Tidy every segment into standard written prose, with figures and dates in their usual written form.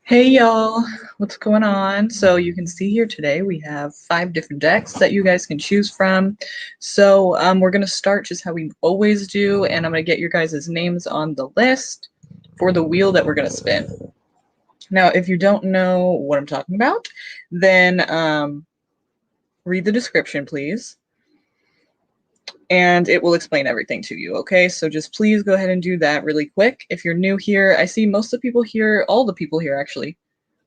Hey y'all, what's going on? So you can see here today we have 5 different decks that you guys can choose from. So we're going to start just how we always do, and I'm going to get your guys' names on the list for the wheel that we're going to spin. Now, if you don't know what I'm talking about, then read the description, please, and it will explain everything to you, okay? So just please go ahead and do that really quick. If you're new here, I see most of the people here, all the people here actually,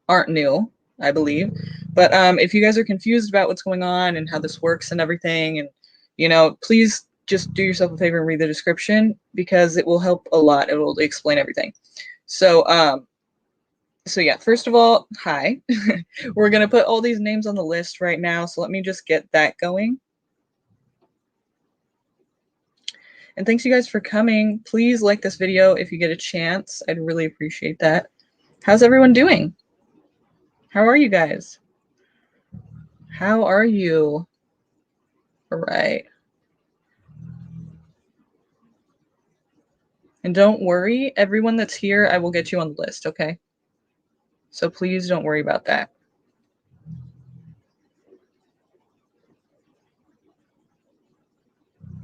aren't new, I believe. But if you guys are confused about what's going on and how this works and everything, and please just do yourself a favor and read the description because it will help a lot. It will explain everything. So yeah, first of all, hi. We're gonna put all these names on the list right now. So let me just get that going. And thanks you guys for coming. Please like this video if you get a chance. I'd really appreciate that. How's everyone doing? How are you guys? How are you? All right. And don't worry, everyone that's here, I will get you on the list, okay? So please don't worry about that.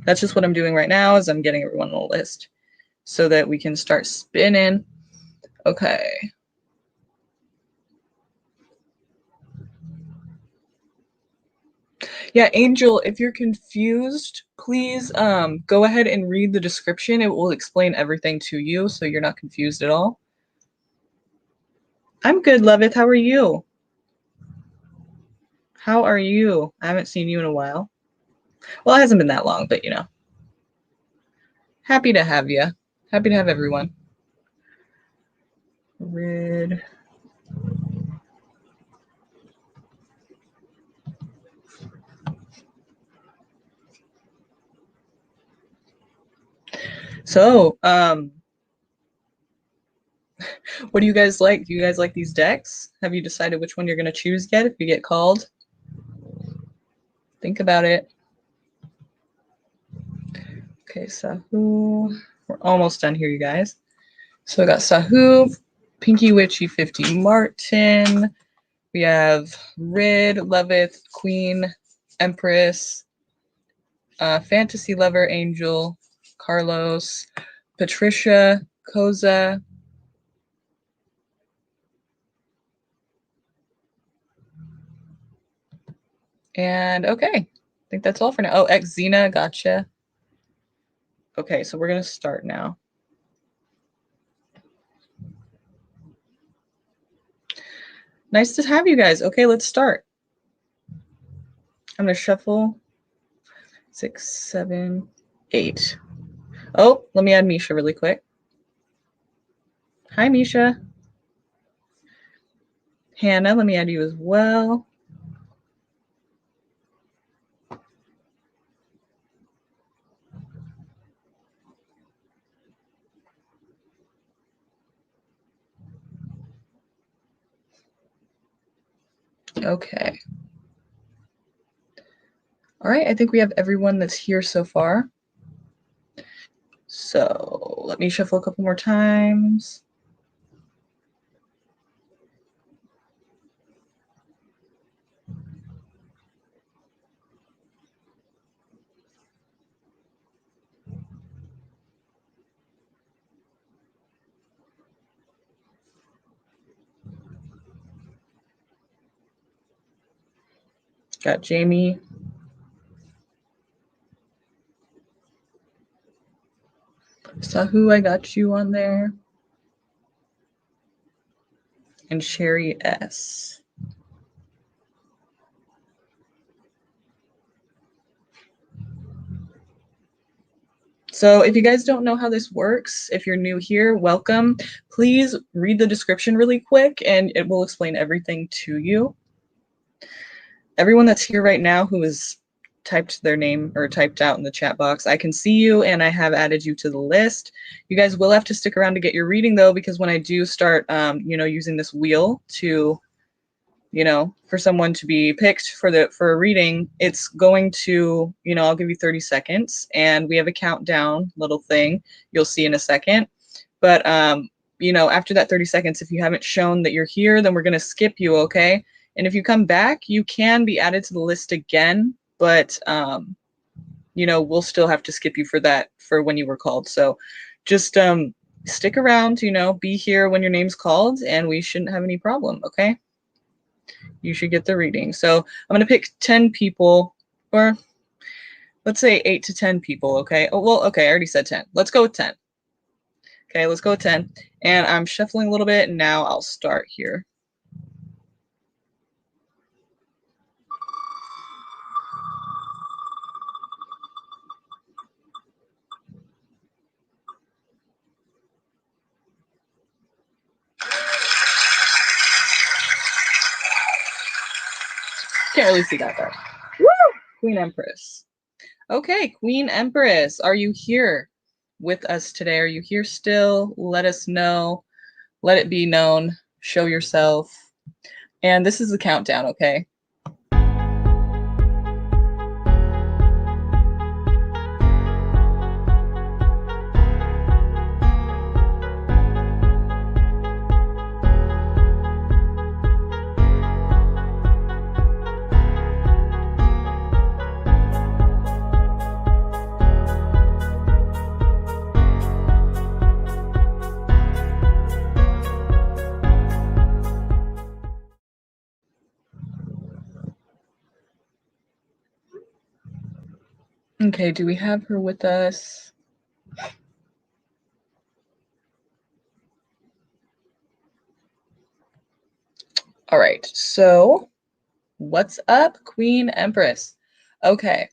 That's just what I'm doing right now is I'm getting everyone on the list so that we can start spinning. Okay. Yeah, Angel, if you're confused, please go ahead and read the description. It will explain everything to you so you're not confused at all. I'm good, Loveth. How are you? How are you? I haven't seen you in a while. Well, it hasn't been that long, but happy to have you. Happy to have everyone. Red. So, what do you guys like? Do you guys like these decks? Have you decided which one you're going to choose yet if you get called? Think about it. Okay, Sahu. We're almost done here, you guys. So I got Sahu, Pinky Witchy 50 Martin. We have Rid, Loveth, Queen, Empress, Fantasy Lover, Angel, Carlos, Patricia, Koza, and okay, I think that's all for now. Oh, Xena, gotcha. Okay, so we're going to start now. Nice to have you guys. Okay, let's start. I'm going to shuffle 6, 7, 8. Oh, let me add Misha really quick. Hi, Misha. Hannah, let me add you as well. Okay. All right, I think we have everyone that's here so far. So let me shuffle a couple more times. Got Jamie. Sahu, I got you on there. And Sherry S. So if you guys don't know how this works, if you're new here, welcome. Please read the description really quick and it will explain everything to you. Everyone that's here right now who has typed their name or typed out in the chat box, I can see you and I have added you to the list. You guys will have to stick around to get your reading though, because when I do start, using this wheel to, for someone to be picked for a reading, it's going to, I'll give you 30 seconds and we have a countdown little thing you'll see in a second. But you know, after that 30 seconds, if you haven't shown that you're here, then we're going to skip you, okay? And if you come back, you can be added to the list again, but, you know, we'll still have to skip you for that, for when you were called. So just stick around, you know, be here when your name's called, and we shouldn't have any problem, okay? You should get the reading. So I'm going to pick 10 people, or let's say 8 to 10 people, okay? Oh, well, okay, I already said 10. Let's go with 10. Okay, let's go with 10. And I'm shuffling a little bit, and now I'll start here. Can't really see that though. Woo! Queen Empress. Okay, Queen Empress, are you here with us today? Are you here still? Let us know. Let it be known. Show yourself. And this is the countdown, okay? Okay, do we have her with us? All right, so what's up, Queen Empress? Okay,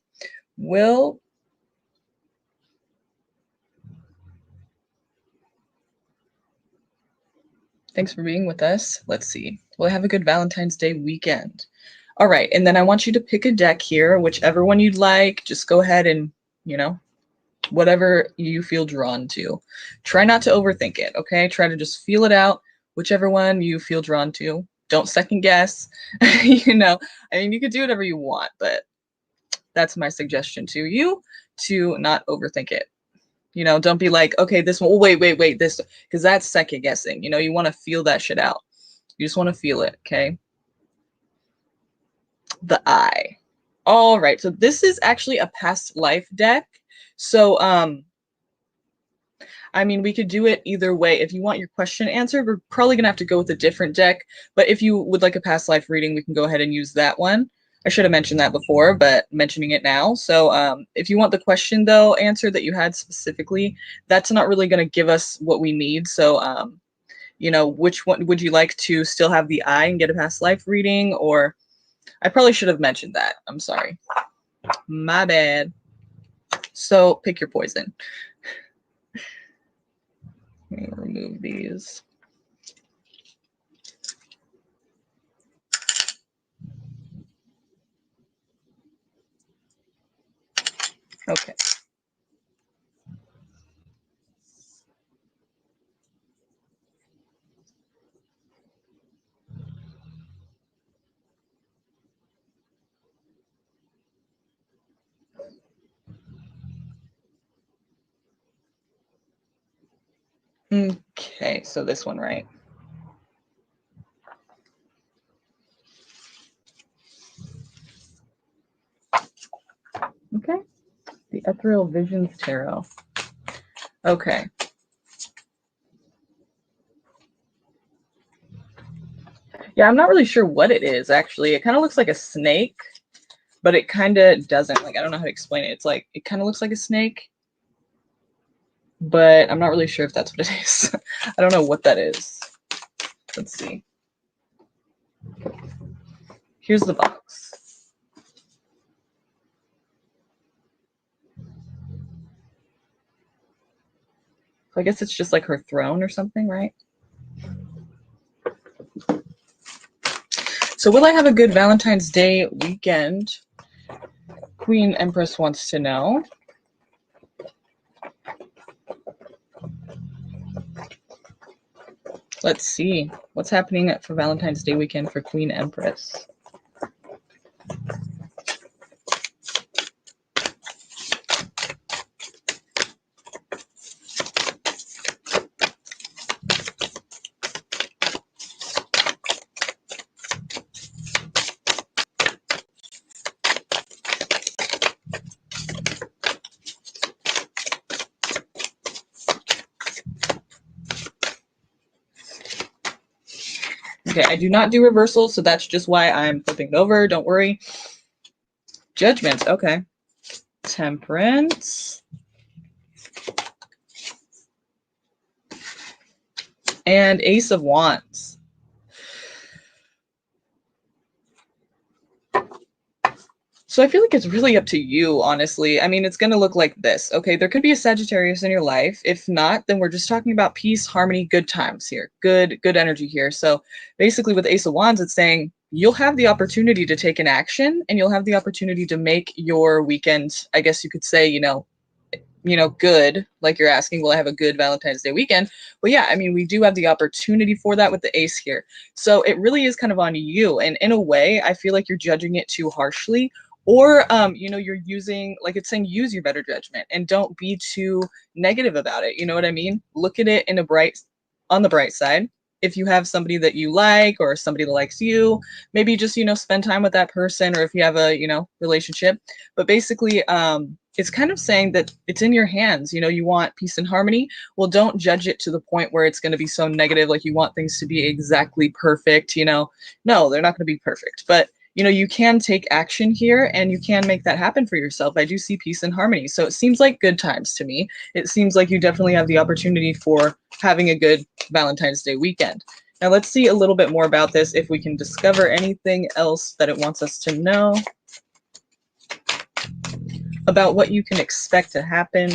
thanks for being with us. Let's see. We'll have a good Valentine's Day weekend. All right, and then I want you to pick a deck here, whichever one you'd like. Just go ahead and, you know, whatever you feel drawn to. Try not to overthink it, okay? Try to just feel it out, whichever one you feel drawn to. Don't second guess. You know, I mean, you could do whatever you want, but that's my suggestion to you, to not overthink it. You know, don't be like, okay, this one, oh, wait, this, because that's second guessing. You know, you want to feel that shit out. You just want to feel it, okay? The Eye. All right, so this is actually a past life deck. So, I mean, we could do it either way. If you want your question answered, we're probably gonna have to go with a different deck. But if you would like a past life reading, we can go ahead and use that one. I should have mentioned that before, but mentioning it now. So if you want the question, though, answered that you had specifically, that's not really going to give us what we need. So, you know, which one would you like to still have the Eye and get a past life reading? Or I probably should have mentioned that. I'm sorry. My bad. So pick your poison. Let me remove these. Okay. Okay, so this one, right? Okay, the Ethereal Visions Tarot. Okay. Yeah, I'm not really sure what it is, actually. It kind of looks like a snake, but it kind of doesn't. Like, I don't know how to explain it. It's like, it kind of looks like a snake, but I'm not really sure if that's what it is. I don't know what that is. Let's see. Here's the box. So I guess it's just like her throne or something, right? So will I have a good Valentine's Day weekend? Queen Empress wants to know. Let's see what's happening for Valentine's Day weekend for Queen Empress. Okay, I do not do reversals, so that's just why I'm flipping it over. Don't worry. Judgment. Okay. Temperance. And Ace of Wands. So I feel like it's really up to you, honestly. I mean, it's going to look like this. Okay, there could be a Sagittarius in your life. If not, then we're just talking about peace, harmony, good times here. Good energy here. So basically with Ace of Wands, it's saying you'll have the opportunity to take an action and you'll have the opportunity to make your weekend, I guess you could say, good, like you're asking, will I have a good Valentine's Day weekend? Well, yeah, I mean, we do have the opportunity for that with the ace here. So it really is kind of on you. And in a way, I feel like you're judging it too harshly. Or, you're using, like it's saying, use your better judgment and don't be too negative about it. You know what I mean? Look at it on the bright side. If you have somebody that you like or somebody that likes you, maybe just, spend time with that person, or if you have a, relationship. But basically, it's kind of saying that it's in your hands. You want peace and harmony. Well, don't judge it to the point where it's going to be so negative, like you want things to be exactly perfect. No, they're not going to be perfect. But you can take action here and you can make that happen for yourself. I do see peace and harmony. So it seems like good times to me. It seems like you definitely have the opportunity for having a good Valentine's Day weekend. Now let's see a little bit more about this, if we can discover anything else that it wants us to know about what you can expect to happen.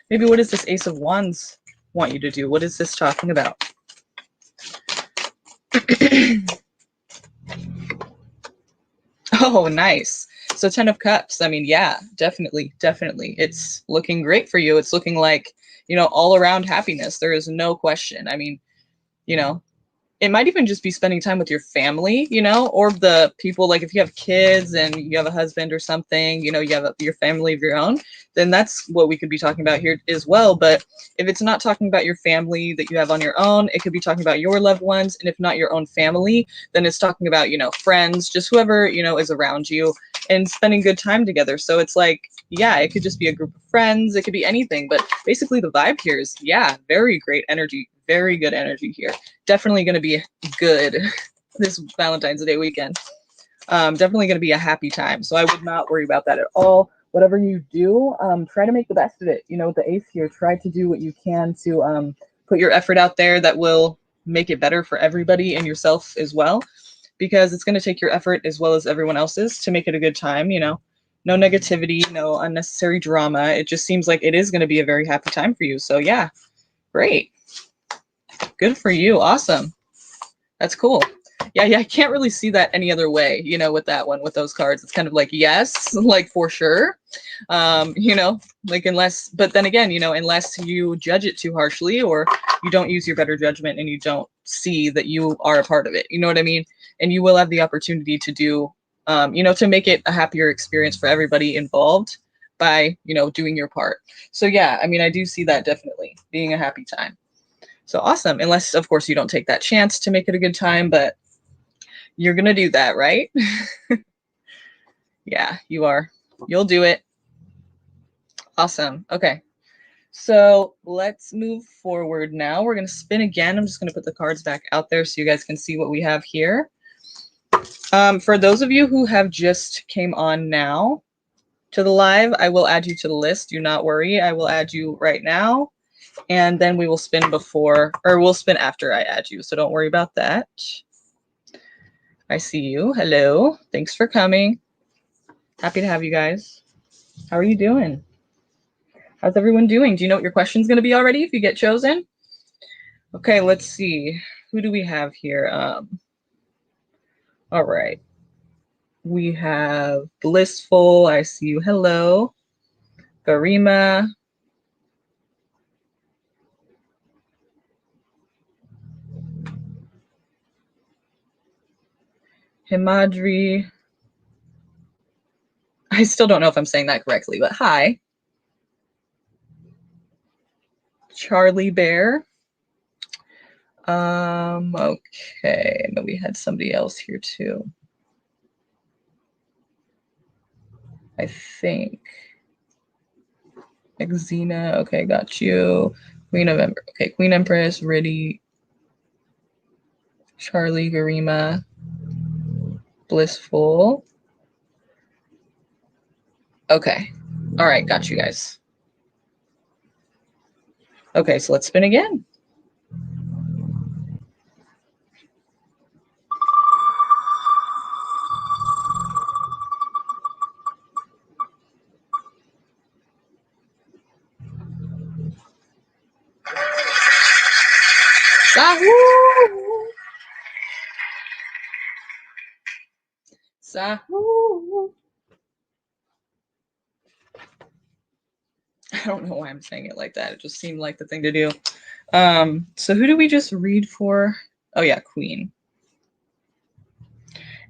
Maybe what does this Ace of Wands want you to do? What is this talking about? Oh, nice. So 10 of Cups. I mean, yeah, definitely. It's looking great for you. It's looking like, all around happiness. There is no question. I mean, you know, it might even just be spending time with your family, or the people, like if you have kids and you have a husband or something, you have your family of your own, then that's what we could be talking about here as well. But if it's not talking about your family that you have on your own, it could be talking about your loved ones. And if not your own family, then it's talking about, friends, just whoever, is around you and spending good time together. So it's like, yeah, it could just be a group of friends. It could be anything. But basically the vibe here is, yeah, very great energy, very good energy here. Definitely going to be good this Valentine's Day weekend. Definitely going to be a happy time. So I would not worry about that at all. Whatever you do, try to make the best of it. With the ace here, try to do what you can to put your effort out there that will make it better for everybody and yourself as well, because it's going to take your effort as well as everyone else's to make it a good time. No negativity, no unnecessary drama. It just seems like it is going to be a very happy time for you. So yeah, great. Good for you. Awesome. That's cool. Yeah, I can't really see that any other way, with that one, with those cards. It's kind of like, yes, like for sure. Like but then again, unless you judge it too harshly or you don't use your better judgment and you don't see that you are a part of it, you know what I mean? And you will have the opportunity to do, to make it a happier experience for everybody involved by, doing your part. So yeah, I mean, I do see that definitely being a happy time. So awesome. Unless, of course, you don't take that chance to make it a good time, but you're going to do that, right? Yeah, you are. You'll do it. Awesome. Okay. So let's move forward now. We're going to spin again. I'm just going to put the cards back out there so you guys can see what we have here. For those of you who have just came on now to the live, I will add you to the list. Do not worry. I will add you right now. And then we will spin we'll spin after I add you. So don't worry about that. I see you. Hello. Thanks for coming. Happy to have you guys. How are you doing? How's everyone doing? Do you know what your question's going to be already if you get chosen? Okay, let's see. Who do we have here? All right. We have Blissful. I see you. Hello. Garima. Himadri. I still don't know if I'm saying that correctly, but hi. Charlie Bear. Okay, and then we had somebody else here too. I think. Xena. Okay, got you. Queen of Empress. Okay, Queen Empress, Riddy. Charlie, Garima, Blissful. Okay. All right, got you guys. Okay, so let's spin again. Sahoo! Sahoo! I don't know why I'm saying it like that. It just seemed like the thing to do. So who do we just read for? Oh yeah, Queen.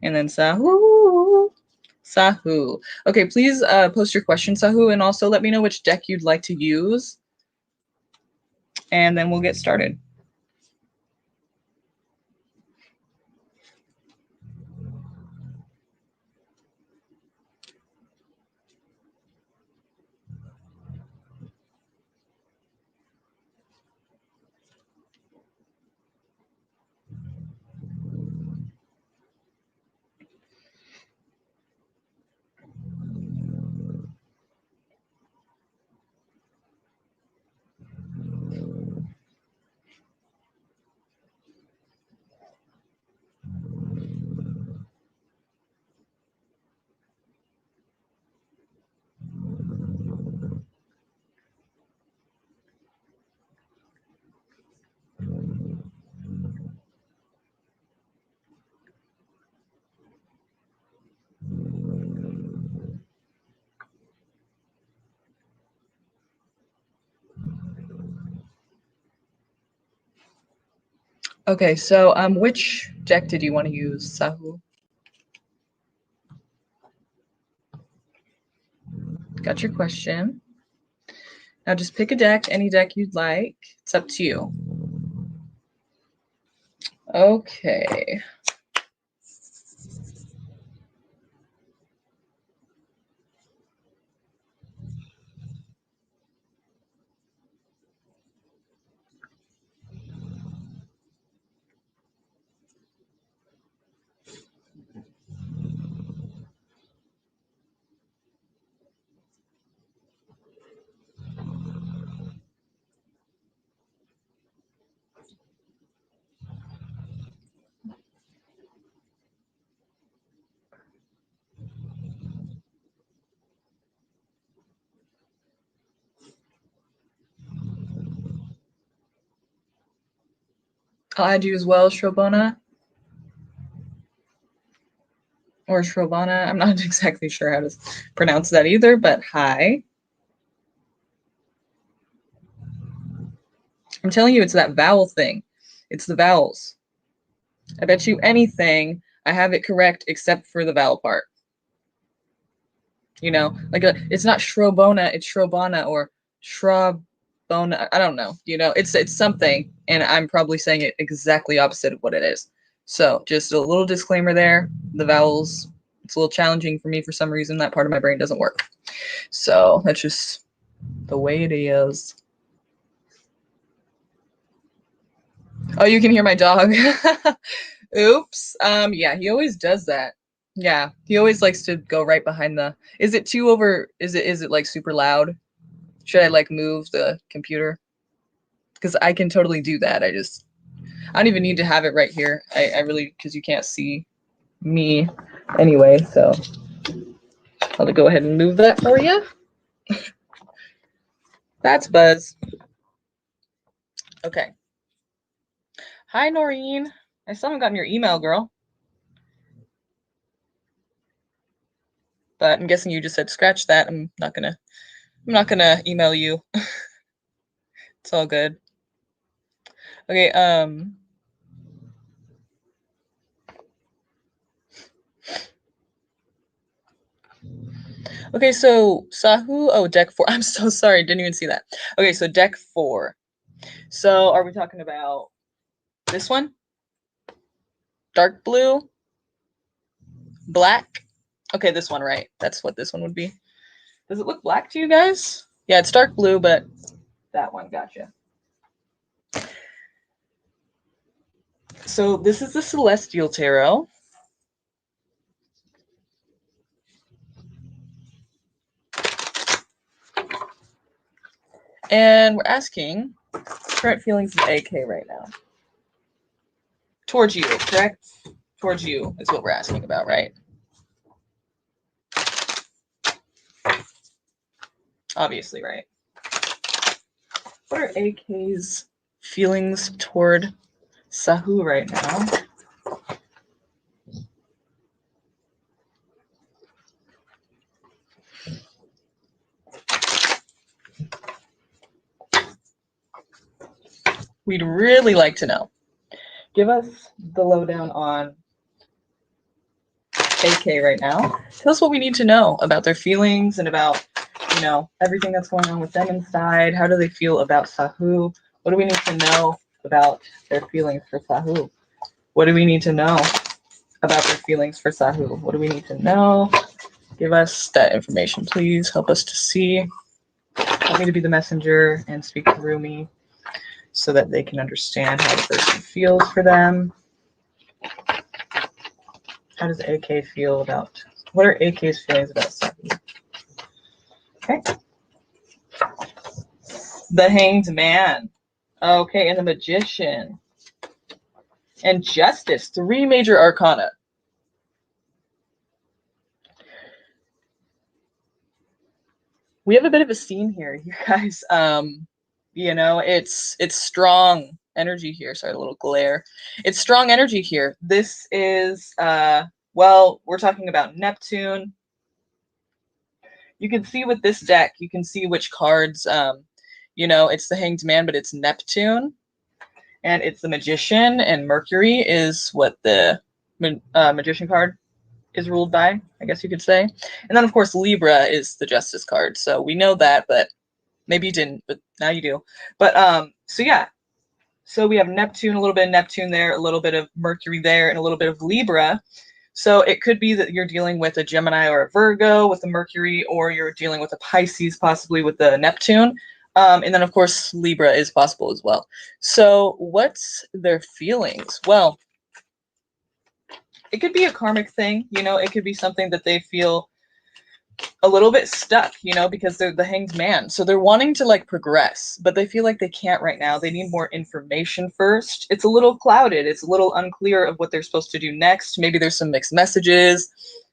And then Sahu. Sahu. Okay, please post your question, Sahu, and also let me know which deck you'd like to use. And then we'll get started. Okay, so which deck did you want to use, Sahu? Got your question. Now just pick a deck, any deck you'd like. It's up to you. Okay. I'll add you as well, Shrobona. Or Shrobana. I'm not exactly sure how to pronounce that either, but hi. I'm telling you, it's that vowel thing. It's the vowels. I bet you anything I have it correct except for the vowel part. You know, like it's not Shrobona, it's Shrobana or Shrobona. I don't know. You know, it's something, and I'm probably saying it exactly opposite of what it is. So just a little disclaimer there. The vowels, it's a little challenging for me for some reason. That part of my brain doesn't work. So that's just the way it is. Oh, you can hear my dog. Oops. Yeah, he always does that. Yeah, he always likes to go right behind the. Is it too over? Is it like super loud? Should I like move the computer? Because I can totally do that. I don't even need to have it right here. I really, because you can't see me anyway. So I'll go ahead and move that for you. That's Buzz. Okay. Hi, Noreen. I still haven't gotten your email, girl. But I'm guessing you just said scratch that. I'm not gonna email you. It's all good. Okay, okay, so Sahu, oh, deck 4. I'm so sorry, didn't even see that. Okay, so deck 4. So are we talking about this one? Dark blue? Black? Okay, this one, right? That's what this one would be. Does it look black to you guys? Yeah, it's dark blue, but that one, gotcha. So this is the Celestial Tarot. And we're asking current feelings of AK right now. Towards you, correct? Towards you is what we're asking about, right? Obviously, right? What are AK's feelings toward Sahu right now? We'd really like to know. Give us the lowdown on AK right now. Tell us what we need to know about their feelings and about, you know, everything that's going on with them inside. How do they feel about Sahu? What do we need to know about their feelings for Sahu? What do we need to know about their feelings for Sahu? What do we need to know? Give us that information, please. Help us to see. Help me to be the messenger and speak through me so that they can understand how the person feels for them. How does AK feel about, what are AK's feelings about Sahu? Okay. The Hanged Man. Okay, and the Magician. And Justice. 3 major arcana. We have a bit of a scene here, you guys. You know, it's strong energy here. Sorry, a little glare. It's strong energy here. This is, well, we're talking about Neptune. You can see with this deck, you can see which cards, you know, it's the Hanged Man, but it's Neptune. And it's the Magician, and Mercury is what the Magician card is ruled by, I guess you could say. And then, of course, Libra is the Justice card. So we know that, but maybe you didn't, but now you do. But so yeah, so we have Neptune, a little bit of Neptune there, a little bit of Mercury there, and a little bit of Libra. So it could be that you're dealing with a Gemini or a Virgo with the Mercury, or you're dealing with a Pisces possibly with the Neptune. And then, of course, Libra is possible as well. So what's their feelings? Well, it could be a karmic thing, you know, it could be something that they feel a little bit stuck, you know, because they're the Hanged Man. So they're wanting to like progress, but they feel like they can't right now. They need more information first. It's a little clouded. It's a little unclear of what they're supposed to do next. Maybe there's some mixed messages,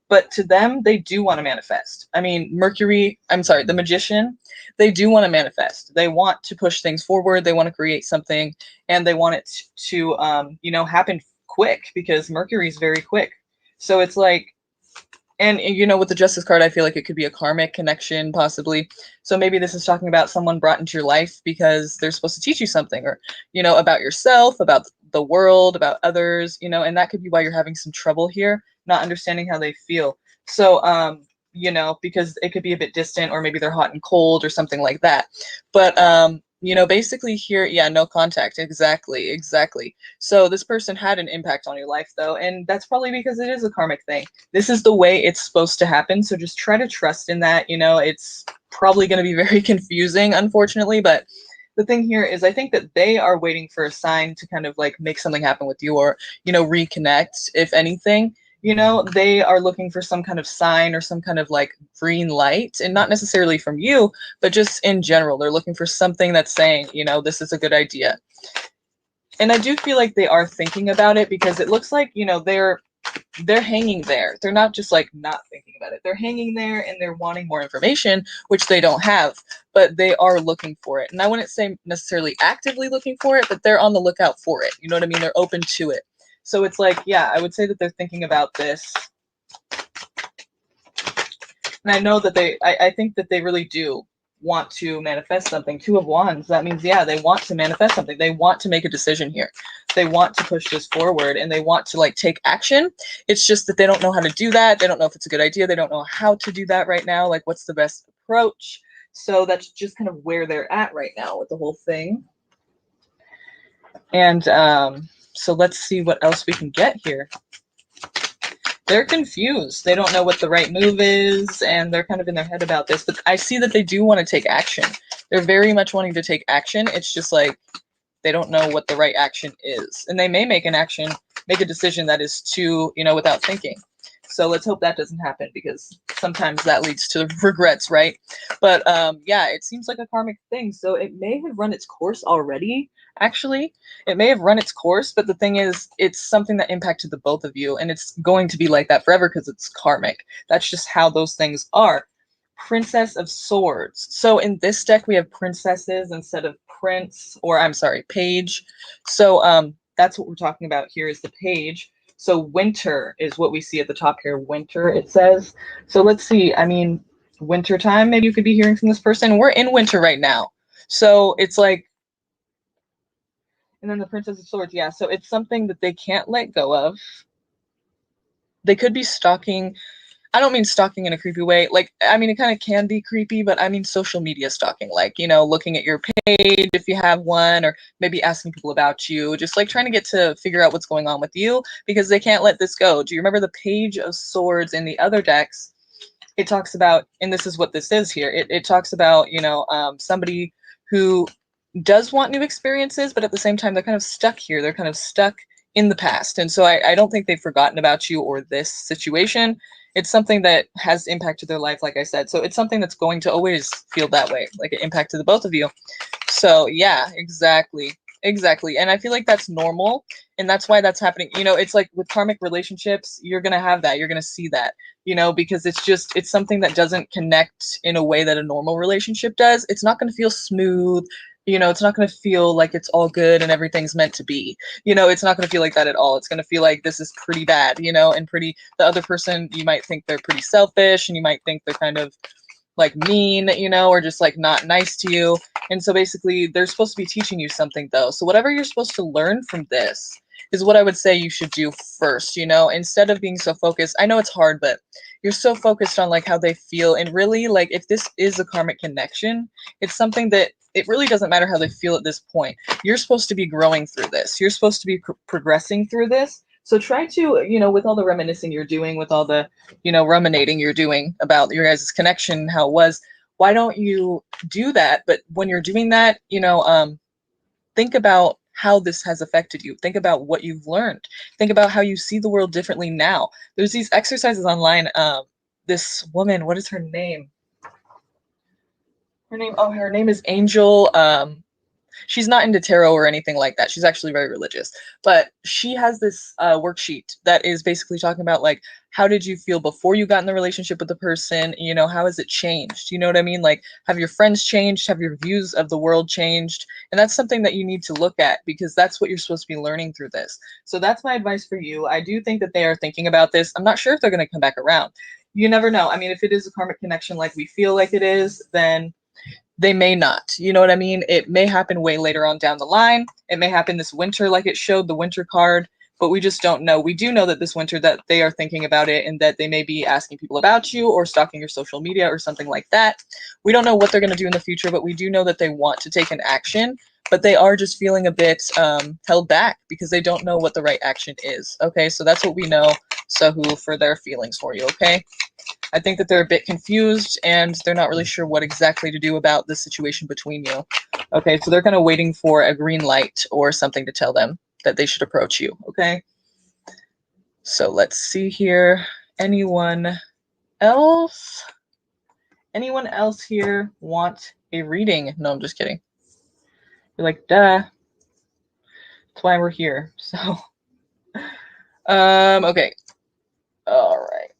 but to them, they do want to manifest. I mean, the Magician, they do want to manifest. They want to push things forward. They want to create something, and they want it to, you know, happen quick because Mercury is very quick. So it's like, and you know, with the Justice card, I feel like it could be a karmic connection, possibly. So maybe this is talking about someone brought into your life because they're supposed to teach you something, or, you know, about yourself, about the world, about others, you know, and that could be why you're having some trouble here, not understanding how they feel. So, you know, because it could be a bit distant, or maybe they're hot and cold or something like that. But, you know, basically here, yeah, no contact. Exactly, exactly. So this person had an impact on your life, though, and that's probably because it is a karmic thing. This is the way it's supposed to happen, so just try to trust in that. You know, it's probably going to be very confusing, unfortunately, but the thing here is I think that they are waiting for a sign to kind of like make something happen with you, or, you know, reconnect, if anything. You know, they are looking for some kind of sign or some kind of like green light, and not necessarily from you, but just in general. They're looking for something that's saying, you know, this is a good idea. And I do feel like they are thinking about it, because it looks like, you know, they're hanging there. They're not just like not thinking about it. They're hanging there and they're wanting more information, which they don't have, but they are looking for it. And I wouldn't say necessarily actively looking for it, but they're on the lookout for it. You know what I mean? They're open to it. So it's like, yeah, I would say that they're thinking about this. And I know that I think that they really do want to manifest something. 2 of Wands, that means, yeah, they want to manifest something. They want to make a decision here. They want to push this forward, and they want to like take action. It's just that they don't know how to do that. They don't know if it's a good idea. They don't know how to do that right now. Like, what's the best approach? So that's just kind of where they're at right now with the whole thing. And so let's see what else we can get here. They're confused. They don't know what the right move is, and they're kind of in their head about this. But I see that they do want to take action. They're very much wanting to take action. It's just like, They don't know what the right action is. And they may make a decision that is too, without thinking. So let's hope that doesn't happen, because sometimes that leads to regrets, right? But yeah, it seems like a karmic thing. So it may have run its course already, actually. It may have run its course, but the thing is, it's something that impacted the both of you, and it's going to be like that forever because it's karmic. That's just how those things are. Princess of Swords. So in this deck, we have princesses instead of prince, or I'm sorry, page. So that's what we're talking about here, is the page. So winter is what we see at the top here. Winter, it says. So let's see. I mean, winter time, maybe you could be hearing from this person. We're in winter right now. So it's like, and then the Princess of Swords, yeah. So it's something that they can't let go of. They could be stalking. I don't mean stalking in a creepy way. Like, I mean, it kind of can be creepy, but I mean social media stalking, like, looking at your page if you have one, or maybe asking people about you, just like trying to get to figure out what's going on with you, because they can't let this go. Do you remember the Page of Swords in the other decks? It talks about, and this is what this is here, it talks about, somebody who does want new experiences, but at the same time, they're kind of stuck here. They're kind of stuck in the past. And so I don't think they've forgotten about you or this situation. It's something that has impacted their life, like I said. So it's something that's going to always feel that way, like it impacted the both of you. So yeah, exactly. Exactly. And I feel like that's normal. And that's why that's happening. It's like with karmic relationships, you're going to have that. You're going to see that, because it's something that doesn't connect in a way that a normal relationship does. It's not going to feel smooth. It's not going to feel like it's all good and everything's meant to be. It's not going to feel like that at all. It's going to feel like this is pretty bad, and the other person, you might think they're pretty selfish, and you might think they're kind of like mean, or just like not nice to you. And so basically they're supposed to be teaching you something though. So whatever you're supposed to learn from this is what I would say you should do first, instead of being so focused. I know it's hard, but you're so focused on like how they feel. And really, like, if this is a karmic connection, it's something that it really doesn't matter how they feel at this point. You're supposed to be growing through this. You're supposed to be progressing through this. So try to, with all the reminiscing you're doing, with all the, ruminating you're doing about your guys' connection, how it was, why don't you do that? But when you're doing that, think about how this has affected you. Think about what you've learned. Think about how you see the world differently now. There's these exercises online. This woman, what is her name? Her name is Angel. She's not into tarot or anything like that. She's actually very religious. But she has this worksheet that is basically talking about, like, how did you feel before you got in the relationship with the person? How has it changed? You know what I mean? Like, have your friends changed? Have your views of the world changed? And that's something that you need to look at, because that's what you're supposed to be learning through this. So that's my advice for you. I do think that they are thinking about this. I'm not sure if they're going to come back around. You never know. I mean, if it is a karmic connection like we feel like it is, then they may not. You know what I mean? It may happen way later on down the line. It may happen this winter, like it showed the winter card, but we just don't know. We do know that this winter that they are thinking about it, and that they may be asking people about you or stalking your social media or something like that. We don't know what they're going to do in the future, but we do know that they want to take an action, but they are just feeling a bit held back because they don't know what the right action is. Okay, so that's what we know, Sahu, for their feelings for you, okay? I think that they're a bit confused, and they're not really sure what exactly to do about the situation between you. Okay, so they're kind of waiting for a green light or something to tell them that they should approach you, okay? So let's see here. Anyone else? Anyone else here want a reading? No, I'm just kidding. You're like, duh. That's why we're here. So, okay. All right.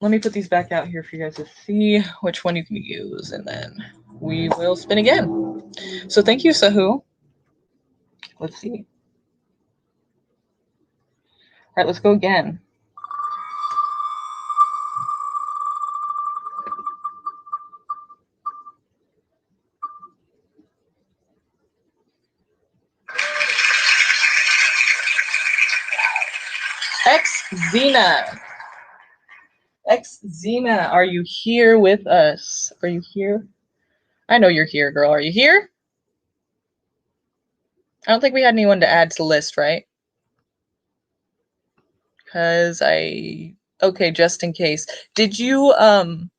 Let me put these back out here for you guys to see which one you can use, and then we will spin again. So thank you, Sahu. Let's see. All right, let's go again. Xena. Xena, are you here with us? Are you here? I know you're here, girl. Are you here? I don't think we had anyone to add to the list, right? Because okay, just in case. Did you want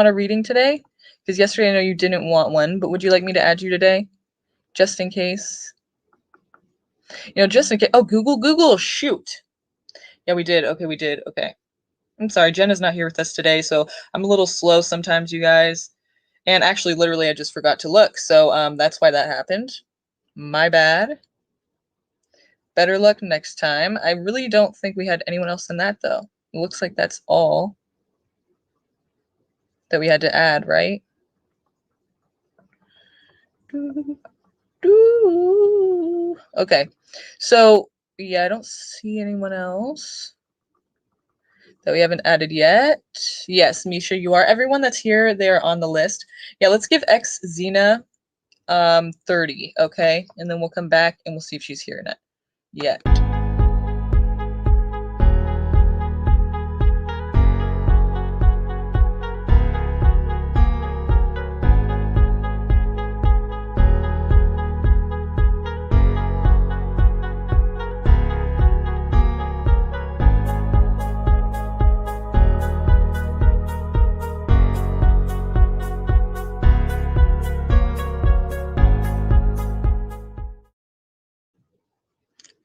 a reading today? Because yesterday I know you didn't want one, but would you like me to add you today? just in case. You know, just in case. Oh, Google, shoot. Yeah, we did. Okay, we did. Okay. I'm sorry, Jenna's not here with us today, so I'm a little slow sometimes, you guys. And actually, literally, I just forgot to look, so that's why that happened. My bad. Better luck next time. I really don't think we had anyone else in that, though. It looks like that's all that we had to add, right? Okay, so yeah, I don't see anyone else that we haven't added yet. Yes, Misha, you are. Everyone that's here, they're on the list. Yeah, let's give X Xena 30, okay? And then we'll come back and we'll see if she's here or not yet.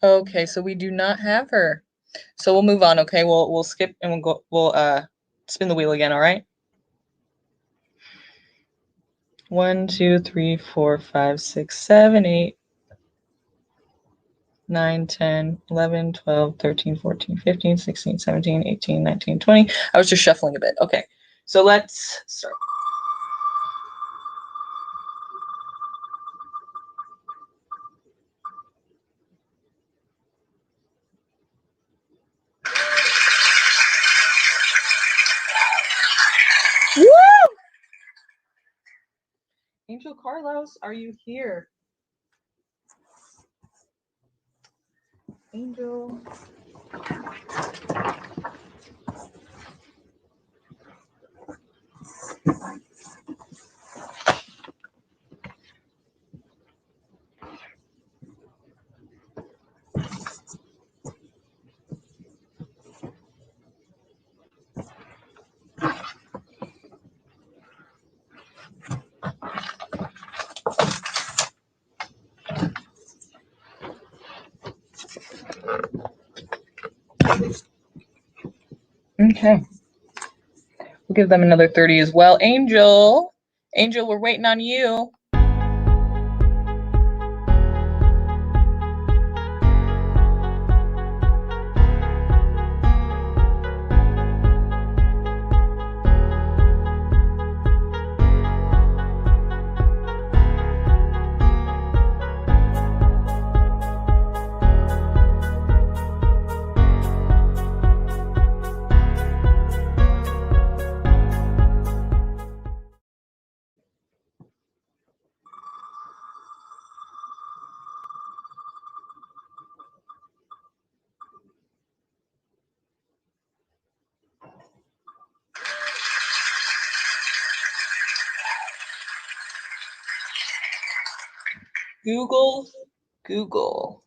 Okay, so we do not have her. So we'll move on, okay? We'll skip and we'll spin the wheel again, all right? 1, 2, 3, 4, 5, 6, 7, 8, 9, 10, 11, 12, 13, 14, 15, 16, 17, 18, 19, 20. I was just shuffling a bit. Okay, so let's start. Woo! Angel Carlos, are you here? Angel. Okay. We'll give them another 30 as well. Angel, we're waiting on you. Google.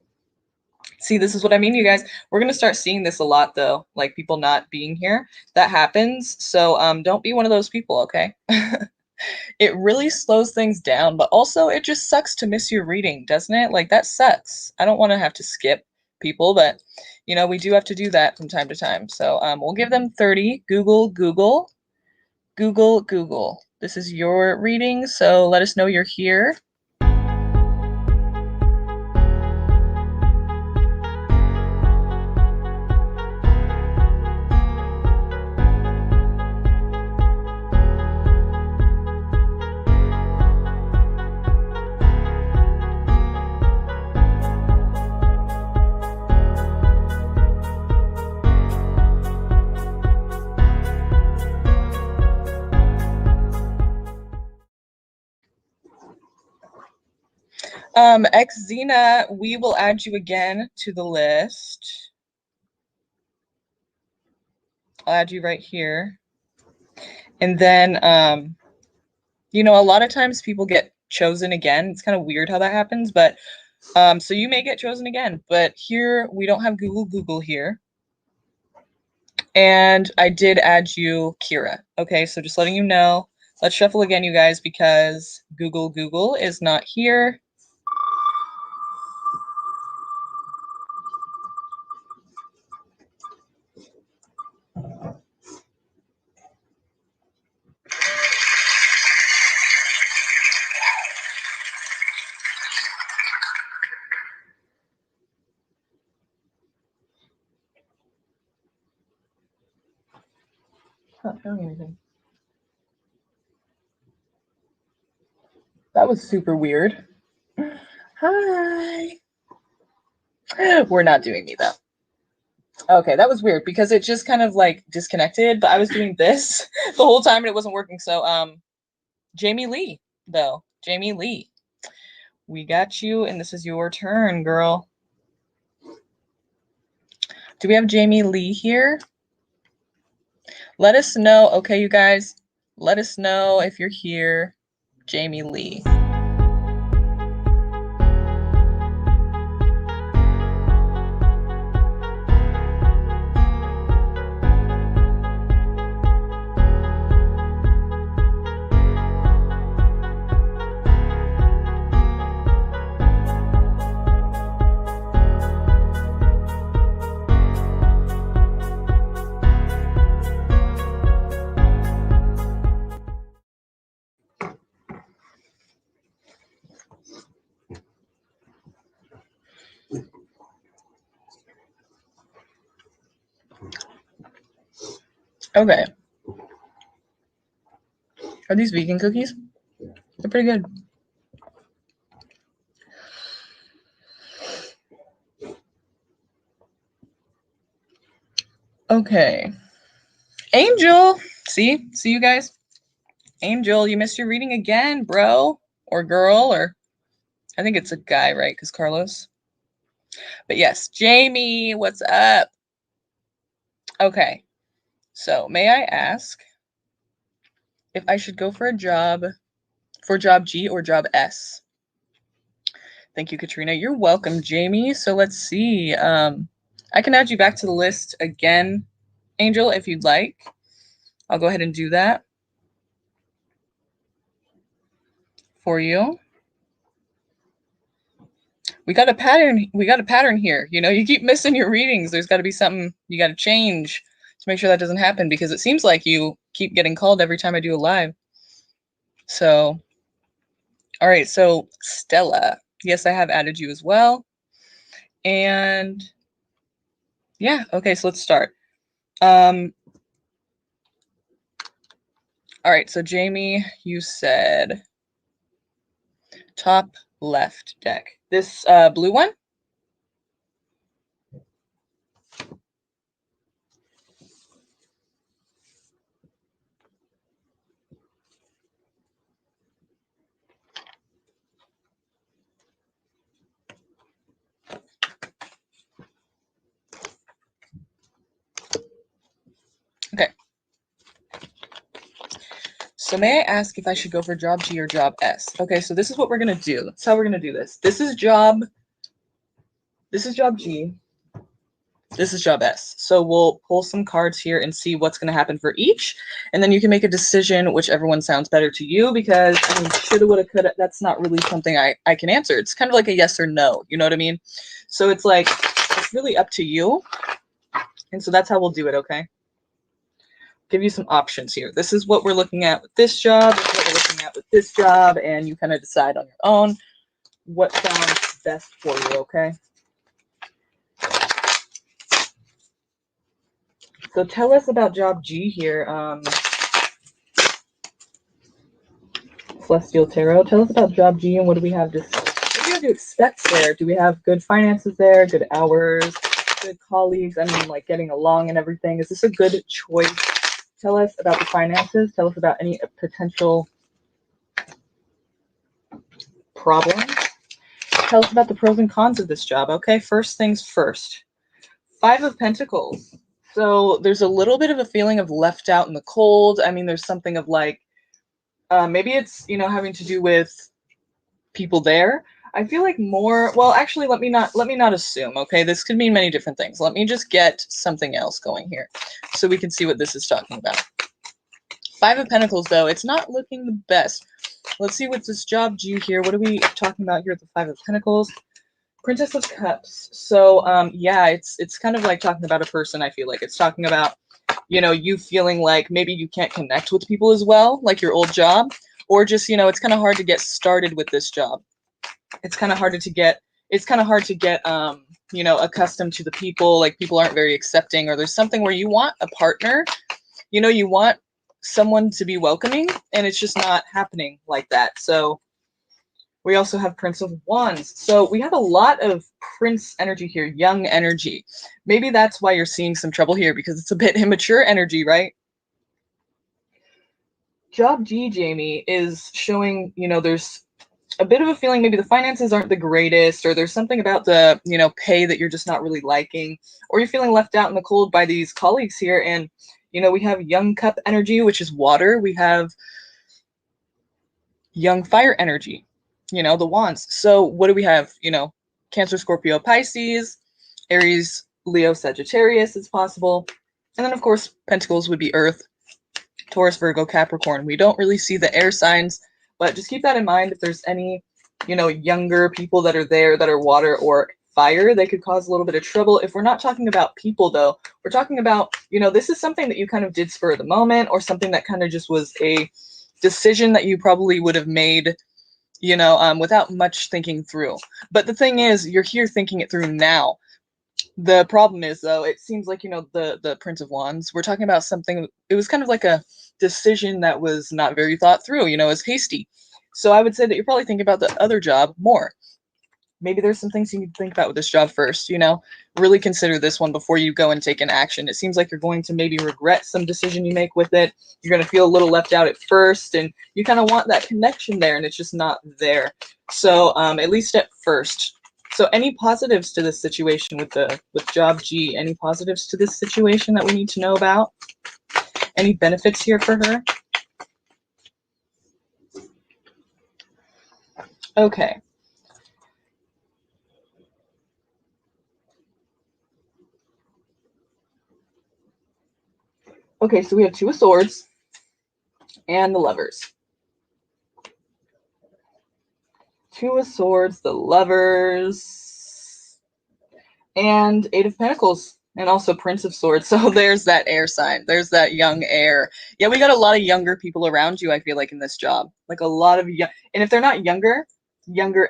See, this is what I mean, you guys. We're going to start seeing this a lot, though, like people not being here. That happens. So don't be one of those people, okay? It really slows things down, but also it just sucks to miss your reading, doesn't it? Like, that sucks. I don't want to have to skip people, but, you know, we do have to do that from time to time. So we'll give them 30. Google. This is your reading, so let us know you're here. X Xena, we will add you again to the list. I'll add you right here. And then, you know, a lot of times people get chosen again. It's kind of weird how that happens, but so you may get chosen again. But here, we don't have Google here. And I did add you Kira. Okay, so just letting you know. Let's shuffle again, you guys, because Google is not here. Not showing anything. That was super weird. Hi. We're not doing me though. Okay, that was weird because it just kind of like disconnected, but I was doing this the whole time and it wasn't working. So Jamie Lee though. Jamie Lee. We got you and this is your turn, girl. Do we have Jamie Lee here? Let us know. Okay, you guys, let us know if you're here. Jamie Lee. Okay. Are these vegan cookies? They're pretty good. Okay. Angel. See you guys? Angel, you missed your reading again, bro. Or girl, or I think it's a guy, right? Because Carlos. But yes, Jamie, what's up? Okay. So may I ask if I should go for a job, for job G or job S? Thank you, Katrina. You're welcome, Jamie. So let's see. I can add you back to the list again, Angel, if you'd like. I'll go ahead and do that for you. We got a pattern here. You know, you keep missing your readings. There's got to be something you got to change to make sure that doesn't happen because it seems like you keep getting called every time I do a live. So, all right. So Stella, yes, I have added you as well. And yeah, okay. So let's start. All right. So Jamie, you said top left deck. This blue one? Okay. So may I ask if I should go for job G or job S? Okay, so this is what we're gonna do. That's how we're gonna do this. This is job G. This is job S. So we'll pull some cards here and see what's gonna happen for each. And then you can make a decision whichever one sounds better to you because I mean, shoulda, woulda, coulda, that's not really something I can answer. It's kind of like a yes or no, you know what I mean? So it's like, it's really up to you. And so that's how we'll do it, okay? Give you some options here. This is what we're looking at with this job, this is what we're looking at with this job, and you kind of decide on your own what sounds best for you, okay? So tell us about job G here, Celestial Tarot. Tell us about job G and what do we have to expect there? Do we have good finances there, good hours, good colleagues? I mean, like getting along and everything. Is this a good choice? Tell us about the finances. Tell us about any potential problems. Tell us about the pros and cons of this job. Okay, first things first. 5 of Pentacles. So there's a little bit of a feeling of left out in the cold. I mean, there's something of like, maybe it's, you know, having to do with people there. I feel like more, well, actually, let me not assume, okay? This could mean many different things. Let me just get something else going here so we can see what this is talking about. 5 of Pentacles, though, it's not looking the best. Let's see what's this job G here. What are we talking about here with the 5 of Pentacles? Princess of Cups. So, yeah, it's kind of like talking about a person, I feel like. It's talking about, you know, you feeling like maybe you can't connect with people as well, like your old job, or just, you know, it's kind of hard to get started with this job. It's kind of hard to get, you know, accustomed to the people, like people aren't very accepting, or there's something where you want a partner, you want someone to be welcoming, and it's just not happening like that. So we also have Prince of Wands. So we have a lot of Prince energy here, young energy. Maybe that's why you're seeing some trouble here, because it's a bit immature energy, right? Job G, Jamie, is showing, there's a bit of a feeling maybe the finances aren't the greatest, or there's something about the, pay that you're just not really liking, or you're feeling left out in the cold by these colleagues here. And, we have young cup energy, which is water. We have young fire energy, the wands. So what do we have? Cancer, Scorpio, Pisces, Aries, Leo, Sagittarius is possible. And then, of course, pentacles would be earth, Taurus, Virgo, Capricorn. We don't really see the air signs, but just keep that in mind. If there's any, younger people that are there that are water or fire, they could cause a little bit of trouble. If we're not talking about people, though, we're talking about, this is something that you kind of did spur of the moment, or something that kind of just was a decision that you probably would have made, without much thinking through. But the thing is, you're here thinking it through now. The problem is, though, it seems like, the Prince of Wands, we're talking about something, it was kind of like a decision that was not very thought through, is hasty. So I would say that you're probably thinking about the other job more. Maybe there's some things you need to think about with this job first, really consider this one before you go and take an action. It seems like you're going to maybe regret some decision you make with it. You're going to feel a little left out at first, and you kind of want that connection there, and it's just not there. So at least at first. So any positives to this situation with job G? Any positives to this situation that we need to know about? Any benefits here for her? Okay. Okay, so we have Two of Swords and the Lovers. Two of Swords, the Lovers, and Eight of Pentacles, and also Prince of Swords. So there's that air sign. There's that young air. Yeah, we got a lot of younger people around you, I feel like, in this job. Like a lot of young, and if they're not younger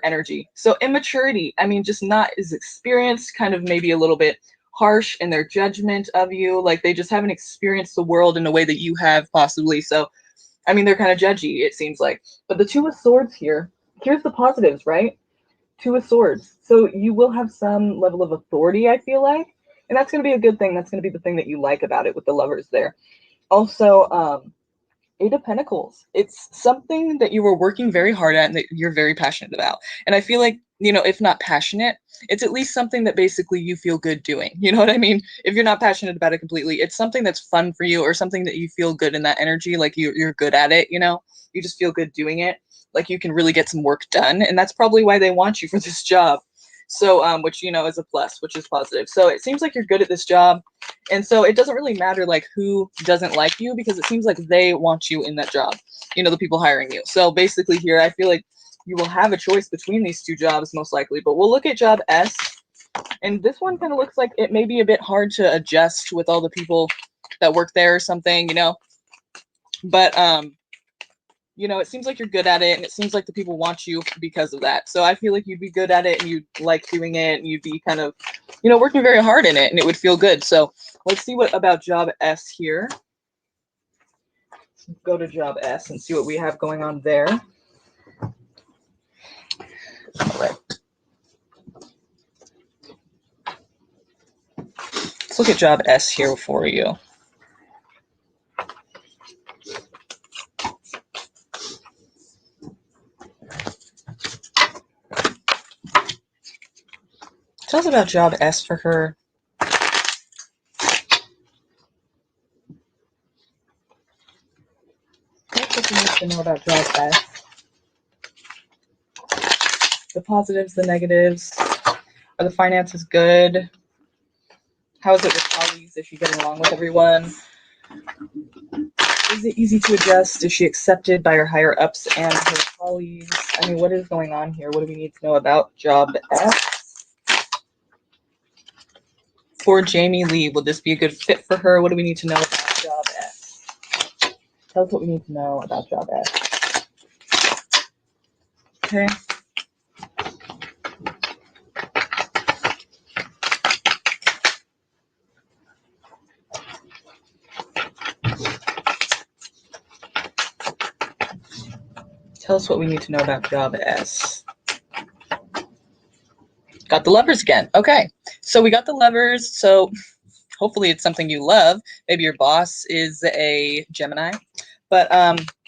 energy. So immaturity, I mean, just not as experienced, kind of maybe a little bit harsh in their judgment of you. Like they just haven't experienced the world in a way that you have, possibly. So, I mean, they're kind of judgy, it seems like. But the Two of Swords here, here's the positives, right? Two of Swords. So you will have some level of authority, I feel like. And that's going to be a good thing. That's going to be the thing that you like about it with the Lovers there. Also, Eight of Pentacles. It's something that you were working very hard at and that you're very passionate about. And I feel like, if not passionate, it's at least something that basically you feel good doing. You know what I mean? If you're not passionate about it completely, it's something that's fun for you, or something that you feel good in that energy, like you're good at it, you just feel good doing it. Like you can really get some work done. And that's probably why they want you for this job. So, which, is a plus, which is positive. So it seems like you're good at this job. And so it doesn't really matter like who doesn't like you, because it seems like they want you in that job, the people hiring you. So basically here, I feel like you will have a choice between these two jobs most likely, but we'll look at job S. And this one kind of looks like it may be a bit hard to adjust with all the people that work there or something, but, it seems like you're good at it, and it seems like the people want you because of that. So I feel like you'd be good at it, and you'd like doing it, and you'd be kind of, working very hard in it, and it would feel good. So let's see what about job S here. Let's go to job S and see what we have going on there. All right. Let's look at job S here for you. Tell us about job S for her. What you need to know about job S? The positives, the negatives. Are the finances good? How is it with colleagues? Is she getting along with everyone? Is it easy to adjust? Is she accepted by her higher ups and her colleagues? I mean, what is going on here? What do we need to know about job S? For Jamie Lee, will this be a good fit for her? What do we need to know about job S? Tell us what we need to know about job S. Okay. Tell us what we need to know about job S. Got the Lovers again. Okay, so we got the Lovers. So hopefully it's something you love. Maybe your boss is a Gemini, but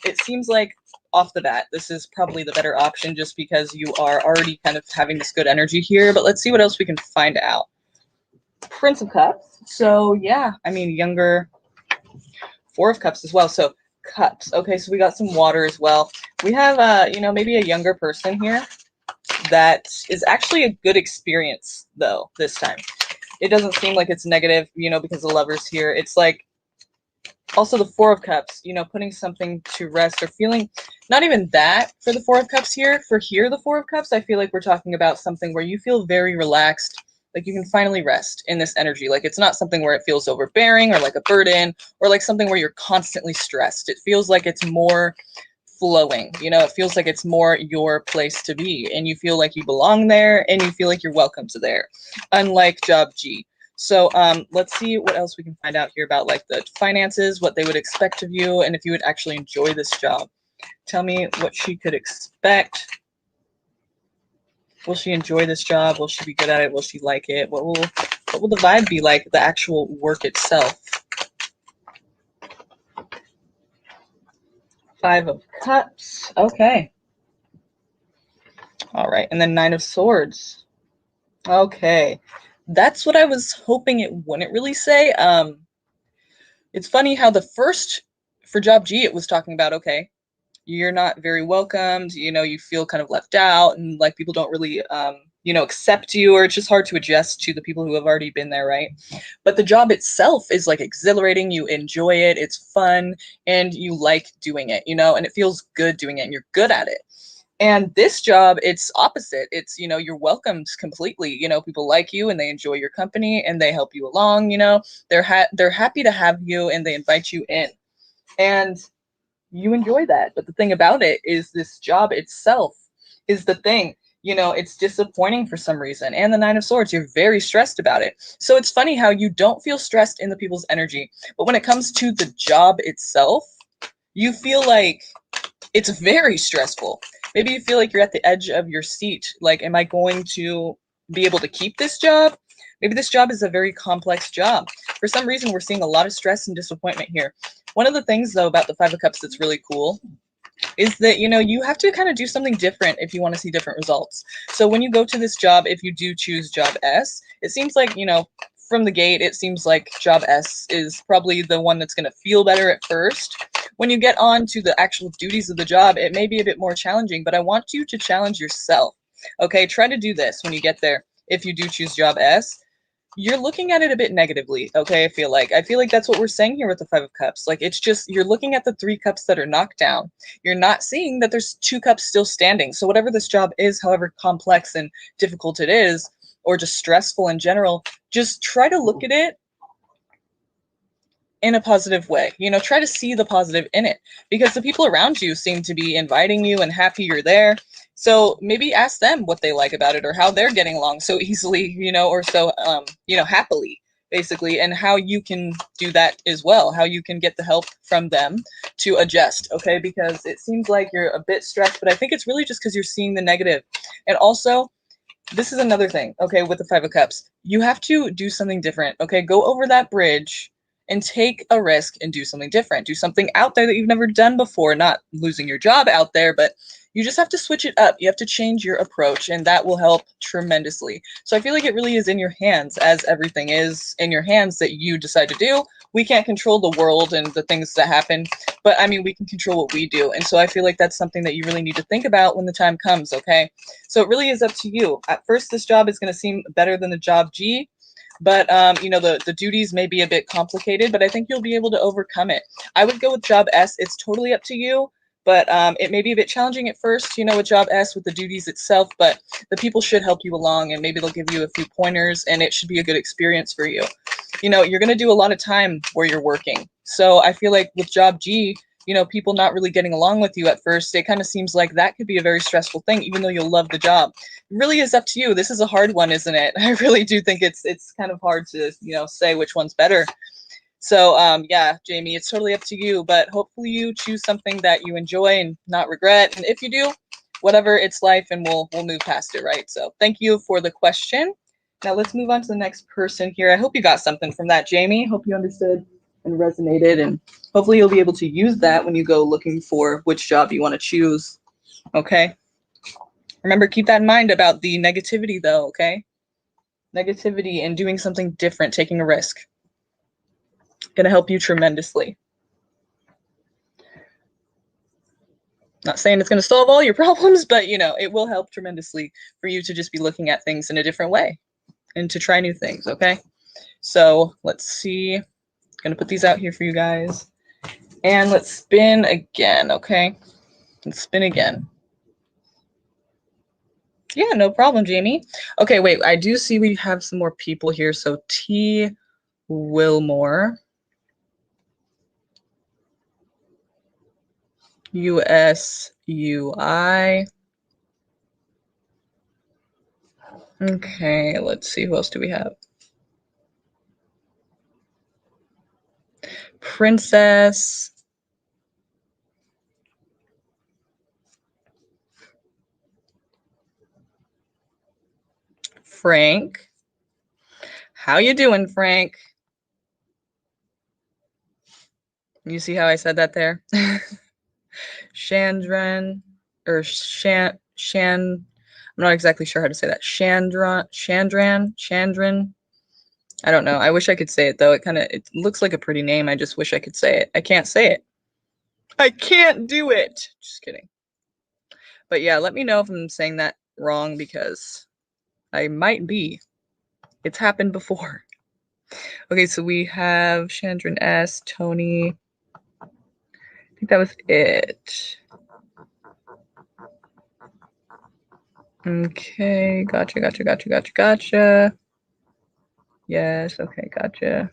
it seems like off the bat, this is probably the better option just because you are already kind of having this good energy here. But let's see what else we can find out. Prince of Cups. So yeah, I mean, younger. Four of Cups as well. So cups. Okay, so we got some water as well. We have, you know, maybe a younger person here that is actually a good experience, though, this time. It doesn't seem like it's negative, you know, because the Lovers here. It's like also the Four of Cups, you know, putting something to rest or feeling, not even that for the Four of Cups here. For here, the Four of Cups, I feel like we're talking about something where you feel very relaxed, like you can finally rest in this energy. Like it's not something where it feels overbearing or like a burden or like something where you're constantly stressed. It feels like it's more flowing, you know, it feels like it's more your place to be and you feel like you belong there and you feel like you're welcome to there, unlike job G. So let's see what else we can find out here about like the finances, what they would expect of you, and if you would actually enjoy this job. Tell me what she could expect. Will she enjoy this job? Will she be good at it? Will she like it? What will the vibe be like, the actual work itself? Five of Cups. Okay. All right. And then Nine of Swords. Okay. That's what I was hoping it wouldn't really say. It's funny how the first, for job G, it was talking about, okay, you're not very welcomed, you know, you feel kind of left out and like people don't really, you know, accept you, or it's just hard to adjust to the people who have already been there, right? But the job itself is like exhilarating, you enjoy it, it's fun, and you like doing it, you know, and it feels good doing it and you're good at it. And this job, it's opposite. It's, you know, you're welcomed completely. You know, people like you and they enjoy your company and they help you along, you know. They're happy to have you and they invite you in. And you enjoy that. But the thing about it is this job itself is the thing. You know, it's disappointing for some reason. And the Nine of Swords, you're very stressed about it. So it's funny how you don't feel stressed in the people's energy. But when it comes to the job itself, you feel like it's very stressful. Maybe you feel like you're at the edge of your seat. Like, am I going to be able to keep this job? Maybe this job is a very complex job. For some reason, we're seeing a lot of stress and disappointment here. One of the things, though, about the Five of Cups that's really cool is that, you know, you have to kind of do something different if you want to see different results. So when you go to this job, if you do choose job S, it seems like, you know, from the gate, it seems like job S is probably the one that's going to feel better at first. When you get on to the actual duties of the job, it may be a bit more challenging, but I want you to challenge yourself. Okay, try to do this when you get there. If you do choose job S, you're looking at it a bit negatively, okay? I feel like that's what we're saying here with the Five of Cups. Like, it's just, you're looking at the three cups that are knocked down. You're not seeing that there's two cups still standing. So whatever this job is, however complex and difficult it is, or just stressful in general, just try to look at it in a positive way. You know, try to see the positive in it, because the people around you seem to be inviting you and happy you're there. So maybe ask them what they like about it or how they're getting along so easily, you know, or so, you know, happily, basically, and how you can do that as well, how you can get the help from them to adjust, okay? Because it seems like you're a bit stressed, but I think it's really just because you're seeing the negative. And also, this is another thing, okay, with the Five of Cups. You have to do something different, okay? Go over that bridge and take a risk and do something different. Do something out there that you've never done before, not losing your job out there, but you just have to switch it up. You have to change your approach, and that will help tremendously. So I feel like it really is in your hands, as everything is in your hands that you decide to do. We can't control the world and the things that happen, but I mean, we can control what we do. And so I feel like that's something that you really need to think about when the time comes, okay? So it really is up to you. At first, this job is going to seem better than the job G, but you know, the duties may be a bit complicated, but I think you'll be able to overcome it. I would go with job S. It's totally up to you, but it may be a bit challenging at first, you know, with job S, with the duties itself, but the people should help you along, and maybe they'll give you a few pointers, and it should be a good experience for you. You know, you're going to do a lot of time where you're working. So I feel like with job G, you know, people not really getting along with you at first, it kind of seems like that could be a very stressful thing, even though you'll love the job. It really is up to you. This is a hard one, isn't it? I really do think it's kind of hard to, you know, say which one's better. So yeah, Jamie, it's totally up to you, but hopefully you choose something that you enjoy and not regret. And if you do, whatever, it's life, and we'll move past it, right? So thank you for the question. Now let's move on to the next person here. I hope you got something from that, Jamie. Hope you understood and resonated, and hopefully you'll be able to use that when you go looking for which job you want to choose. Okay. Remember, keep that in mind about the negativity though, okay? Negativity and doing something different, taking a risk. Gonna help you tremendously. Not saying it's gonna solve all your problems, but you know, it will help tremendously for you to just be looking at things in a different way and to try new things, okay? So let's see. Gonna put these out here for you guys. And let's spin again, okay? Let's spin again. Yeah, no problem, Jamie. Okay, wait, I do see we have some more people here. So T. Wilmore. USUI. Okay, let's see. Who else do we have? Princess. Frank. How you doing, Frank? You see how I said that there? Chandran or Shan. I'm not exactly sure how to say that. Chandran. I don't know. I wish I could say it though. It looks like a pretty name. I just wish I could say it. I can't say it. I can't do it. Just kidding. But yeah, let me know if I'm saying that wrong because I might be. It's happened before. Okay, so we have Chandran S, Tony. I think that was it. Okay, gotcha. Yes, okay, gotcha.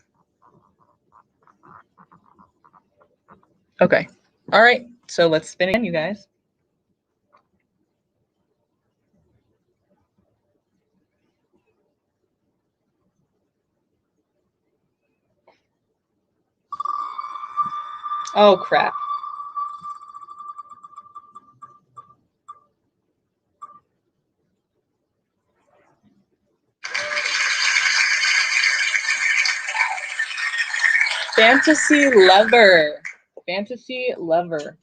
Okay, all right, so let's spin again, you guys. Oh, crap. Fantasy Lover. Fantasy Lover.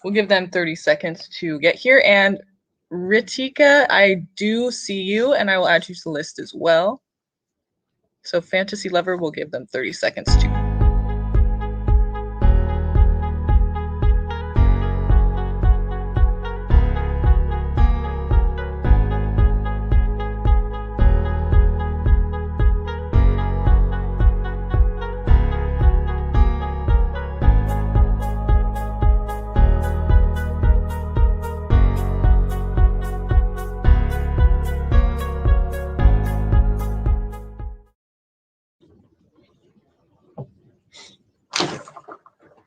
We'll give them 30 seconds to get here. And Ritika, I do see you, and I will add you to the list as well. So Fantasy Lover, will give them 30 seconds too.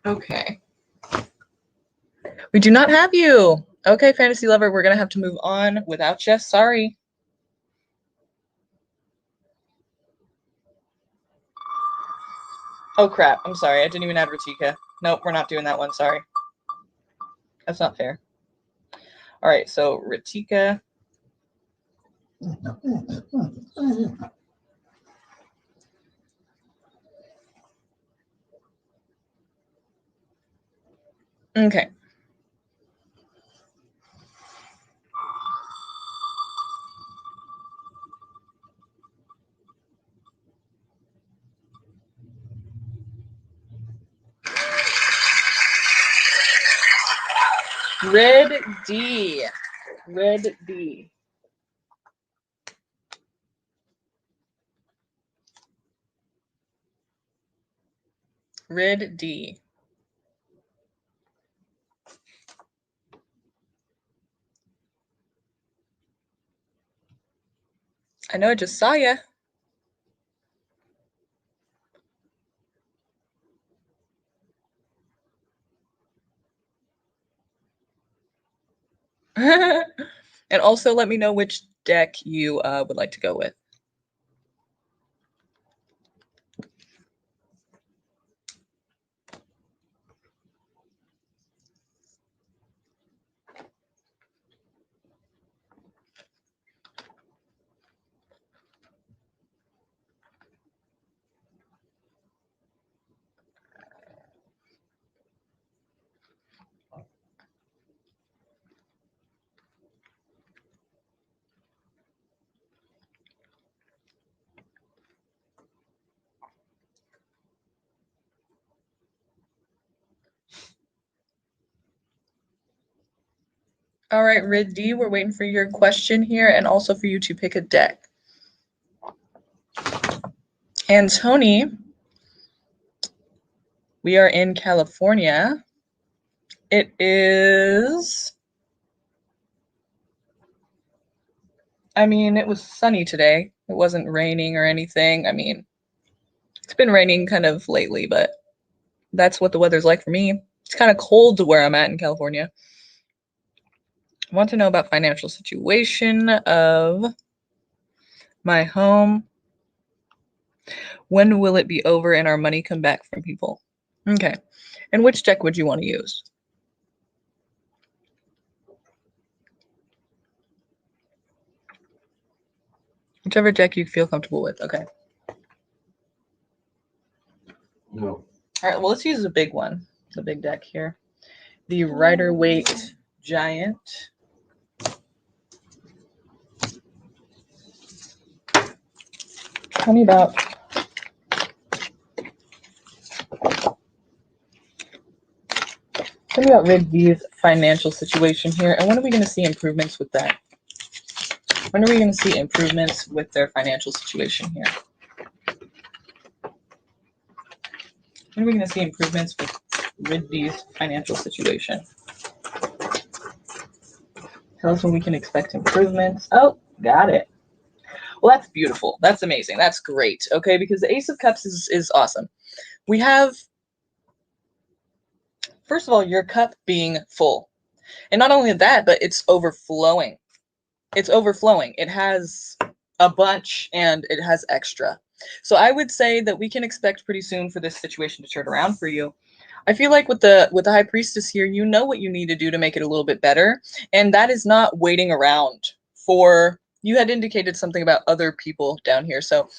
Okay. We do not have you. Okay, Fantasy Lover, we're going to have to move on without you. Sorry. Oh, crap. I'm sorry. I didn't even add Ritika. Nope, we're not doing that one. Sorry. That's not fair. All right, so Ritika. Okay. Red D. Red D. Red D. I know I just saw ya. And also let me know which deck you would like to go with. All right, Rid D, we're waiting for your question here and also for you to pick a deck. And Tony, we are in California. It is, I mean, it was sunny today. It wasn't raining or anything. I mean, it's been raining kind of lately, but that's what the weather's like for me. It's kind of cold to where I'm at in California. I want to know about financial situation of my home. When will it be over and our money come back from people? Okay. And which deck would you want to use? Whichever deck you feel comfortable with. Okay. No. All right, well, let's use the big one, the big deck here. The Rider-Waite Giant. Tell me about Rid V's financial situation here, and when are we going to see improvements with that? When are we going to see improvements with their financial situation here? When are we going to see improvements with Rid V's financial situation? Tell us when we can expect improvements. Oh, got it. Well, that's beautiful. That's amazing. That's great. Okay, because the Ace of Cups is awesome. We have, first of all, your cup being full. And not only that, but it's overflowing. It's overflowing. It has a bunch and it has extra. So I would say that we can expect pretty soon for this situation to turn around for you. I feel like with the High Priestess here, you know what you need to do to make it a little bit better, and that is not waiting around for, you had indicated something about other people down here. So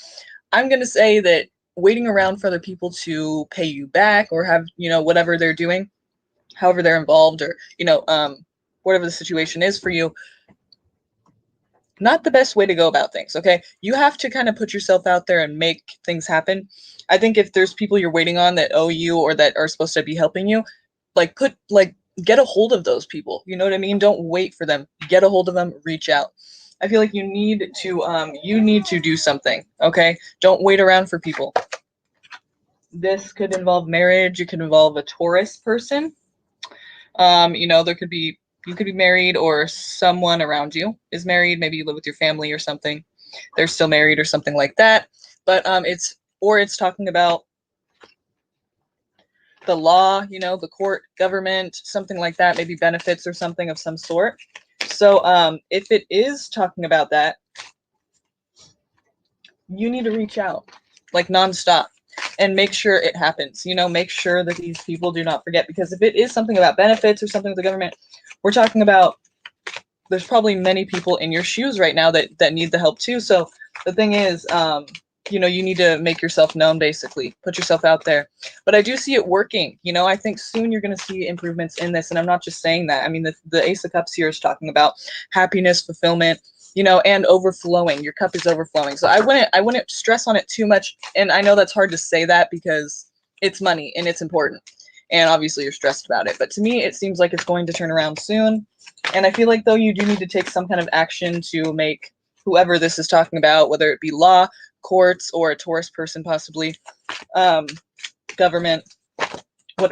I'm going to say that waiting around for other people to pay you back or have, whatever they're doing, however they're involved, or, whatever the situation is for you, not the best way to go about things. Okay, you have to kind of put yourself out there and make things happen. I think if there's people you're waiting on that owe you or that are supposed to be helping you, get a hold of those people. You know what I mean? Don't wait for them. Get a hold of them, reach out. I feel like you need to do something. Okay, don't wait around for people. This could involve marriage. It could involve a Taurus person. There could be, you could be married or someone around you is married. Maybe you live with your family or something. They're still married or something like that. But it's talking about the law, the court, government, something like that, maybe benefits or something of some sort. So if it is talking about that, you need to reach out like nonstop and make sure it happens. Make sure that these people do not forget, because if it is something about benefits or something with the government, we're talking about, there's probably many people in your shoes right now that need the help too. So the thing is, you need to make yourself known, basically put yourself out there. But I do see it working. I think soon you're going to see improvements in this. And I'm not just saying that. I mean, the Ace of Cups here is talking about happiness, fulfillment, and overflowing. Your cup is overflowing. So I wouldn't stress on it too much. And I know that's hard to say that because it's money and it's important. And obviously you're stressed about it. But to me, it seems like it's going to turn around soon. And I feel like, though, you do need to take some kind of action to make whoever this is talking about, whether it be law, courts, or a Taurus person possibly, government,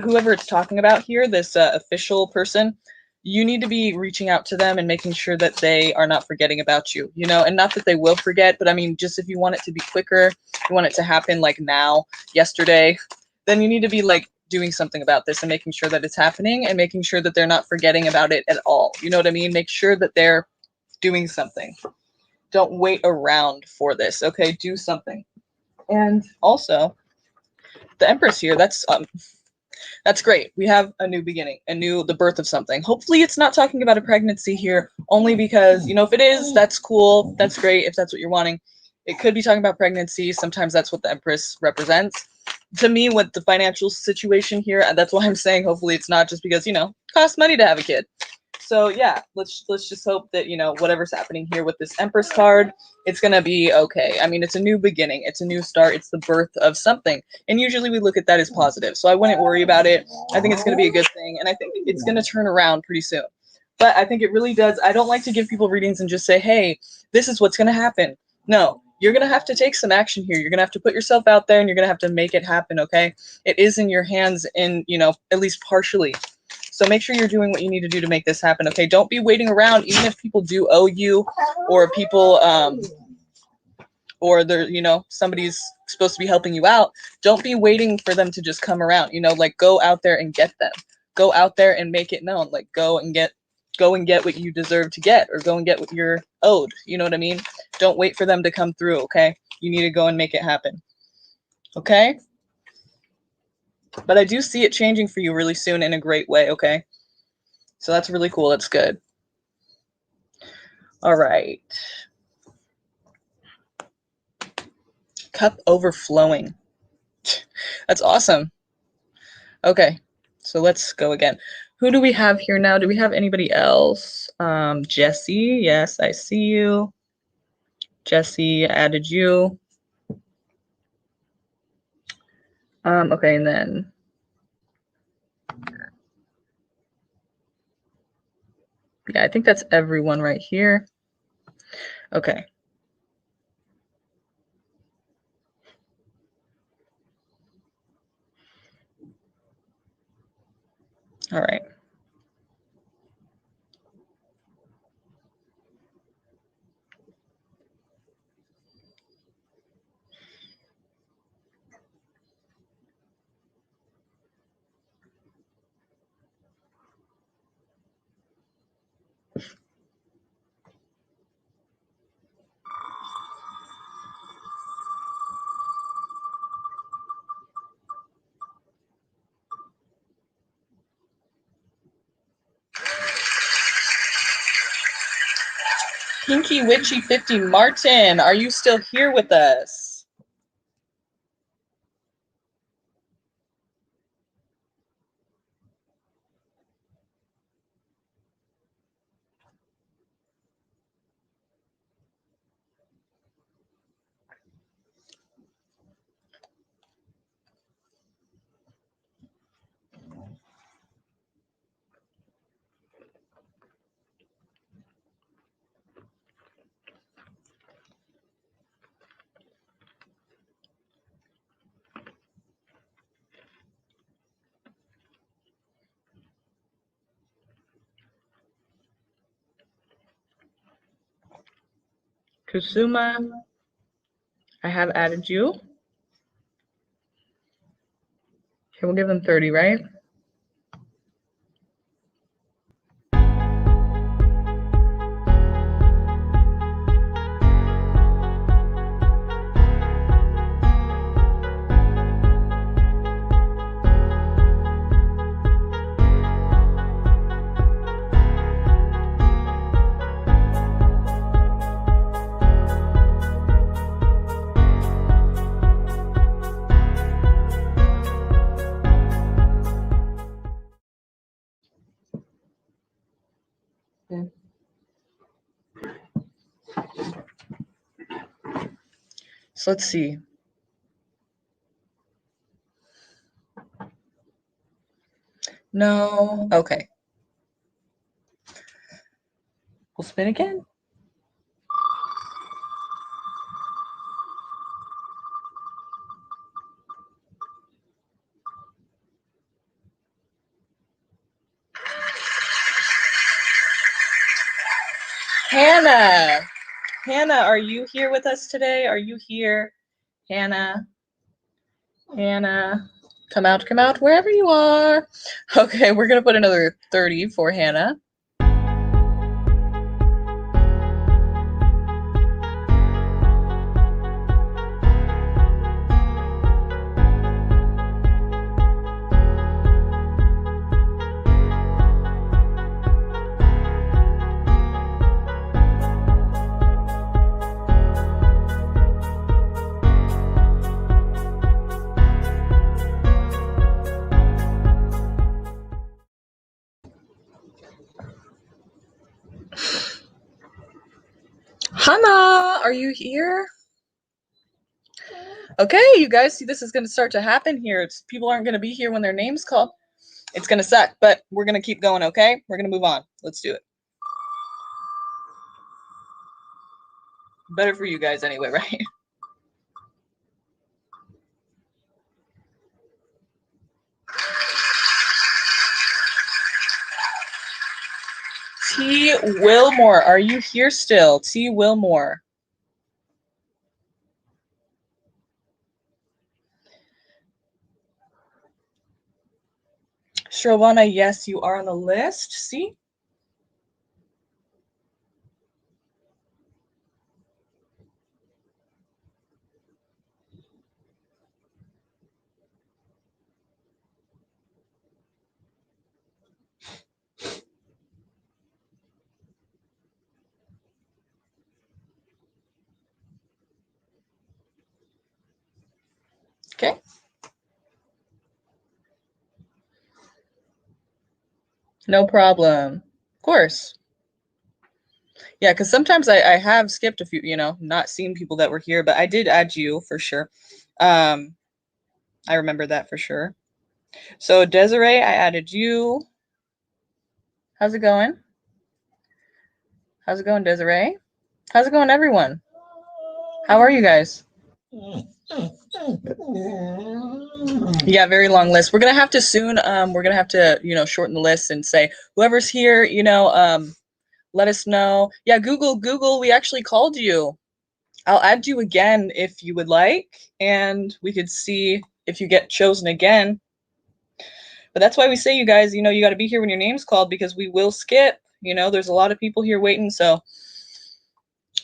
whoever it's talking about here, this official person, you need to be reaching out to them and making sure that they are not forgetting about you, and not that they will forget, but I mean, just if you want it to be quicker, you want it to happen like now, yesterday, then you need to be like doing something about this and making sure that it's happening and making sure that they're not forgetting about it at all. You know what I mean? Make sure that they're doing something. Don't wait around for this. Okay, do something. And also, the Empress here, that's great. We have a new beginning, the birth of something. Hopefully it's not talking about a pregnancy here, only because, if it is, that's cool. That's great if that's what you're wanting. It could be talking about pregnancy. Sometimes that's what the Empress represents. To me, with the financial situation here, that's why I'm saying hopefully it's not just because, it costs money to have a kid. So yeah, let's just hope that, whatever's happening here with this Empress card, it's going to be okay. I mean, it's a new beginning. It's a new start. It's the birth of something. And usually we look at that as positive. So I wouldn't worry about it. I think it's going to be a good thing. And I think it's going to turn around pretty soon. But I think it really does. I don't like to give people readings and just say, hey, this is what's going to happen. No, you're going to have to take some action here. You're going to have to put yourself out there and you're going to have to make it happen, okay? It is in your hands in, you know, at least partially. So make sure you're doing what you need to do to make this happen, okay? Don't be waiting around, even if people do owe you, or people, or they're, you know, somebody's supposed to be helping you out. Don't be waiting for them to just come around, you know, like go out there and get them. Go out there and make it known, like go and get what you deserve to get, or go and get what you're owed. You know what I mean? Don't wait for them to come through, okay? You need to go and make it happen, okay? But I do see it changing for you really soon in a great way, okay? So that's really cool. That's good. All right. Cup overflowing. That's awesome. Okay, so let's go again. Who do we have here now? Do we have anybody else? Jesse, yes, I see you. Jesse, added you. Okay, and then yeah, I think that's everyone right here. Okay. All right. Pinky Witchy 50 Martin, are you still here with us? Kusuma, I have added you. Okay, we'll give them 30, right? So let's see. No, okay. We'll spin again. Hannah. Hannah, are you here with us today? Are you here? Hannah. Hannah. Come out, wherever you are. Okay, we're going to put another 30 for Hannah. Hannah, are you here? Okay, you guys see this is going to start to happen here. People aren't going to be here when their name's called. It's going to suck, but we're going to keep going, okay? We're going to move on. Let's do it. Better for you guys anyway, right? T. Wilmore, are you here still? T. Wilmore. Shravana, yes, you are on the list. See? Okay. No problem. Of course. Yeah, because sometimes I have skipped a few, not seen people that were here, but I did add you for sure. I remember that for sure. So Desiree, I added you. How's it going? How's it going, Desiree? How's it going, everyone? How are you guys? Yeah, very long list. We're gonna have to soon. We're gonna have to, shorten the list and say whoever's here, let us know. Yeah, Google. We actually called you. I'll add you again if you would like, and we could see if you get chosen again. But that's why we say, you guys, you got to be here when your name's called, because we will skip. There's a lot of people here waiting, so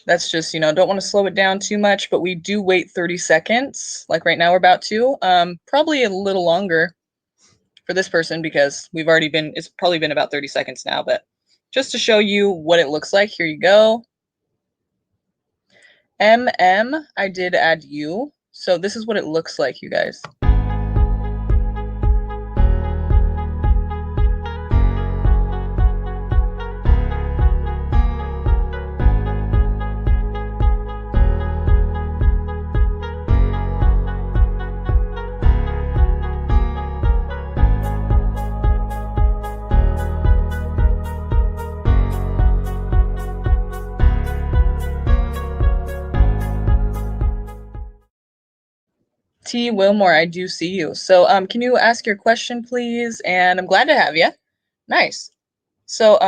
that's just, don't want to slow it down too much, but we do wait 30 seconds. Like right now we're about to, probably a little longer for this person because it's probably been about 30 seconds now, but just to show you what it looks like, here you go. I did add you. So this is what it looks like, you guys. T. Wilmore, I do see you. So can you ask your question, please? And I'm glad to have you. Nice. So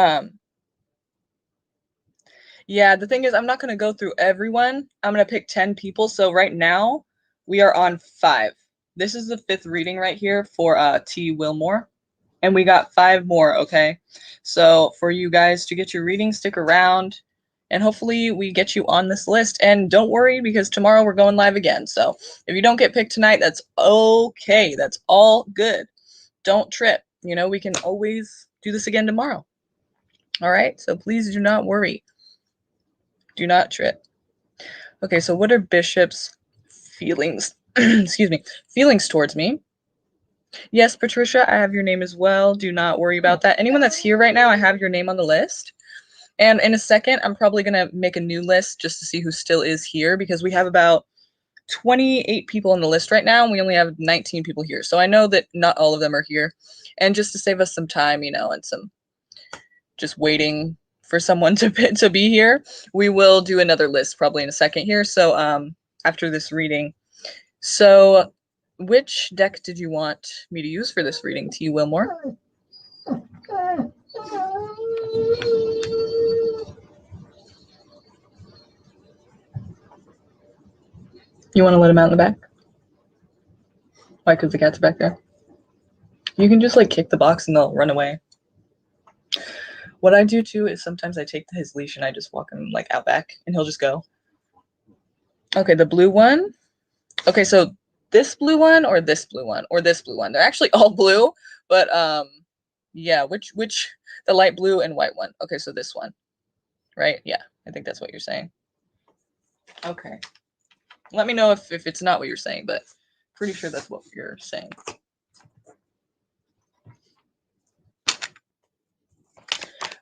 yeah, the thing is, I'm not going to go through everyone. I'm going to pick 10 people. So right now we are on 5. This is the 5th reading right here for T. Wilmore. And we got 5 more, okay? So for you guys to get your reading, stick around. And hopefully we get you on this list. And don't worry, because tomorrow we're going live again. So if you don't get picked tonight, that's okay. That's all good. Don't trip. We can always do this again tomorrow. All right? So please do not worry. Do not trip. Okay, so what are Bishop's feelings? Excuse me. Feelings towards me. Yes, Patricia, I have your name as well. Do not worry about that. Anyone that's here right now, I have your name on the list. And in a second, I'm probably going to make a new list just to see who still is here, because we have about 28 people on the list right now, and we only have 19 people here. So I know that not all of them are here. And just to save us some time, and some just waiting for someone to be here, we will do another list probably in a second here. So after this reading. So which deck did you want me to use for this reading, T. Wilmore? You want to let him out in the back? Why? Because the cat's back there. You can just kick the box and they'll run away. What I do too is sometimes I take his leash and I just walk him out back and he'll just go. Okay, the blue one. Okay, so this blue one or this blue one or this blue one. They're actually all blue, but yeah, which the light blue and white one. Okay, so this one. Right? Yeah, I think that's what you're saying. Okay. Let me know if it's not what you're saying, but pretty sure that's what you're saying.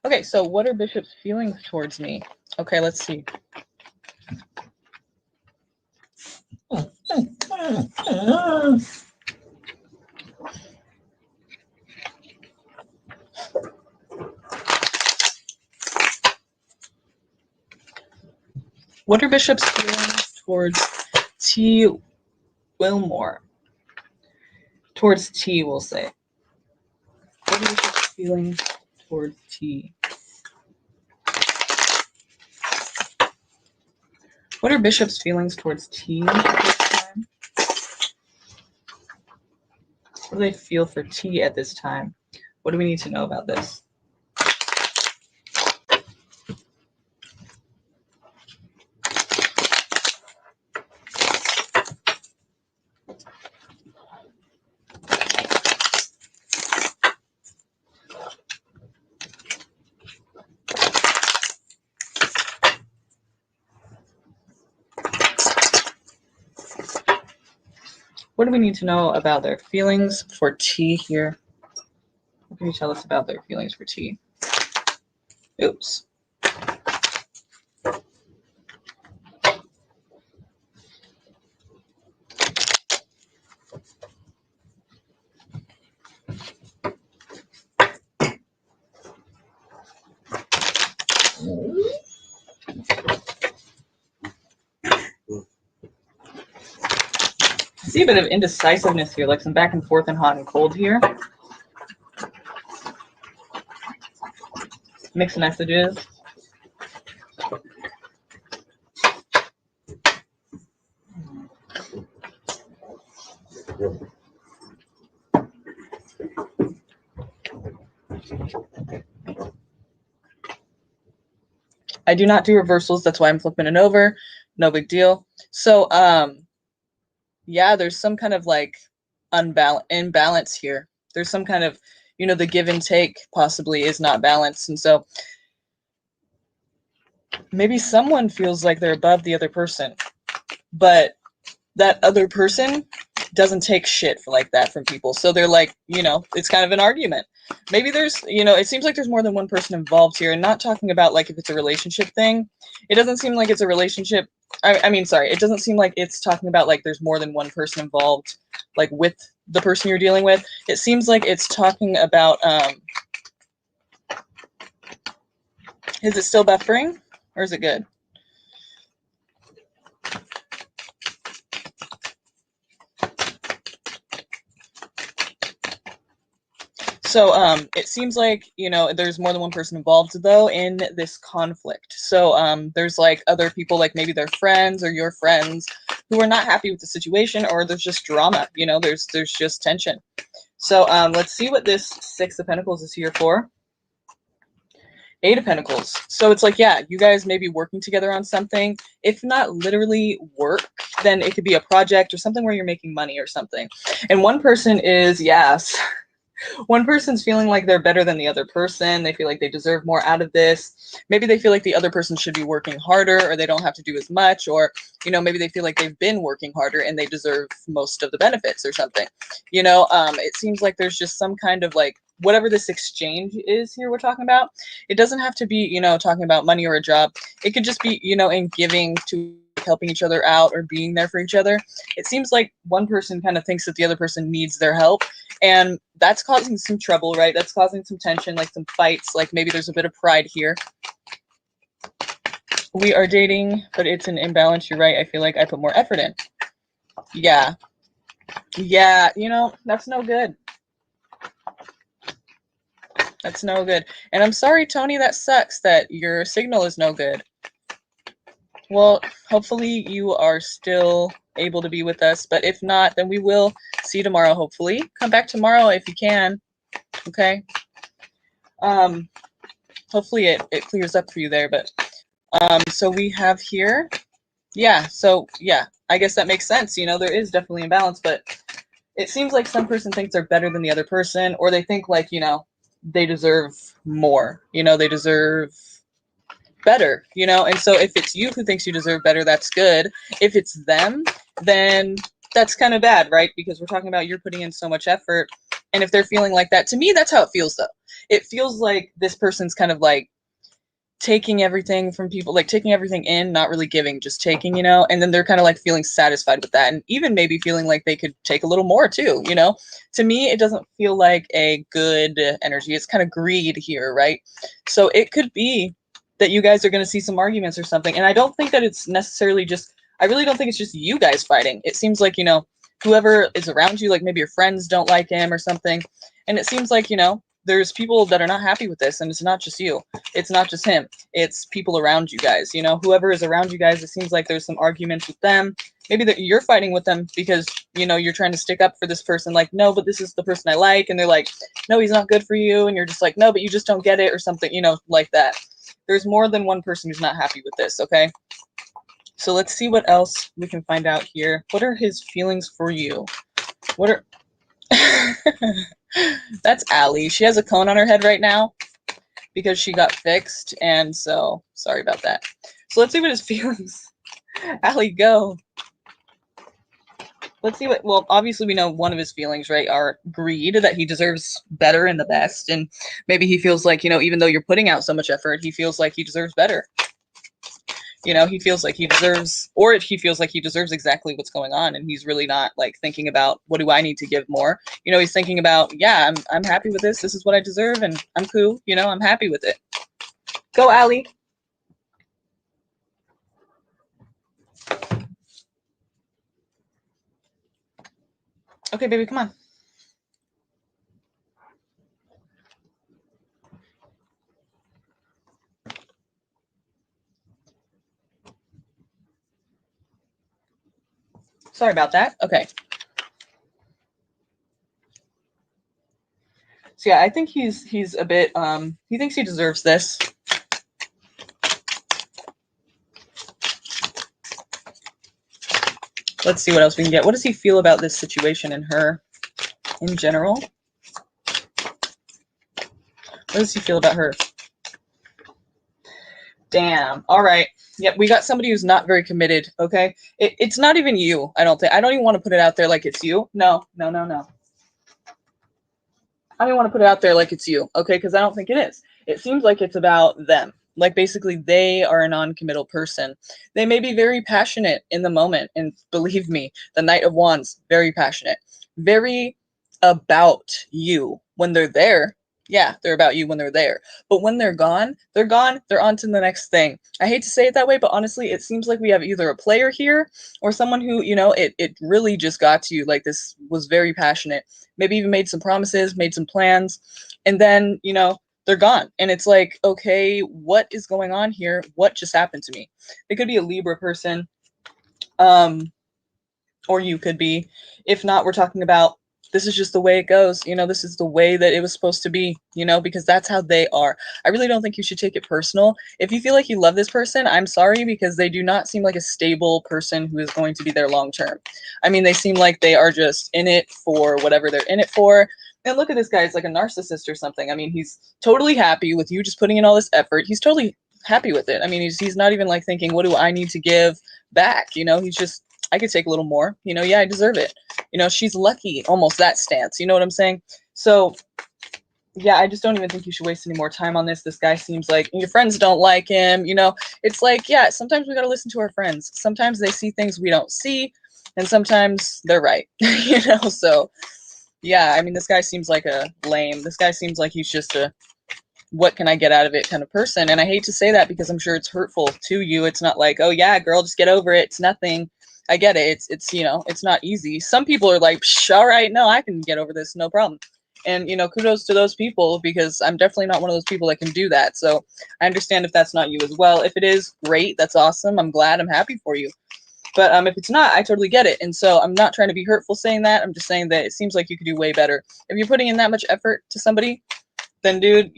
Okay, so what are Bishop's feelings towards me? Okay, let's see. What are Bishop's feelings towards T. Wilmore? Towards T, we'll say. What are Bishop's feelings towards T? What are Bishop's feelings towards T at this time? What do they feel for T at this time? What do we need to know about this? What do we need to know about their feelings for T here? What can you tell us about their feelings for T? Oops. I see a bit of indecisiveness here, like some back and forth and hot and cold here. Mixed messages. I do not do reversals, that's why I'm flipping it over. No big deal. So yeah, there's some kind of like imbalance here. There's some kind of, you know, the give and take possibly is not balanced. And so maybe someone feels like they're above the other person, but that other person doesn't take shit for like that from people. So they're like, you know, it's kind of an argument. Maybe there's, you know, it seems like there's more than one person involved here, and not talking about like if it's a relationship thing. It doesn't seem like it's a relationship. I mean, sorry, it doesn't seem like it's talking about like there's more than one person involved, like with the person you're dealing with. It seems like it's talking about, is it still buffering or is it good? So it seems like, you know, there's more than one person involved, though, in this conflict. So there's like other people, like maybe they're friends or your friends who are not happy with the situation, or there's just drama, you know, there's just tension. So let's see what this Six of Pentacles is here for. Eight of Pentacles. So it's like, yeah, you guys may be working together on something. If not literally work, then it could be a project or something where you're making money or something. And one person is, yes, one person's feeling like they're better than the other person. They feel like they deserve more out of this. Maybe they feel like the other person should be working harder, or they don't have to do as much, or, you know, maybe they feel like they've been working harder and they deserve most of the benefits or something. You know, it seems like there's just some kind of like, whatever this exchange is here we're talking about, it doesn't have to be, you know, talking about money or a job. It could just be, you know, in giving to helping each other out or being there for each other. It seems like one person kind of thinks that the other person needs their help, and that's causing some trouble, right? That's causing some tension, like some fights, like maybe there's a bit of pride here. We are dating, but it's an imbalance. You're right. I feel like I put more effort in. Yeah. Yeah, you know, that's no good. That's no good. And I'm sorry, Tony, that sucks that your signal is no good. Well, hopefully you are still able to be with us, but if not, then we will see you tomorrow, hopefully. Come back tomorrow if you can, okay? Hopefully it clears up for you there, but so we have here, yeah, so yeah, I guess that makes sense. You know, there is definitely imbalance, but it seems like some person thinks they're better than the other person, or they think like, you know, they deserve more, you know, they deserve better, you know. And so if it's you who thinks you deserve better, that's good. If it's them, then that's kind of bad, right? Because we're talking about you're putting in so much effort, and if they're feeling like that, to me, that's how it feels, though. It feels like this person's kind of like taking everything from people, like taking everything in, not really giving, just taking, you know, and then they're kind of like feeling satisfied with that, and even maybe feeling like they could take a little more too, you know. To me, it doesn't feel like a good energy. It's kind of greed here, right? So it could be that you guys are going to see some arguments or something. And I don't think that it's necessarily just, I really don't think it's just you guys fighting. It seems like, you know, whoever is around you, like maybe your friends don't like him or something. And it seems like, you know, there's people that are not happy with this, and it's not just you. It's not just him. It's people around you guys. You know, whoever is around you guys, it seems like there's some arguments with them. Maybe that you're fighting with them because, you know, you're trying to stick up for this person, like, no, but this is the person I like. And they're like, no, he's not good for you. And you're just like, no, but you just don't get it or something, you know, like that. There's more than one person who's not happy with this, okay? So let's see what else we can find out here. What are his feelings for you? What are... That's Allie. She has a cone on her head right now because she got fixed, and so sorry about that. So let's see what his feelings... Allie, go. Let's see what... Well, obviously we know one of his feelings, right, are greed, that he deserves better and the best, and maybe he feels like, you know, even though you're putting out so much effort, he feels like he deserves better. You know, he feels like he deserves, or he feels like he deserves exactly what's going on, and he's really not like thinking about, what do I need to give more? You know, he's thinking about, yeah, I'm happy with this. This is what I deserve, and I'm cool. You know, I'm happy with it. Go, Allie. Okay, baby, come on. Sorry about that. Okay. So yeah, I think he's a bit he thinks he deserves this. Let's see what else we can get. What does he feel about this situation and her in general? What does he feel about her? Damn. All right. Yep, we got somebody who's not very committed, okay? It's not even you, I don't think. I don't even want to put it out there like it's you. No, no, no, no. I don't want to put it out there like it's you, okay? Because I don't think it is. It seems like it's about them. Like basically they are a non-committal person. They may be very passionate in the moment, and believe me, the Knight of Wands, very passionate, very about you when they're there. Yeah, they're about you when they're there. But when they're gone, they're on to the next thing. I hate to say it that way, but honestly, it seems like we have either a player here or someone who, you know, it really just got to you. Like this was very passionate. Maybe even made some promises, made some plans, and then, you know, they're gone. And it's like, okay, what is going on here? What just happened to me? It could be a Libra person, or you could be. If not, we're talking about this is just the way it goes. You know, this is the way that it was supposed to be, you know, because that's how they are. I really don't think you should take it personal. If you feel like you love this person, I'm sorry, because they do not seem like a stable person who is going to be there long term. I mean, they seem like they are just in it for whatever they're in it for. And look at this guy, it's like a narcissist or something. I mean, he's totally happy with you just putting in all this effort. He's totally happy with it. I mean, he's not even like thinking, what do I need to give back? You know, he's just, I could take a little more. You know, yeah, I deserve it. You know, she's lucky, almost that stance. You know what I'm saying? So, yeah, I just don't even think you should waste any more time on this. This guy seems like your friends don't like him. You know, it's like, yeah, sometimes we got to listen to our friends. Sometimes they see things we don't see, and sometimes they're right. You know, so yeah, I mean, this guy seems like a lame. This guy seems like he's just a what can I get out of it kind of person. And I hate to say that because I'm sure it's hurtful to you. It's not like, oh yeah, girl, just get over it. It's nothing. I get it. It's you know, it's not easy. Some people are like, all right, no, I can get over this, no problem. And you know, kudos to those people, because I'm definitely not one of those people that can do that. So I understand if that's not you as well. If it is, great, that's awesome. I'm glad, I'm happy for you. But if it's not, I totally get it. And so I'm not trying to be hurtful saying that. I'm just saying that it seems like you could do way better. If you're putting in that much effort to somebody, then dude,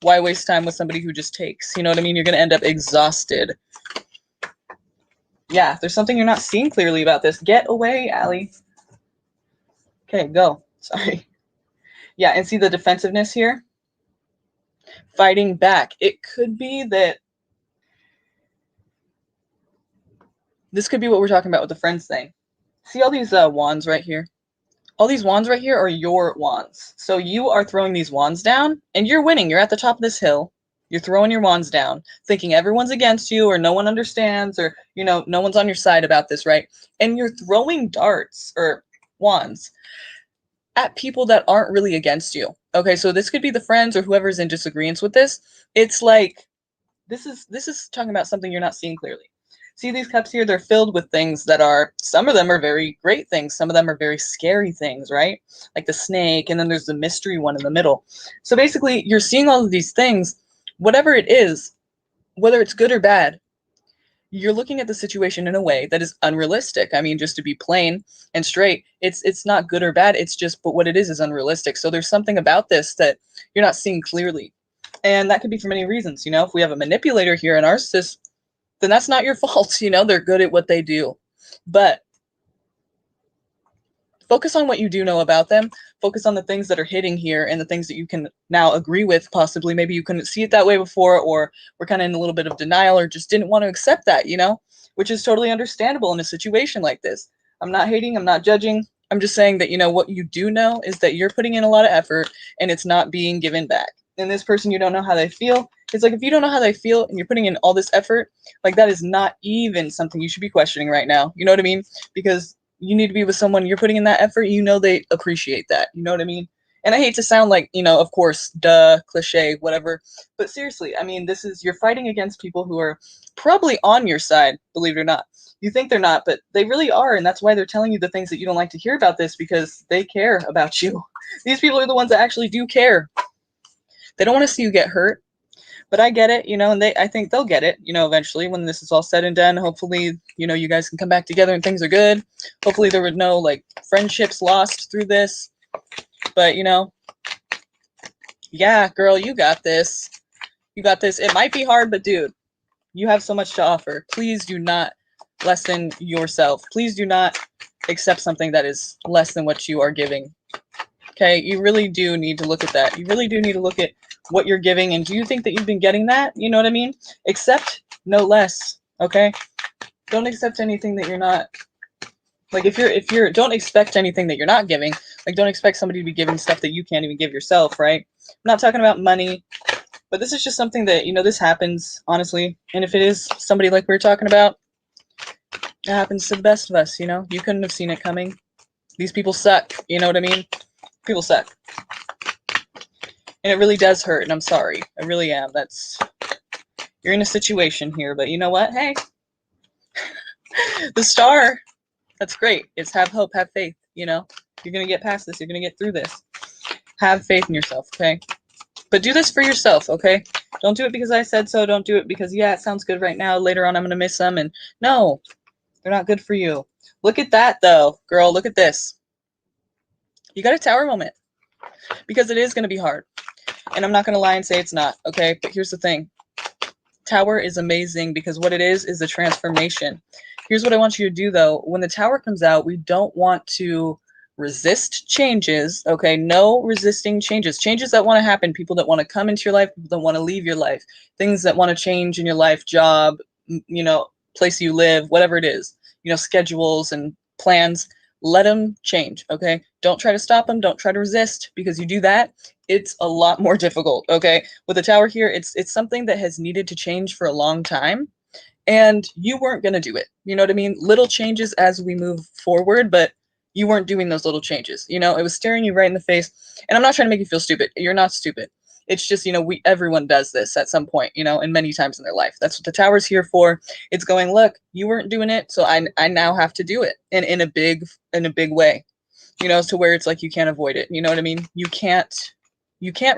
why waste time with somebody who just takes? You know what I mean? You're going to end up exhausted. Yeah, there's something you're not seeing clearly about this. Get away, Allie. Okay, go. Sorry. Yeah, and see the defensiveness here? Fighting back. It could be that this could be what we're talking about with the friends thing. See all these wands right here? All these wands right here are your wands. So you are throwing these wands down, and you're winning. You're at the top of this hill. You're throwing your wands down, thinking everyone's against you, or no one understands, or, you know, no one's on your side about this, right? And you're throwing darts or wands at people that aren't really against you. Okay, so this could be the friends or whoever's in disagreement with this. It's like this is talking about something you're not seeing clearly. See these cups here, they're filled with things that are, some of them are very great things, some of them are very scary things, right? Like the snake, and then there's the mystery one in the middle. So basically, you're seeing all of these things, whatever it is, whether it's good or bad, you're looking at the situation in a way that is unrealistic. I mean, just to be plain and straight, it's not good or bad. It's just, but what it is unrealistic. So there's something about this that you're not seeing clearly, and that could be for many reasons. You know, if we have a manipulator here, a narcissist, then that's not your fault. You know, they're good at what they do, but focus on what you do know about them. Focus on the things that are hitting here and the things that you can now agree with. Possibly, maybe you couldn't see it that way before, or were kind of in a little bit of denial, or just didn't want to accept that, you know, which is totally understandable in a situation like this. I'm not hating, I'm not judging. I'm just saying that, you know, what you do know is that you're putting in a lot of effort and it's not being given back. And this person, you don't know how they feel. It's like, if you don't know how they feel and you're putting in all this effort, like, that is not even something you should be questioning right now. You know what I mean? Because you need to be with someone, you're putting in that effort, you know, they appreciate that. You know what I mean? And I hate to sound like, you know, of course, duh, cliche, whatever. But seriously, I mean, you're fighting against people who are probably on your side, believe it or not. You think they're not, but they really are. And that's why they're telling you the things that you don't like to hear about this, because they care about you. These people are the ones that actually do care. They don't want to see you get hurt. But I get it, you know, and I think they'll get it, you know, eventually when this is all said and done. Hopefully, you know, you guys can come back together and things are good. Hopefully there were no, like, friendships lost through this. But, you know, yeah, girl, you got this. You got this. It might be hard, but dude, you have so much to offer. Please do not lessen yourself. Please do not accept something that is less than what you are giving. Okay, you really do need to look at that. You really do need to look at what you're giving, and do you think that you've been getting that? You know what I mean? Accept no less, okay? Don't accept anything that you're not, like, if you're don't expect anything that you're not giving. Like, don't expect somebody to be giving stuff that you can't even give yourself, right? I'm not talking about money, but this is just something that, you know, this happens, honestly. And if it is somebody like we were talking about, it happens to the best of us, you know? You couldn't have seen it coming. These people suck, you know what I mean? People suck. And it really does hurt, and I'm sorry. I really am. You're in a situation here, but you know what? Hey, the star, that's great. It's have hope, have faith, you know? You're going to get past this. You're going to get through this. Have faith in yourself, okay? But do this for yourself, okay? Don't do it because I said so. Don't do it because, yeah, it sounds good right now. Later on, I'm going to miss them. And no, they're not good for you. Look at that, though, girl. Look at this. You got a tower moment, because it is going to be hard. And I'm not going to lie and say it's not, okay? But here's the thing. Tower is amazing because what it is a transformation. Here's what I want you to do, though. When the tower comes out, we don't want to resist changes, okay? No resisting changes. Changes that want to happen, people that want to come into your life, people that want to leave your life, things that want to change in your life, job, you know, place you live, whatever it is, you know, schedules and plans. Let them change, okay? Don't try to stop them. Don't try to resist, because you do that, it's a lot more difficult, okay? With the tower here, it's something that has needed to change for a long time, and you weren't going to do it. You know what I mean? Little changes as we move forward, but you weren't doing those little changes. You know, it was staring you right in the face, and I'm not trying to make you feel stupid. You're not stupid. It's just, you know, everyone does this at some point, you know, and many times in their life. That's what the tower's here for. It's going, look, you weren't doing it, so I now have to do it, and in a big way, you know, to where it's like you can't avoid it. You know what I mean? You can't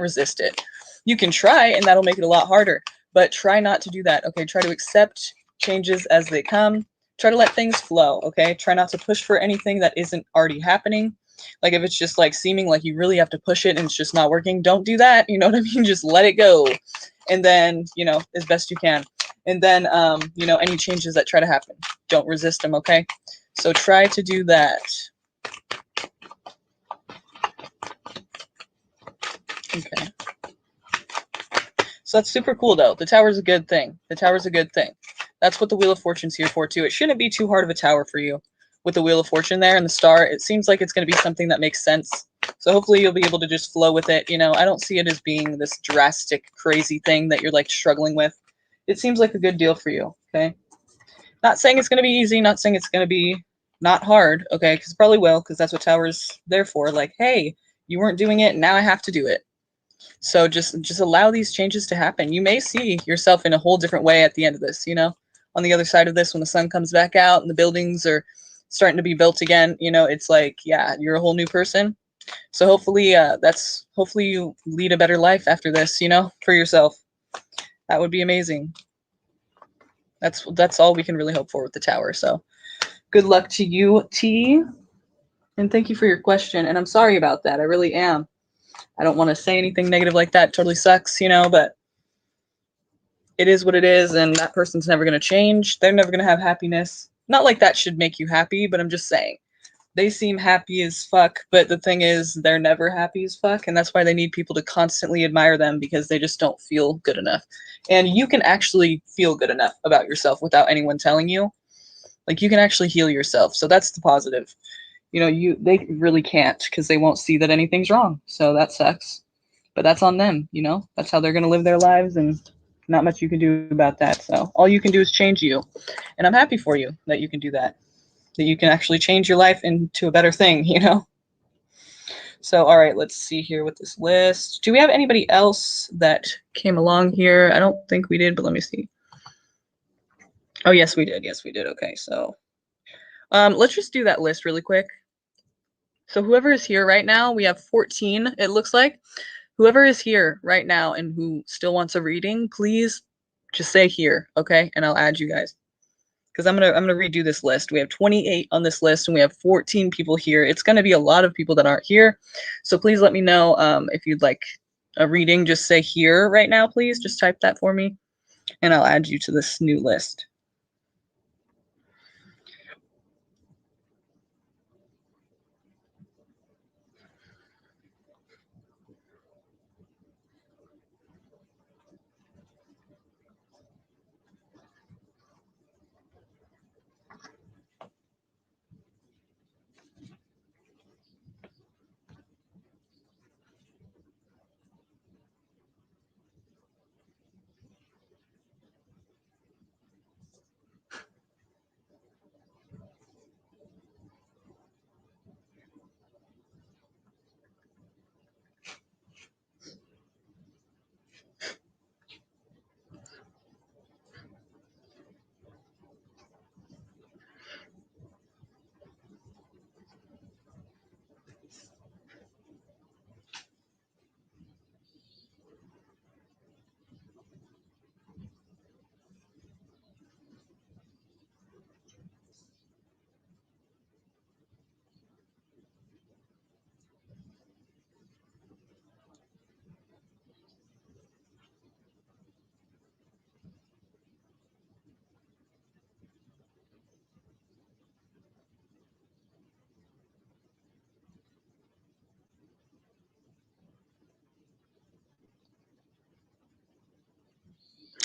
resist it. You can try, and that'll make it a lot harder, but try not to do that, okay? Try to accept changes as they come. Try to let things flow, okay? Try not to push for anything that isn't already happening. Like, if it's just like seeming like you really have to push it and it's just not working, don't do that. You know what I mean? Just let it go. And then, you know, as best you can. And then, you know, any changes that try to happen, don't resist them, okay? So try to do that. Okay. So that's super cool, though. The tower's a good thing. The tower's a good thing. That's what the Wheel of Fortune's here for, too. It shouldn't be too hard of a tower for you. With the Wheel of Fortune there and the star, it seems like it's going to be something that makes sense. So hopefully you'll be able to just flow with it. You know, I don't see it as being this drastic, crazy thing that you're, like, struggling with. It seems like a good deal for you, okay? Not saying it's going to be easy. Not saying it's going to be not hard, okay? Because it probably will, because that's what tower's there for. Like, hey, you weren't doing it, now I have to do it. So just allow these changes to happen. You may see yourself in a whole different way at the end of this, you know, on the other side of this, when the sun comes back out and the buildings are starting to be built again, you know, it's like, yeah, you're a whole new person. So hopefully hopefully you lead a better life after this, you know, for yourself. That would be amazing. That's all we can really hope for with the tower. So good luck to you, T. And thank you for your question. And I'm sorry about that. I really am. I don't want to say anything negative like that. It totally sucks, you know, but it is what it is. And that person's never going to change. They're never going to have happiness. Not like that should make you happy, but I'm just saying. They seem happy as fuck, but the thing is, they're never happy as fuck. And that's why they need people to constantly admire them, because they just don't feel good enough. And you can actually feel good enough about yourself without anyone telling you. Like, you can actually heal yourself. So that's the positive. You know, they really can't, because they won't see that anything's wrong. So that sucks. But that's on them, you know? That's how they're going to live their lives, and not much you can do about that. So all you can do is change you. And I'm happy for you that you can do that. That you can actually change your life into a better thing, you know? So, all right, let's see here with this list. Do we have anybody else that came along here? I don't think we did, but let me see. Oh, yes, we did. Yes, we did. Okay, so let's just do that list really quick. So whoever is here right now, we have 14, it looks like. Whoever is here right now and who still wants a reading, please just say here, okay? And I'll add you guys. Because I'm gonna redo this list. We have 28 on this list and we have 14 people here. It's gonna be a lot of people that aren't here. So please let me know if you'd like a reading. Just say here right now, please. Just type that for me and I'll add you to this new list.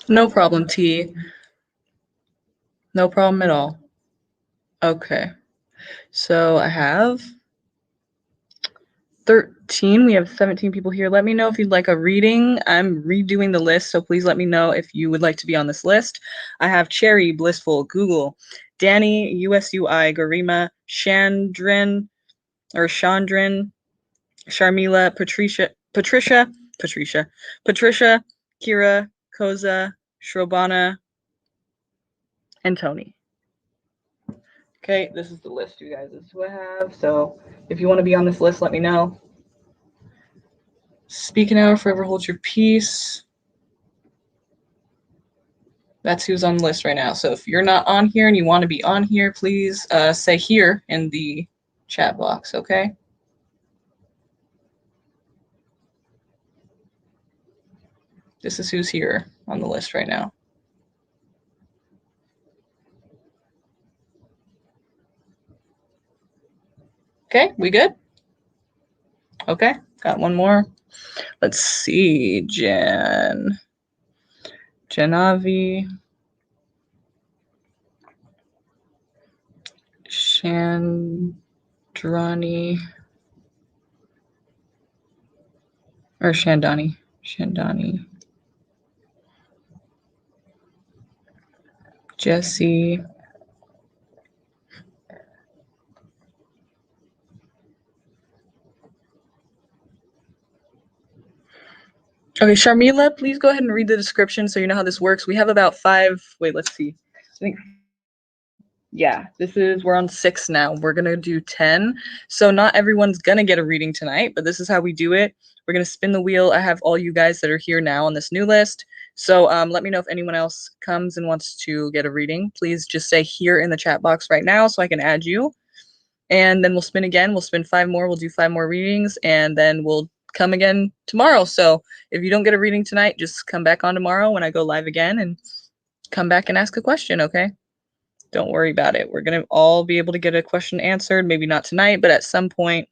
No problem, T. No problem at all. Okay. So I have 13. We have 17 people here. Let me know if you'd like a reading. I'm redoing the list, so please let me know if you would like to be on this list. I have Cherry, Blissful, Google, Danny, USUI, Garima, Chandrin, Sharmila, Patricia, Kira, Koza, Shrobana, and Tony. Okay, this is the list, you guys. This is who I have. So if you want to be on this list, let me know. Speak now, forever hold your peace. That's who's on the list right now. So if you're not on here and you want to be on here, please say here in the chat box, okay? This is who's here on the list right now. Okay, we good? Okay, got one more. Let's see, Janavi, Shandani, Jesse, Okay, Sharmila, please go ahead and read the description so you know how this works. We have about 5, wait, let's see. I think, yeah, we're on 6 now. We're gonna do 10. So not everyone's gonna get a reading tonight, but this is how we do it. We're gonna spin the wheel. I have all you guys that are here now on this new list. So let me know if anyone else comes and wants to get a reading. Please just say here in the chat box right now so I can add you. And then we'll spin again. We'll spin 5 more. We'll do 5 more readings, and then we'll come again tomorrow. So if you don't get a reading tonight, just come back on tomorrow when I go live again and come back and ask a question, okay? Don't worry about it. We're going to all be able to get a question answered, maybe not tonight, but at some point.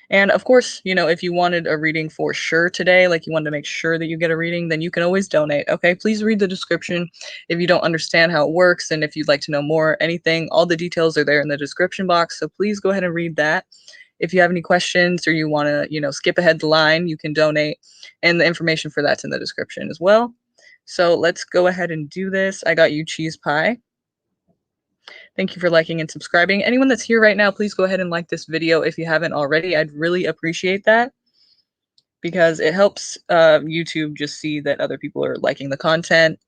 And of course, you know, if you wanted a reading for sure today, like you wanted to make sure that you get a reading, then you can always donate, okay? Please read the description if you don't understand how it works, and if you'd like to know more, anything, all the details are there in the description box, so please go ahead and read that. If you have any questions or you want to, you know, skip ahead the line, you can donate, and the information for that's in the description as well. So let's go ahead and do this. I got you cheese pie. Thank you for liking and subscribing. Anyone that's here right now, please go ahead and like this video if you haven't already. I'd really appreciate that because it helps YouTube just see that other people are liking the content.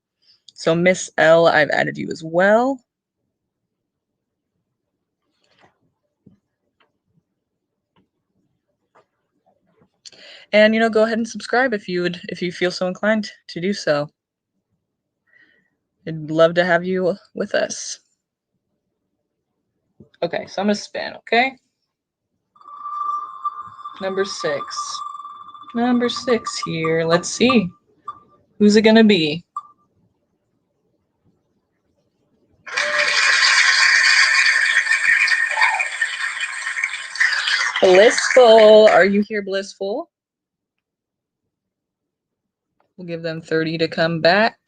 So Miss L, I've added you as well. And, you know, go ahead and subscribe if you feel so inclined to do so. I'd love to have you with us. Okay, so I'm gonna spin, okay? Number 6. Number 6 here. Let's see. Who's it gonna be? Blissful. Are you here, Blissful? We'll give them 30 to come back.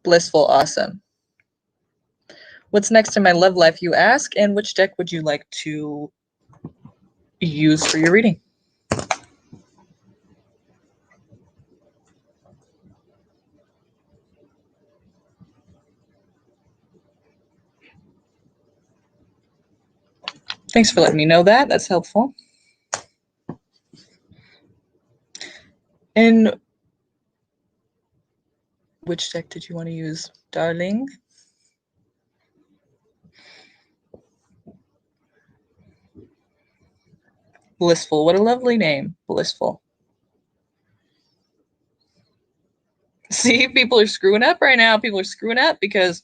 Blissful, awesome. What's next in my love life, you ask, and which deck would you like to use for your reading? Thanks for letting me know that. That's helpful. And which deck did you want to use, darling? Blissful. What a lovely name. Blissful. See, people are screwing up right now. People are screwing up because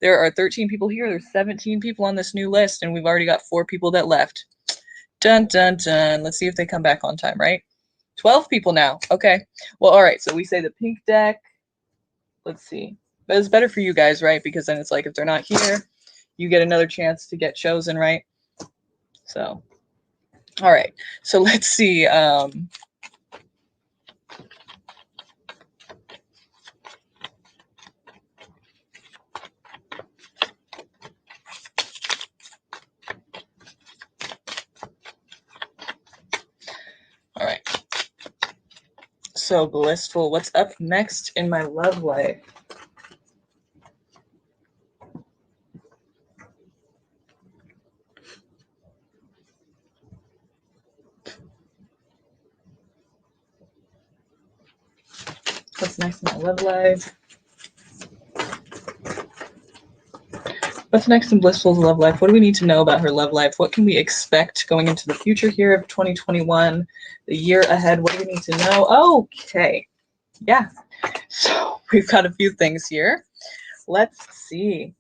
there are 13 people here. There's 17 people on this new list, and we've already got 4 people that left. Dun, dun, dun. Let's see if they come back on time, right? 12 people now. Okay. Well, all right. So we say the pink deck. Let's see. But it's better for you guys, right? Because then it's like if they're not here, you get another chance to get chosen, right? So, all right. So let's see. All right. So Blissful, what's up next in my love life? What's next in my love life? What's next in Blissful's love life? What do we need to know about her love life? What can we expect going into the future here of 2021, the year ahead? What do we need to know? Okay. Yeah. So we've got a few things here. Let's see.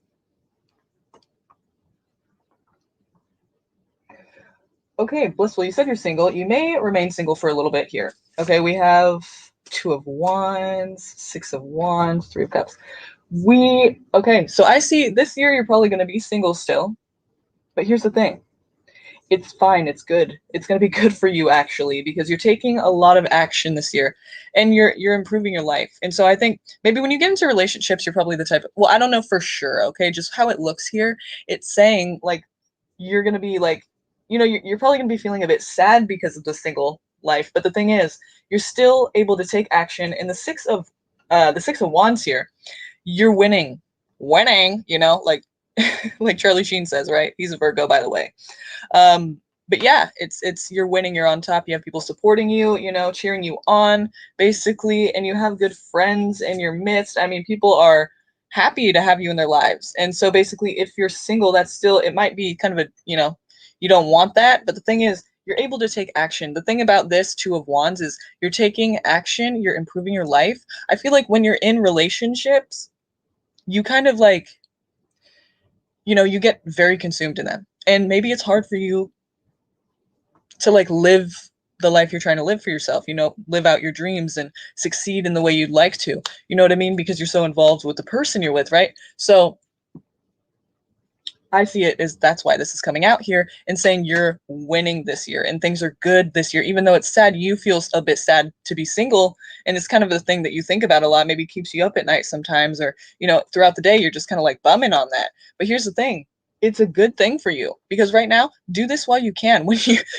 Okay, Blissful, you said you're single. You may remain single for a little bit here. Okay, we have 2 of Wands, 6 of Wands, 3 of Cups. Okay, so I see this year you're probably going to be single still. But here's the thing. It's fine. It's good. It's going to be good for you actually because you're taking a lot of action this year and you're improving your life. And so I think maybe when you get into relationships, you're probably the type of, well, I don't know for sure, okay? Just how it looks here, it's saying like you're going to be like, you're probably going to be feeling a bit sad because of the single life, but the thing is, you're still able to take action and the 6 of wands here, you're winning. Winning, like like Charlie Sheen says, right? He's a Virgo, by the way. But yeah, it's you're winning, you're on top, you have people supporting you, cheering you on, basically, and you have good friends in your midst. I mean, people are happy to have you in their lives. And so basically, if you're single, that's still, it might be kind of a, you don't want that, but the thing is, you're able to take action. The thing about this 2 of wands is you're taking action, you're improving your life. I feel like when you're in relationships, you kind of like, you get very consumed in them. And maybe it's hard for you to like live the life you're trying to live for yourself, live out your dreams and succeed in the way you'd like to, you know what I mean? Because you're so involved with the person you're with, right? So I see it as that's why this is coming out here and saying you're winning this year and things are good this year, even though it's sad. You feel a bit sad to be single, and it's kind of a thing that you think about a lot, maybe keeps you up at night sometimes, or throughout the day you're just kind of like bumming on that. But here's the thing, it's a good thing for you because right now, do this while you can. When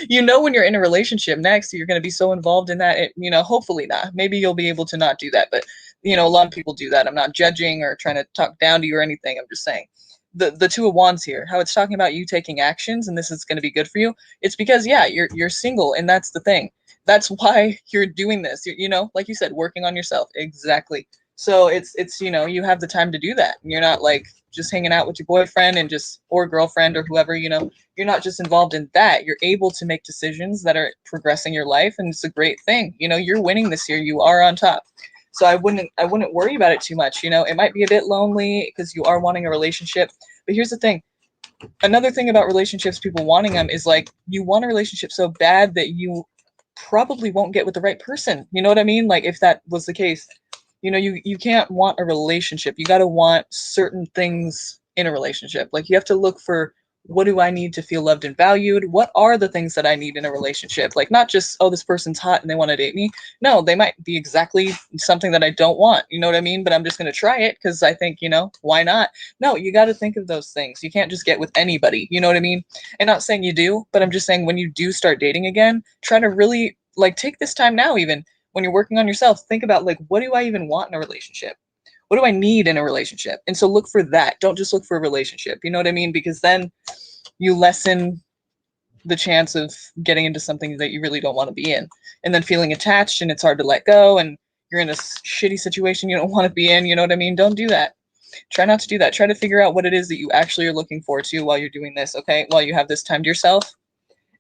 when you're in a relationship next, you're going to be so involved in that, hopefully not, maybe you'll be able to not do that, but a lot of people do that. I'm not judging or trying to talk down to you or anything. I'm just saying the 2 of wands here, how it's talking about you taking actions and this is going to be good for you. It's because you're single, and that's the thing. That's why you're doing this. Like you said, working on yourself. Exactly. So it's you have the time to do that. You're not like just hanging out with your boyfriend and just or girlfriend or whoever. You're not just involved in that. You're able to make decisions that are progressing your life, and it's a great thing. You're winning this year. You are on top. So I wouldn't worry about it too much. It might be a bit lonely because you are wanting a relationship. But here's the thing. Another thing about relationships, people wanting them, is like you want a relationship so bad that you probably won't get with the right person. You know what I mean? Like if that was the case, you can't want a relationship. You got to want certain things in a relationship. Like you have to look for, what do I need to feel loved and valued? What are the things that I need in a relationship? Like not just, oh, this person's hot and they want to date me. No, they might be exactly something that I don't want. You know what I mean? But I'm just going to try it because I think, why not? No, you got to think of those things. You can't just get with anybody. You know what I mean? And not saying you do, but I'm just saying when you do start dating again, try to really like take this time now, even when you're working on yourself, think about like, what do I even want in a relationship? What do I need in a relationship? And so look for that. Don't just look for a relationship. You know what I mean? Because then you lessen the chance of getting into something that you really don't want to be in and then feeling attached and it's hard to let go and you're in a shitty situation you don't want to be in. You know what I mean? Don't do that. Try not to do that. Try to figure out what it is that you actually are looking forward to while you're doing this, okay? While you have this time to yourself.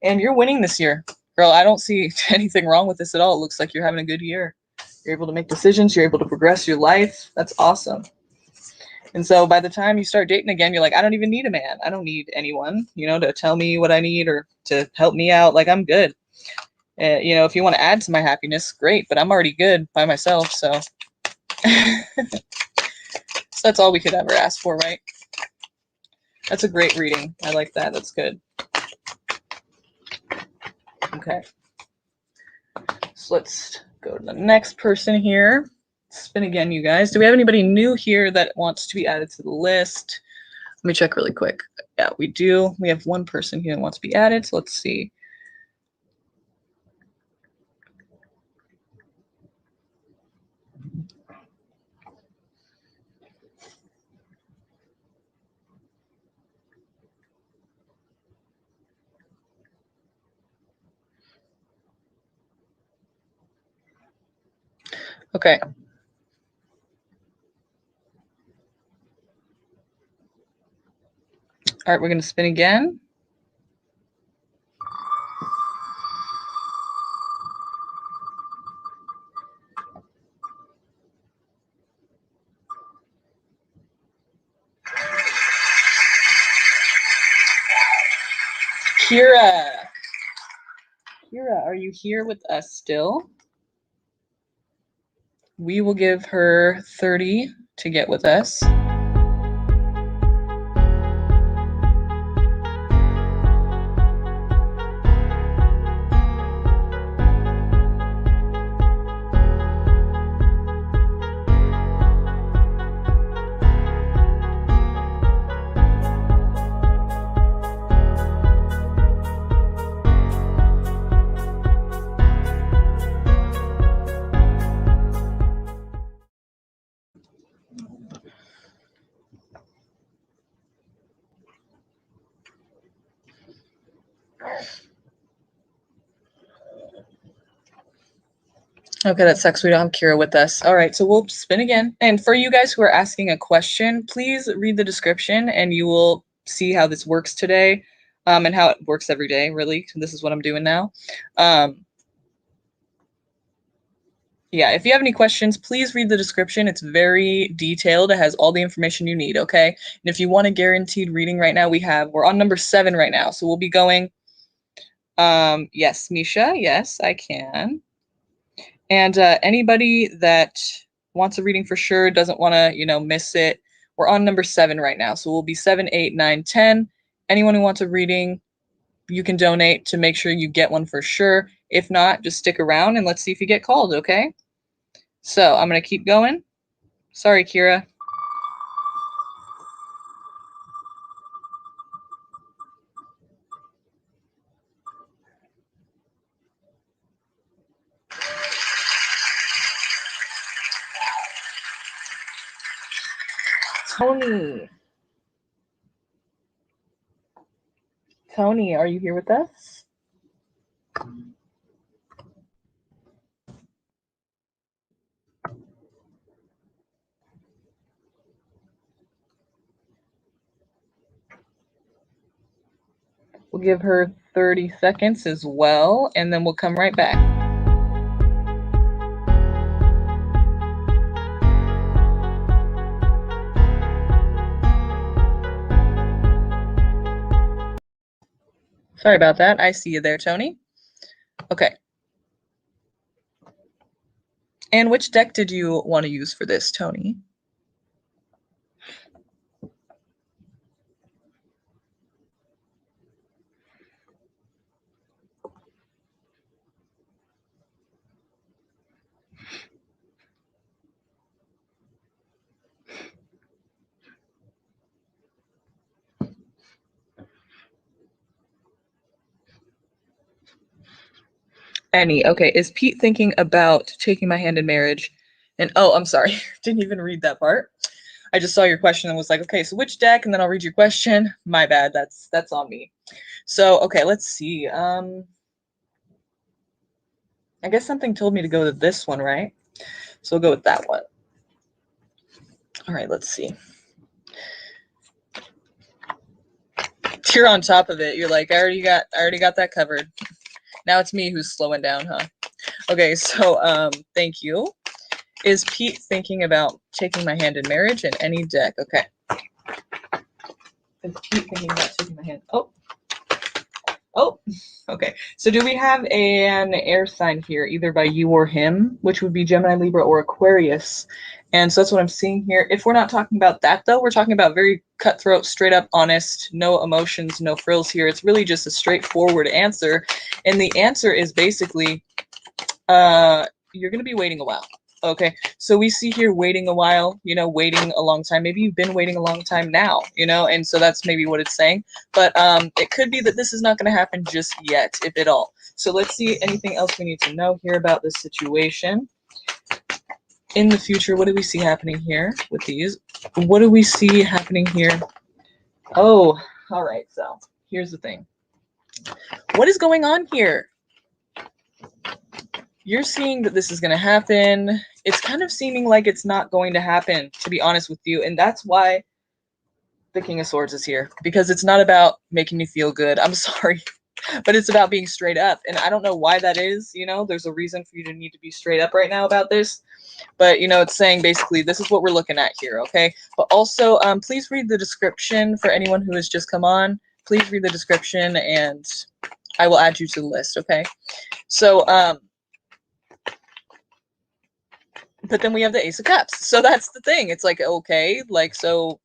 And you're winning this year. Girl, I don't see anything wrong with this at all. It looks like you're having a good year. You're able to make decisions. You're able to progress your life. That's awesome. And so by the time you start dating again, you're like, I don't even need a man. I don't need anyone, to tell me what I need or to help me out. Like, I'm good. If you want to add to my happiness, great, but I'm already good by myself. So, so that's all we could ever ask for, right? That's a great reading. I like that. That's good. Okay. So let's go to the next person here. Spin again, you guys. Do we have anybody new here that wants to be added to the list? Let me check really quick. Yeah, we do. We have one person here that wants to be added. So let's see. Okay. All right, we're going to spin again. Kira. Kira, are you here with us still? We will give her 30 to get with us. Okay, that sucks. We don't have Kira with us. All right, so we'll spin again. And for you guys who are asking a question, please read the description and you will see how this works today, and how it works every day, really. This is what I'm doing now. Yeah, if you have any questions, please read the description. It's very detailed. It has all the information you need, okay? And if you want a guaranteed reading right now, we're on number 7 right now. So we'll be going, yes, Misha, yes, I can. And anybody that wants a reading for sure, doesn't want to, miss it, we're on number 7 right now. So we'll be 7, 8, 9, 10. Anyone who wants a reading, you can donate to make sure you get one for sure. If not, just stick around and let's see if you get called, okay? So I'm going to keep going. Sorry, Kira. Tony. Tony, are you here with us? We'll give her 30 seconds as well, and then we'll come right back. Sorry about that. I see you there, Tony. Okay. And which deck did you want to use for this, Tony? Any. Okay. Is Pete thinking about taking my hand in marriage? And oh, I'm sorry. Didn't even read that part. I just saw your question and was like, okay, so which deck? And then I'll read your question. My bad. That's on me. So, okay, let's see. I guess something told me to go to this one, right? So we'll go with that one. All right, let's see. You're on top of it. You're like, I already got that covered. Now it's me who's slowing down, huh? Okay, so thank you. Is Pete thinking about taking my hand in marriage in any deck? Okay. Is Pete thinking about taking my hand? Oh, okay. So do we have an air sign here, either by you or him, which would be Gemini, Libra, or Aquarius? And so that's what I'm seeing here. If we're not talking about that, though, we're talking about very cutthroat, straight up honest, no emotions, no frills here. It's really just a straightforward answer. And the answer is basically, you're going to be waiting a while. Okay, so we see here waiting a while, waiting a long time. Maybe you've been waiting a long time now, and so that's maybe what it's saying. But it could be that this is not going to happen just yet, if at all. So let's see anything else we need to know here about this situation. In the future, what do we see happening here with these? What do we see happening here? Oh, all right, so here's the thing. What is going on here? You're seeing that this is going to happen. It's kind of seeming like it's not going to happen, to be honest with you. And that's why the King of Swords is here, because it's not about making you feel good. I'm sorry, but it's about being straight up. And I don't know why that is. There's a reason for you to need to be straight up right now about this. But, it's saying basically this is what we're looking at here, okay? But also, please read the description for anyone who has just come on. Please read the description and I will add you to the list, okay? So, but then we have the Ace of Cups. So that's the thing. It's like, okay, so,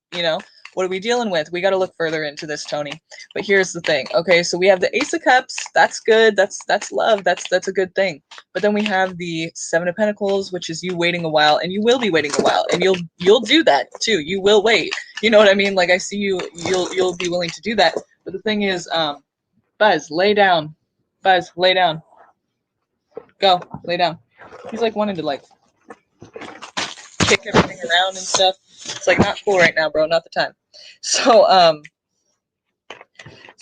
what are we dealing with? We got to look further into this, Tony. But here's the thing. Okay, so we have the Ace of Cups. That's good. That's love. That's a good thing. But then we have the Seven of Pentacles, which is you waiting a while, and you will be waiting a while, and you'll do that too. You will wait. You know what I mean? Like I see you'll be willing to do that. But the thing is, Buzz, lay down. Buzz, lay down. Go, lay down. He's like wanting to kick everything around and stuff. It's like not cool right now, bro. Not the time. So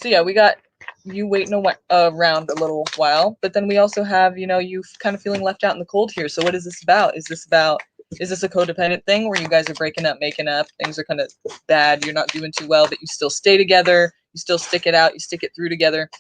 yeah, we got you waiting around a little while, but then we also have, you know, you kind of feeling left out in the cold here. So what is this about? Is this a codependent thing where you guys are breaking up, making up, things are kind of bad, you're not doing too well, but you still stay together, you still stick it out, you stick it through together,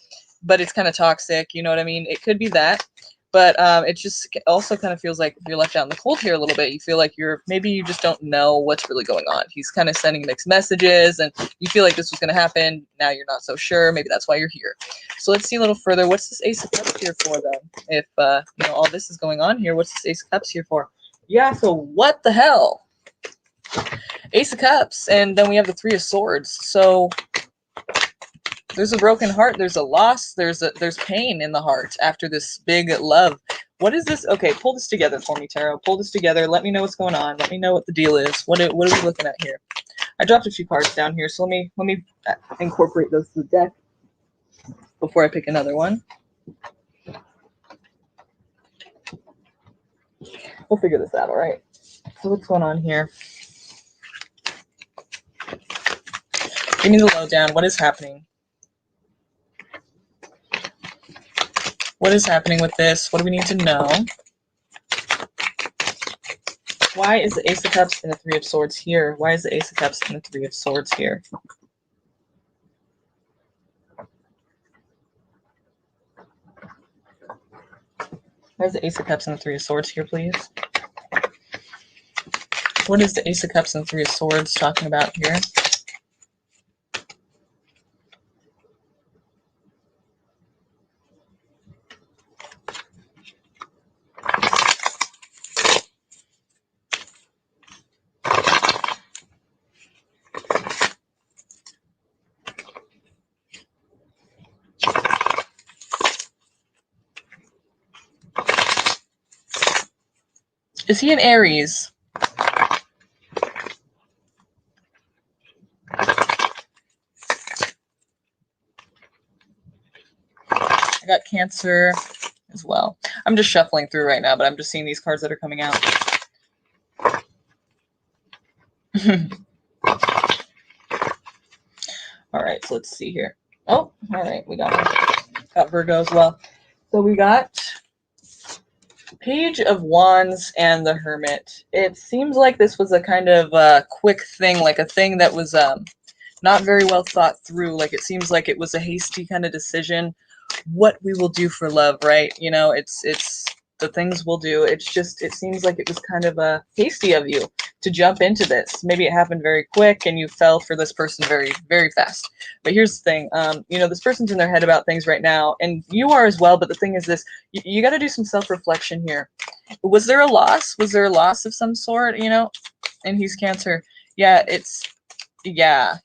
but it's kind of toxic, you know what I mean? It could be that. But it just also kind of feels like you're left out in the cold here a little bit. You feel like maybe you just don't know what's really going on. He's kind of sending mixed messages, and you feel like this was going to happen. Now you're not so sure. Maybe that's why you're here. So let's see a little further. What's this Ace of Cups here for, then? If you know, all this is going on here, what's this Ace of Cups here for? Yeah, so what the hell? Ace of Cups, and then we have the Three of Swords. So there's a broken heart, there's a loss, there's pain in the heart after this big love. What is this? Okay, pull this together for me, Tarot. Pull this together. Let me know what's going on. Let me know what the deal is. What are we looking at here? I dropped a few cards down here, so let me incorporate those to the deck before I pick another one. We'll figure this out, all right? So what's going on here? Give me the lowdown. What is happening? What is happening with this? What do we need to know? Why is the Ace of Cups and the Three of Swords here? Why is the Ace of Cups and the Three of Swords here? Why is the Ace of Cups and the Three of Swords here, please? What is the Ace of Cups and the Three of Swords talking about here? Is he an Aries? I got Cancer as well. I'm just shuffling through right now, but I'm just seeing these cards that are coming out. All right, so let's see here. Oh, all right, we got Virgo as well. So we got Page of Wands and the Hermit. It seems like this was a kind of quick thing, like a thing that was not very well thought through. Like it seems like it was a hasty kind of decision. What we will do for love, right? You know, it's the things we'll do. It's just, it seems like it was kind of hasty of you to jump into this. Maybe it happened very quick and you fell for this person very, very fast. But here's the thing, you know, this person's in their head about things right now, and you are as well. But the thing is this, you got to do some self-reflection here. Was there a loss? Was there a loss of some sort, you know? And he's Cancer. Yeah, it's, yeah.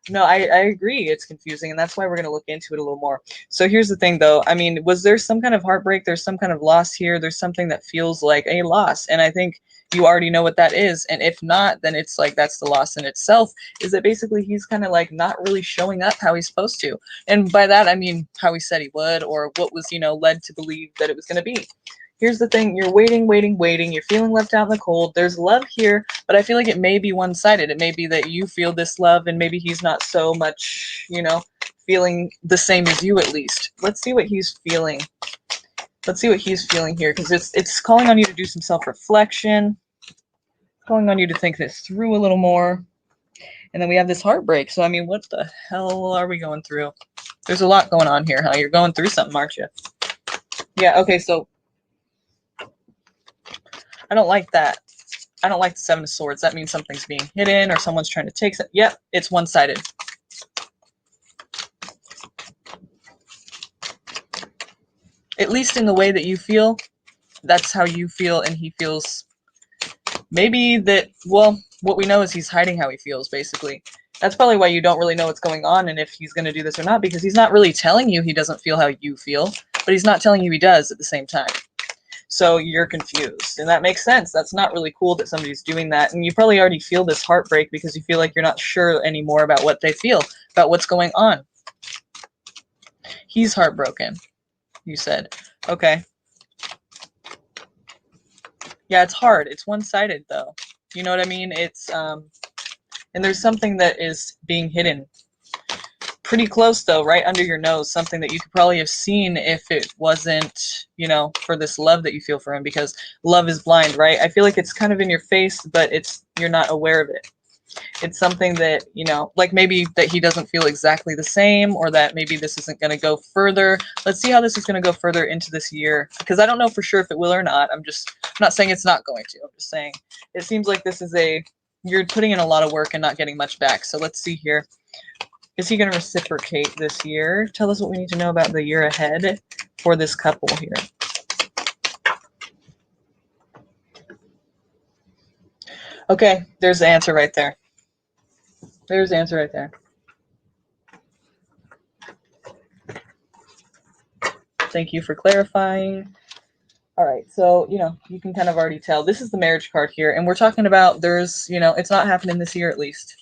No, I agree. It's confusing, and that's why we're going to look into it a little more. So here's the thing, though. I mean, was there some kind of heartbreak? There's some kind of loss here. There's something that feels like a loss, and I think you already know what that is. And if not, then it's like that's the loss in itself, is that basically he's kind of like not really showing up how he's supposed to. And by that, I mean how he said he would, or what was, you know, led to believe that it was going to be. Here's the thing, you're waiting. You're feeling left out in the cold. There's love here, but I feel like it may be one-sided. It may be that you feel this love and maybe he's not so much, you know, feeling the same as you at least. Let's see what he's feeling. Let's see what he's feeling here, because it's calling on you to do some self-reflection, calling on you to think this through a little more. And then we have this heartbreak. So, I mean, what the hell are we going through? There's a lot going on here, huh? You're going through something, aren't you? Yeah, okay, so I don't like that. I don't like the Seven of Swords. That means something's being hidden or someone's trying to take something. Yep, it's one-sided. At least in the way that you feel, that's how you feel, and he feels maybe that, well, what we know is he's hiding how he feels, basically. That's probably why you don't really know what's going on and if he's going to do this or not, because he's not really telling you he doesn't feel how you feel, but he's not telling you he does at the same time. So you're confused, and that makes sense. That's not really cool that somebody's doing that, and you probably already feel this heartbreak because you feel like you're not sure anymore about what they feel, about what's going on. He's heartbroken, you said. Okay. Yeah, it's hard. It's one-sided, though. You know what I mean? It's, and there's something that is being hidden. pretty close though, right under your nose, something that you could probably have seen if it wasn't, you know, for this love that you feel for him, because love is blind, right? I feel like it's kind of in your face, but you're not aware of it. It's something that, you know, like maybe that he doesn't feel exactly the same, or that maybe this isn't going to go further. Let's see how this is going to go further into this year, because I don't know for sure if it will or not. I'm not saying it's not going to. I'm just saying it seems like this is you're putting in a lot of work and not getting much back. So let's see here. Is he going to reciprocate this year? Tell us what we need to know about the year ahead for this couple here. Okay, there's the answer right there. There's the answer right there. Thank you for clarifying. All right, so, you know, you can kind of already tell. This is the marriage card here, and we're talking about you know, it's not happening this year at least.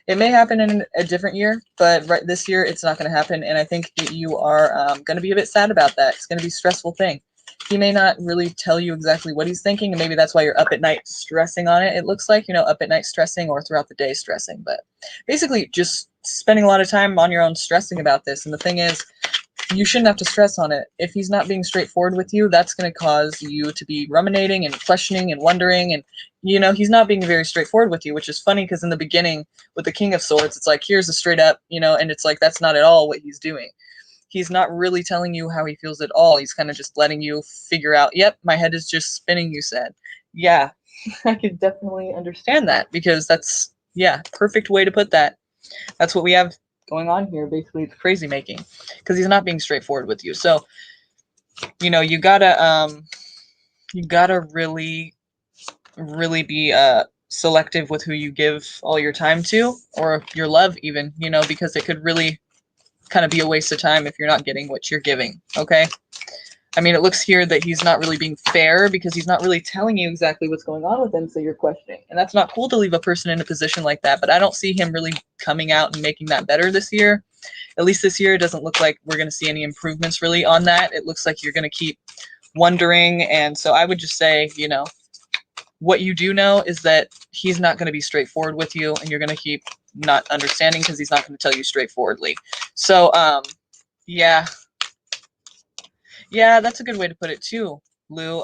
It may happen in a different year, but right this year it's not going to happen, and I think that you are going to be a bit sad about that. It's going to be a stressful thing. He may not really tell you exactly what he's thinking, and maybe that's why you're up at night stressing on it. It looks like, you know, up at night stressing or throughout the day stressing, but basically just spending a lot of time on your own stressing about this. And the thing is, you shouldn't have to stress on it. If he's not being straightforward with you, that's going to cause you to be ruminating and questioning and wondering. And, you know, he's not being very straightforward with you, which is funny because in the beginning with the King of Swords, it's like, here's a straight up, you know, and it's like, that's not at all what he's doing. He's not really telling you how he feels at all. He's kind of just letting you figure out, yep, my head is just spinning, you said. Yeah, I could definitely understand that, because that's, yeah, perfect way to put that. That's what we have going on here. Basically, it's crazy making, because he's not being straightforward with you. So, you know, you gotta really, really be selective with who you give all your time to, or your love even, you know, because it could really kind of be a waste of time if you're not getting what you're giving. Okay. I mean, it looks here that he's not really being fair, because he's not really telling you exactly what's going on with him, so you're questioning. And that's not cool to leave a person in a position like that, but I don't see him really coming out and making that better this year. At least this year, it doesn't look like we're going to see any improvements really on that. It looks like you're going to keep wondering, and so I would just say, you know, what you do know is that he's not going to be straightforward with you, and you're going to keep not understanding because he's not going to tell you straightforwardly. So, yeah. Yeah, that's a good way to put it too, Lou.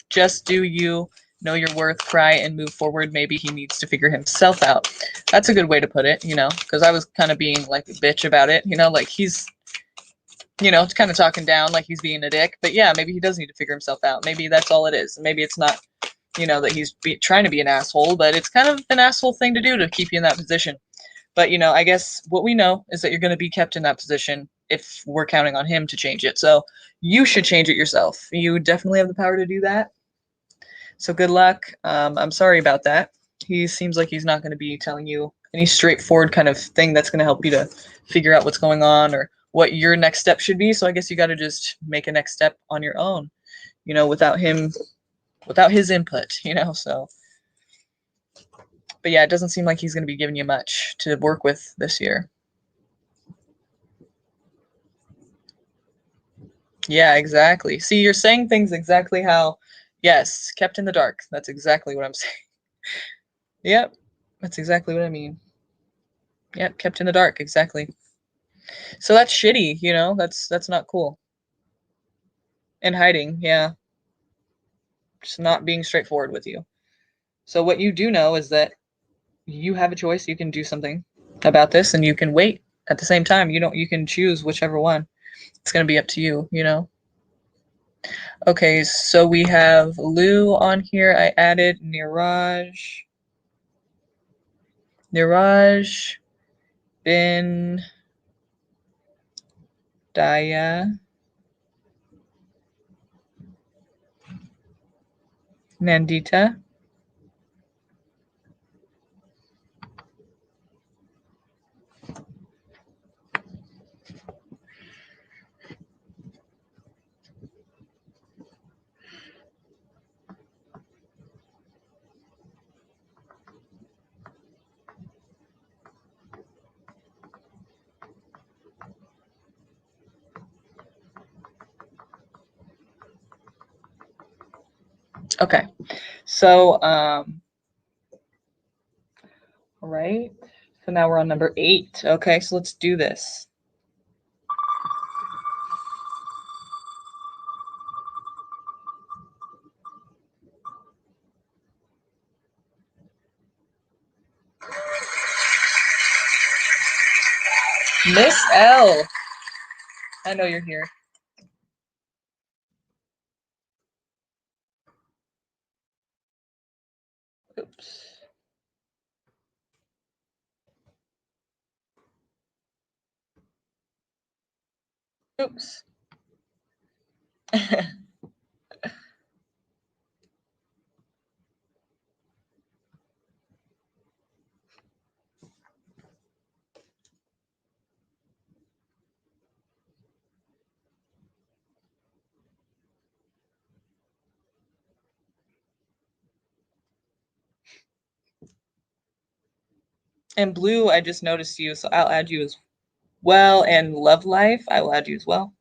Just do you know your worth, cry, and move forward. Maybe he needs to figure himself out. That's a good way to put it, you know, because I was kind of being like a bitch about it, you know, like he's, you know, kind of talking down like he's being a dick. But yeah, maybe he does need to figure himself out. Maybe that's all it is. Maybe it's not, you know, that he's trying to be an asshole, but it's kind of an asshole thing to do to keep you in that position. But, you know, I guess what we know is that you're going to be kept in that position if we're counting on him to change it. So you should change it yourself. You definitely have the power to do that. So good luck. I'm sorry about that. He seems like he's not going to be telling you any straightforward kind of thing that's going to help you to figure out what's going on or what your next step should be. So I guess you got to just make a next step on your own, you know, without his input, you know, so. But yeah, it doesn't seem like he's going to be giving you much to work with this year. Yeah, exactly. See, you're saying things exactly how, yes, kept in the dark. That's exactly what I'm saying. Yep, that's exactly what I mean. Yep, kept in the dark, exactly. So that's shitty, you know, that's not cool. And hiding, yeah. Just not being straightforward with you. So what you do know is that you have a choice, you can do something about this, and you can wait at the same time. You can choose whichever one. It's gonna be up to you, you know. Okay, so we have Lou on here. I added Niraj bin Daya Nandita. Okay, so all right. So now we're on number 8. Okay, so let's do this. Miss L. I know you're here. Oops. Oops. And Blue, I just noticed you, so I'll add you as well. And Love Life, I will add you as well.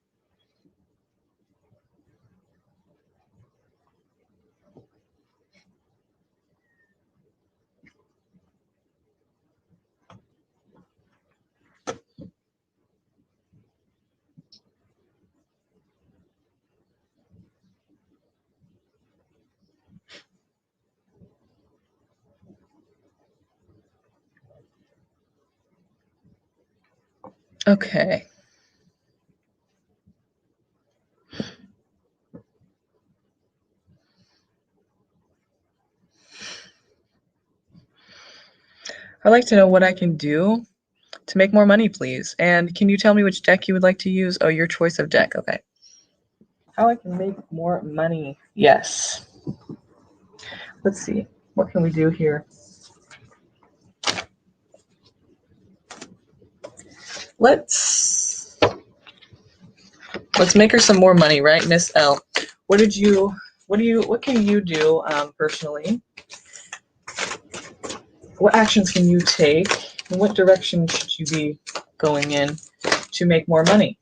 Okay. I'd like to know what I can do to make more money, please. And can you tell me which deck you would like to use? Oh, your choice of deck. Okay. How I can make more money. Yes. Let's see. What can we do here? Let's make her some more money, right, Miss L? What can you do personally? What actions can you take? And what direction should you be going in to make more money?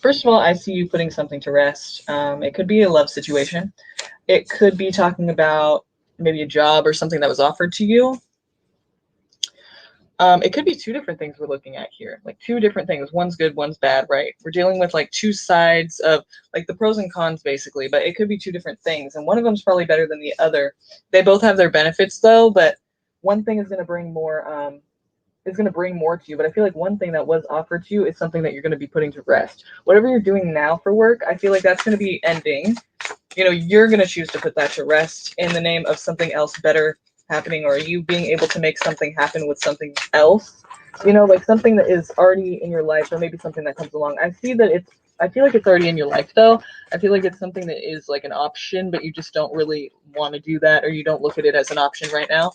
First of all, I see you putting something to rest. It could be a love situation. It could be talking about maybe a job or something that was offered to you. It could be two different things we're looking at here, like two different things. One's good, one's bad, right? We're dealing with like two sides of like the pros and cons basically, but it could be two different things. And one of them's probably better than the other. They both have their benefits though, but one thing is going to bring more to you. But I feel like one thing that was offered to you is something that you're going to be putting to rest. Whatever you're doing now for work, I feel like that's going to be ending. You know, you're going to choose to put that to rest in the name of something else better happening, or you being able to make something happen with something else, you know, like something that is already in your life, or maybe something that comes along. I feel like it's already in your life though. I feel like it's something that is like an option, but you just don't really want to do that, or you don't look at it as an option right now.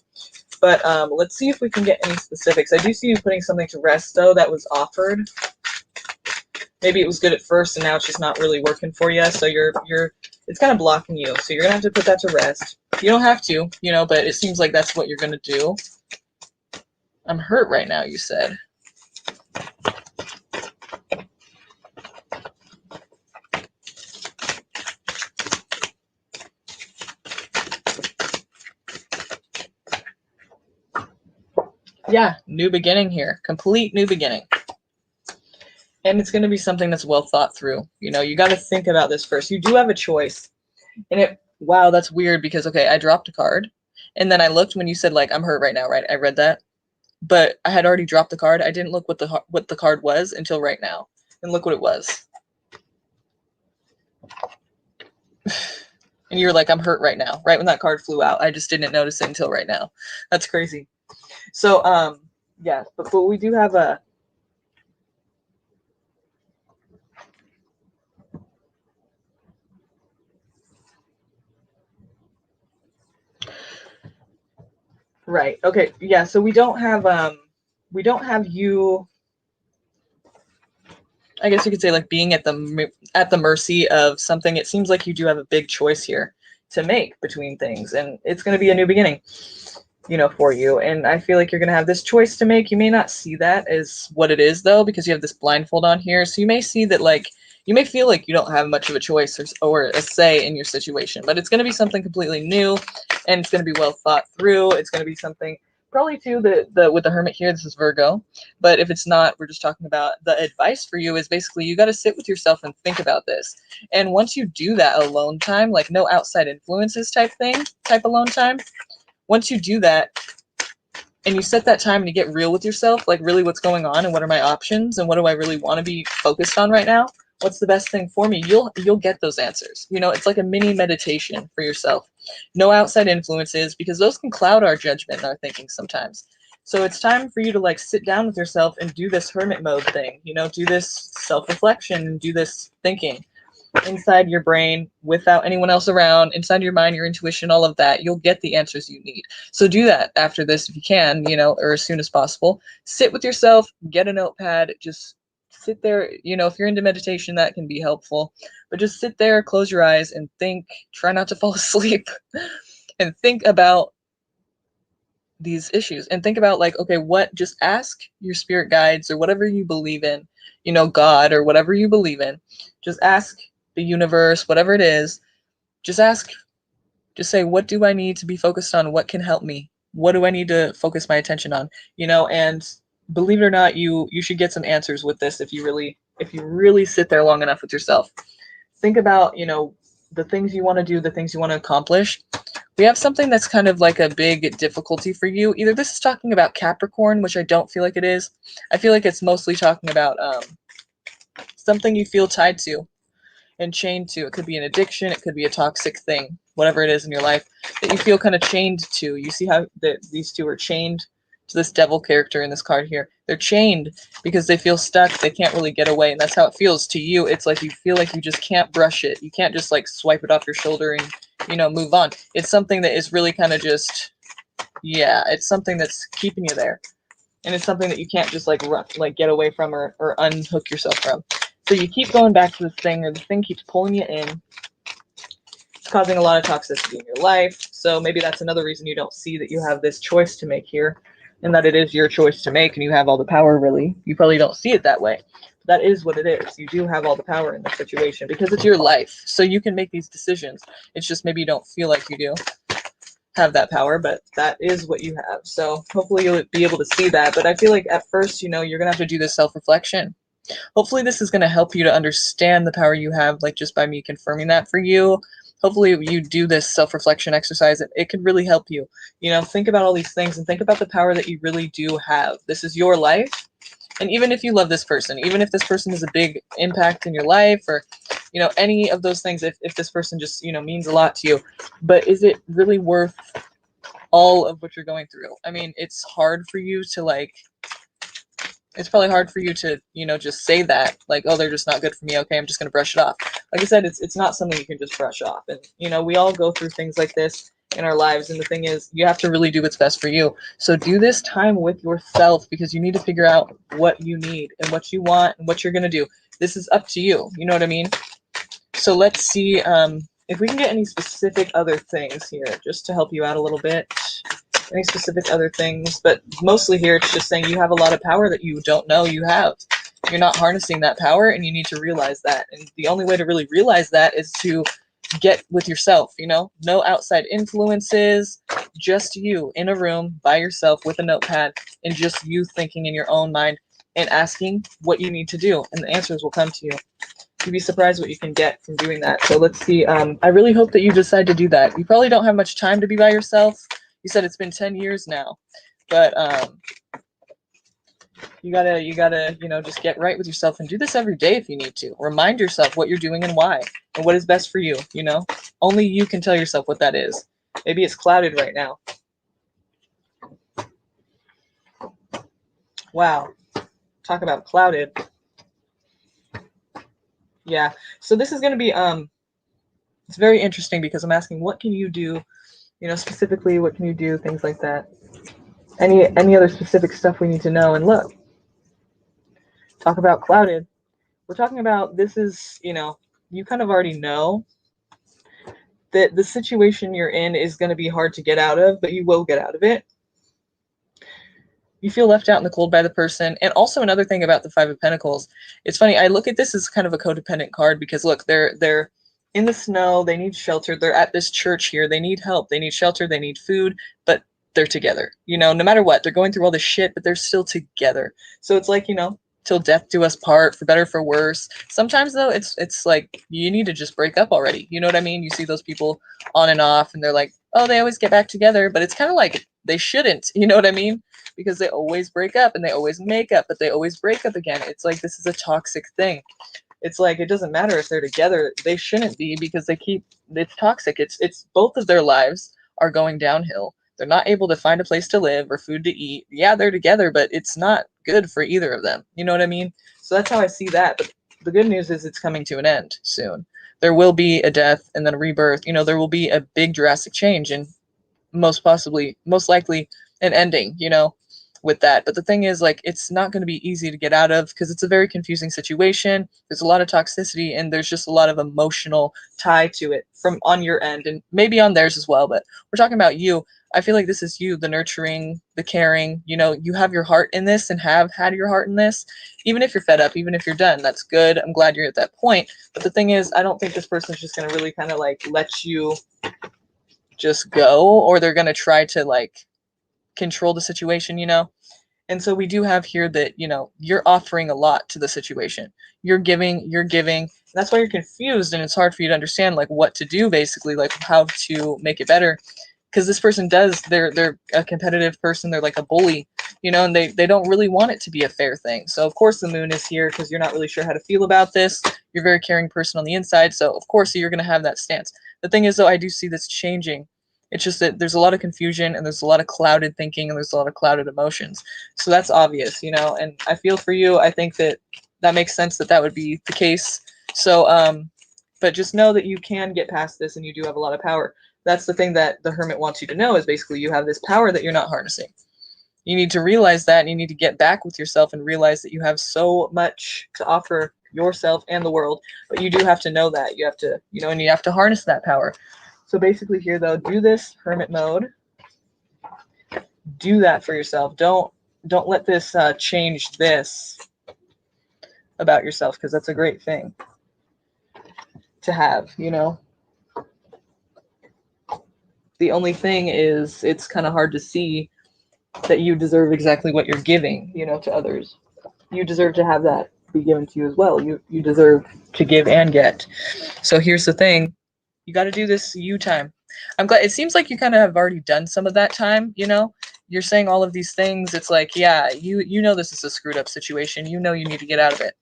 But let's see if we can get any specifics. I do see you putting something to rest though that was offered. Maybe it was good at first and now it's just not really working for you, so it's kind of blocking you, so you're gonna have to put that to rest. You don't have to, you know, but it seems like that's what you're gonna do. I'm hurt right now, you said. Yeah, new beginning here. Complete new beginning. And it's going to be something that's well thought through. You know, you got to think about this first. You do have a choice. And wow, that's weird because, okay, I dropped a card. And then I looked when you said, like, I'm hurt right now, right? I read that. But I had already dropped the card. I didn't look what the card was until right now. And look what it was. And you were like, I'm hurt right now. Right when that card flew out. I just didn't notice it until right now. That's crazy. So, yeah, but we do have a... Right. Okay. Yeah. So we don't have you. I guess you could say like being at the mercy of something. It seems like you do have a big choice here to make between things, and it's going to be a new beginning, for you. And I feel like you're going to have this choice to make. You may not see that as what it is though, because you have this blindfold on here. So you may see that like you may feel like you don't have much of a choice or a say in your situation, but it's going to be something completely new, and it's going to be well thought through. It's going to be something probably too the with the Hermit here. This is Virgo, but if it's not, we're just talking about the advice for you is basically you got to sit with yourself and think about this. And once you do that alone time, like no outside influences type alone time, once you do that and you set that time and you get real with yourself, like really what's going on and what are my options and what do I really want to be focused on right now? What's the best thing for me? You'll get those answers. It's like a mini meditation for yourself. No outside influences, because those can cloud our judgment and our thinking sometimes. So it's time for you to like sit down with yourself and do this hermit mode thing, do this self-reflection and do this thinking inside your brain without anyone else around, inside your mind, your intuition, all of that. You'll get the answers you need. So do that after this if you can, or as soon as possible. Sit with yourself, get a notepad, just sit there. If you're into meditation, that can be helpful. But just sit there, close your eyes, and think. Try not to fall asleep and think about these issues and think about like, okay, just ask your spirit guides or whatever you believe in, God or whatever you believe in. Just ask the universe, whatever it is, just ask, just say, what do I need to be focused on? What can help me? What do I need to focus my attention on? And believe it or not, you should get some answers with this if you really sit there long enough with yourself. Think about, the things you want to do, the things you want to accomplish. We have something that's kind of like a big difficulty for you. Either this is talking about Capricorn, which I don't feel like it is. I feel like it's mostly talking about something you feel tied to and chained to. It could be an addiction, it could be a toxic thing, whatever it is in your life that you feel kind of chained to. You see how these two are chained to this devil character in this card here. They're chained because they feel stuck. They can't really get away, and that's how it feels to you. It's like you feel like you just can't brush it. You can't just like swipe it off your shoulder and move on. It's something that is really kind of just, yeah, it's something that's keeping you there, and it's something that you can't just like get away from or unhook yourself from. So you keep going back to this thing, or the thing keeps pulling you in. It's causing a lot of toxicity in your life. So maybe that's another reason you don't see that you have this choice to make here, and that it is your choice to make, and you have all the power, really. You probably don't see it that way. But that is what it is. You do have all the power in this situation because it's your life. So you can make these decisions. It's just maybe you don't feel like you do have that power, but that is what you have. So hopefully you'll be able to see that. But I feel like at first, you're going to have to do this self-reflection. Hopefully this is going to help you to understand the power you have, like just by me confirming that for you. Hopefully you do this self-reflection exercise. It could really help you. Think about all these things and think about the power that you really do have. This is your life. And even if you love this person, even if this person is a big impact in your life, or, any of those things, if this person just, means a lot to you, but is it really worth all of what you're going through? I mean, it's hard for you to it's probably hard for you to, just say that, like, oh, they're just not good for me. Okay, I'm just going to brush it off. Like I said, it's not something you can just brush off. And, we all go through things like this in our lives. And the thing is, you have to really do what's best for you. So do this time with yourself, because you need to figure out what you need and what you want and what you're going to do. This is up to you. You know what I mean? So let's see if we can get any specific other things here, just to help you out a little bit. Any specific other things, but mostly here it's just saying you have a lot of power that you don't know you have. You're not harnessing that power, and you need to realize that. And the only way to really realize that is to get with yourself, no outside influences, just you in a room by yourself with a notepad, and just you thinking in your own mind and asking what you need to do, and the answers will come to you. You'd be surprised what you can get from doing that. So let's see. I really hope that you decide to do that. You probably don't have much time to be by yourself. You said it's been 10 years now, but you gotta, just get right with yourself and do this every day if you need to. Remind yourself what you're doing and why, and what is best for you. Only you can tell yourself what that is. Maybe it's clouded right now. Wow, talk about clouded. Yeah. So this is gonna be it's very interesting because I'm asking, what can you do? Specifically, what can you do? Things like that. Any other specific stuff we need to know? And look, talk about clouded. We're talking about this is, you kind of already know that the situation you're in is going to be hard to get out of, but you will get out of it. You feel left out in the cold by the person. And also another thing about the Five of Pentacles, it's funny, I look at this as kind of a codependent card because look, they're in the snow, they need shelter, they're at this church here, they need help, they need shelter, they need food, but they're together. No matter what, they're going through all this shit, but they're still together. So it's like, till death do us part, for better for worse. Sometimes though, it's like you need to just break up already. You know what I mean? You see those people on and off and they're like, oh, they always get back together, but it's kind of like they shouldn't, you know what I mean? Because they always break up and they always make up, but they always break up again. It's like this is a toxic thing. It's like it doesn't matter if they're together. They shouldn't be because it's toxic. It's both of their lives are going downhill. They're not able to find a place to live or food to eat. Yeah, they're together, but it's not good for either of them. You know what I mean? So that's how I see that. But the good news is it's coming to an end soon. There will be a death and then a rebirth. There will be a big drastic change and most likely an ending, with that. But the thing is, like, it's not going to be easy to get out of because it's a very confusing situation. There's a lot of toxicity and there's just a lot of emotional tie to it from on your end and maybe on theirs as well. But we're talking about you. I feel like this is you, the nurturing, the caring. You have your heart in this and have had your heart in this. Even if you're fed up, even if you're done, that's good. I'm glad you're at that point. But the thing is, I don't think this person's just going to really kind of like let you just go, or they're going to try to like control the situation. And so we do have here that, you're offering a lot to the situation. You're giving. That's why you're confused and it's hard for you to understand like what to do, basically, like how to make it better. Because this person they're a competitive person, they're like a bully, and they don't really want it to be a fair thing. So of course the moon is here because you're not really sure how to feel about this. You're a very caring person on the inside, so of course you're going to have that stance. The thing is though, I do see this changing. It's just that there's a lot of confusion and there's a lot of clouded thinking and there's a lot of clouded emotions. So that's obvious, and I feel for you. I think that makes sense that would be the case. So, but just know that you can get past this and you do have a lot of power. That's the thing that the Hermit wants you to know is basically you have this power that you're not harnessing. You need to realize that and you need to get back with yourself and realize that you have so much to offer yourself and the world, but you do have to know that. You have to, and you have to harness that power. So basically here though, do this hermit mode. Do that for yourself. Don't let this change this about yourself, because that's a great thing to have, The only thing is it's kind of hard to see that you deserve exactly what you're giving, to others. You deserve to have that be given to you as well. You deserve to give and get. So here's the thing. You got to do this you time. I'm glad. It seems like you kind of have already done some of that time, You're saying all of these things. It's like, yeah, you know this is a screwed up situation. You need to get out of it.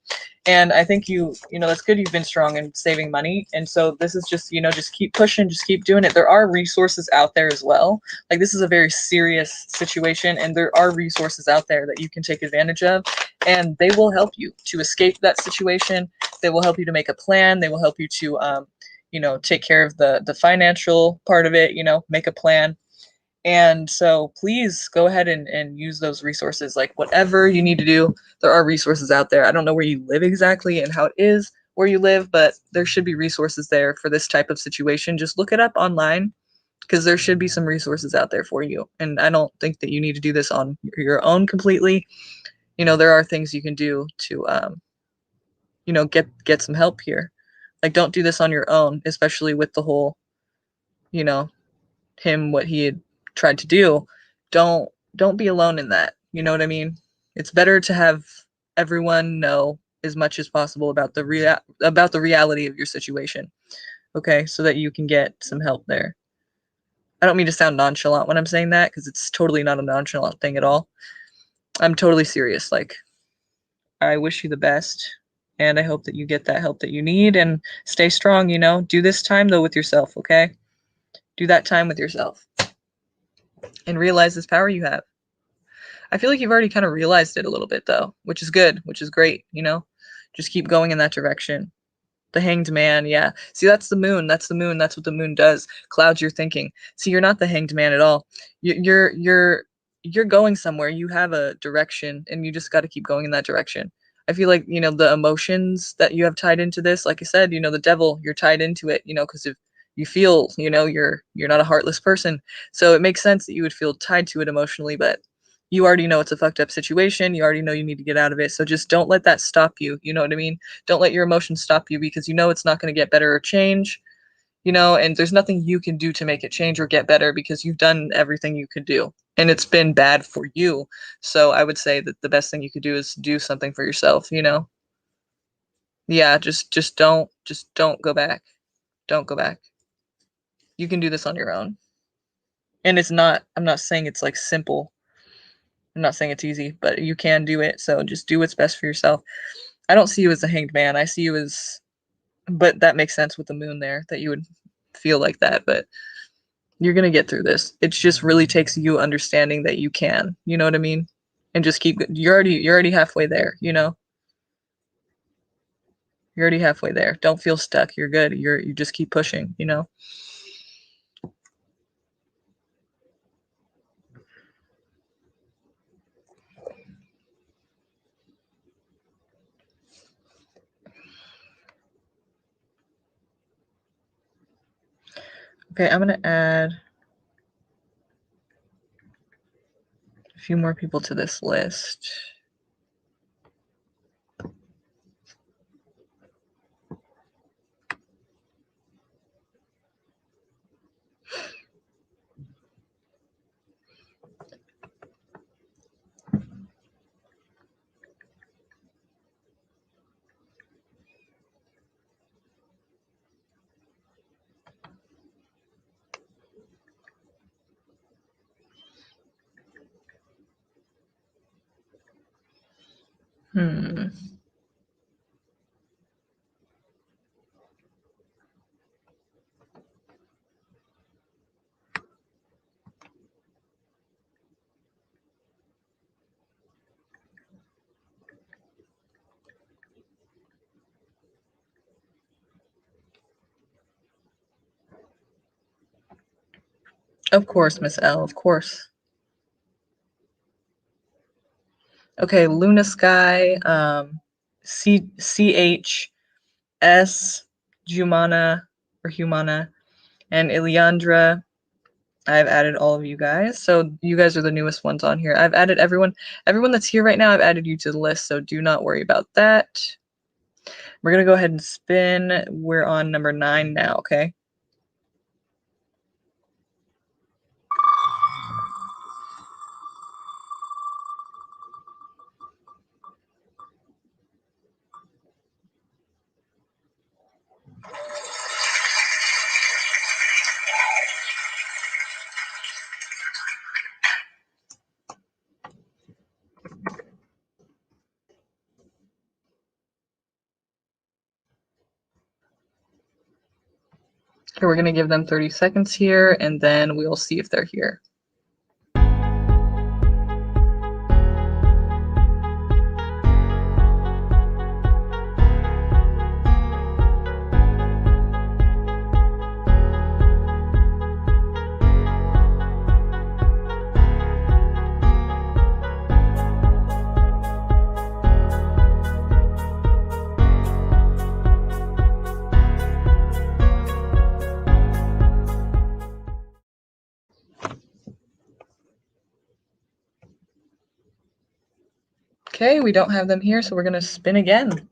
And I think that's good. You've been strong in saving money. And so this is just, just keep pushing, just keep doing it. There are resources out there as well. Like this is a very serious situation and there are resources out there that you can take advantage of and they will help you to escape that situation. They will help you to make a plan. They will help you to, take care of the financial part of it, make a plan. And so please go ahead and use those resources. Like whatever you need to do, there are resources out there. I don't know where you live exactly and how it is where you live, but there should be resources there for this type of situation. Just look it up online because there should be some resources out there for you. And I don't think that you need to do this on your own completely. There are things you can do to, get some help here. Like don't do this on your own, especially with the whole, what he had tried to do. Don't be alone in that. You know what I mean? It's better to have everyone know as much as possible about the reality of your situation. Okay, so that you can get some help there. I don't mean to sound nonchalant when I'm saying that because it's totally not a nonchalant thing at all. I'm totally serious. Like I wish you the best and I hope that you get that help that you need and stay strong, Do this time though with yourself, okay? Do that time with yourself and realize this power you have. I feel like you've already kind of realized it a little bit though, which is good, which is great, Just keep going in that direction. The Hanged Man, yeah. See, that's the moon. That's the moon. That's what the moon does. Clouds your thinking. See, you're not the Hanged Man at all. You're going somewhere. You have a direction, and you just got to keep going in that direction. I feel like, the emotions that you have tied into this, like I said, the devil, you're tied into it, because if you feel, you're not a heartless person. So it makes sense that you would feel tied to it emotionally, but you already know it's a fucked up situation. You already know you need to get out of it. So just don't let that stop you. You know what I mean? Don't let your emotions stop you, because it's not going to get better or change, and there's nothing you can do to make it change or get better, because you've done everything you could do and it's been bad for you. So I would say that the best thing you could do is do something for yourself. Yeah, just don't go back. Don't go back. You can do this on your own. And I'm not saying it's like simple. I'm not saying it's easy, but you can do it. So just do what's best for yourself. I don't see you as a hanged man. I see you as, but that makes sense with the moon there, that you would feel like that, but you're going to get through this. It just really takes you understanding that you can, you know what I mean? And just keep, you're already halfway there. You're already halfway there. Don't feel stuck. You're good. You just keep pushing. Okay, I'm going to add a few more people to this list. Hmm. Of course, Miss L, of course. Okay, Luna Sky, CHS, Humana, and Ileandra. I've added all of you guys. So you guys are the newest ones on here. I've added everyone that's here right now, I've added you to the list, so do not worry about that. We're gonna go ahead and spin. We're on number 9 now, okay? Okay, we're gonna give them 30 seconds here, and then we'll see if they're here. Okay, we don't have them here, so we're gonna spin again.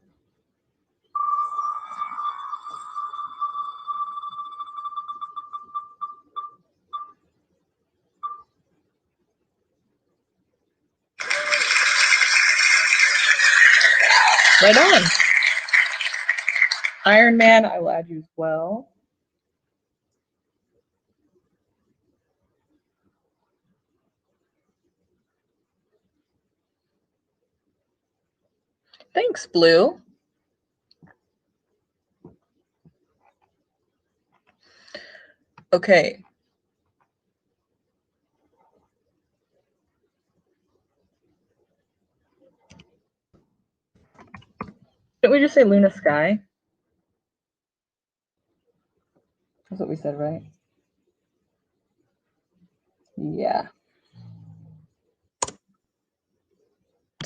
Right on. Iron Man, I will add you as well. Thanks, Blue. Okay. Didn't we just say Luna Sky? That's what we said, right? Yeah.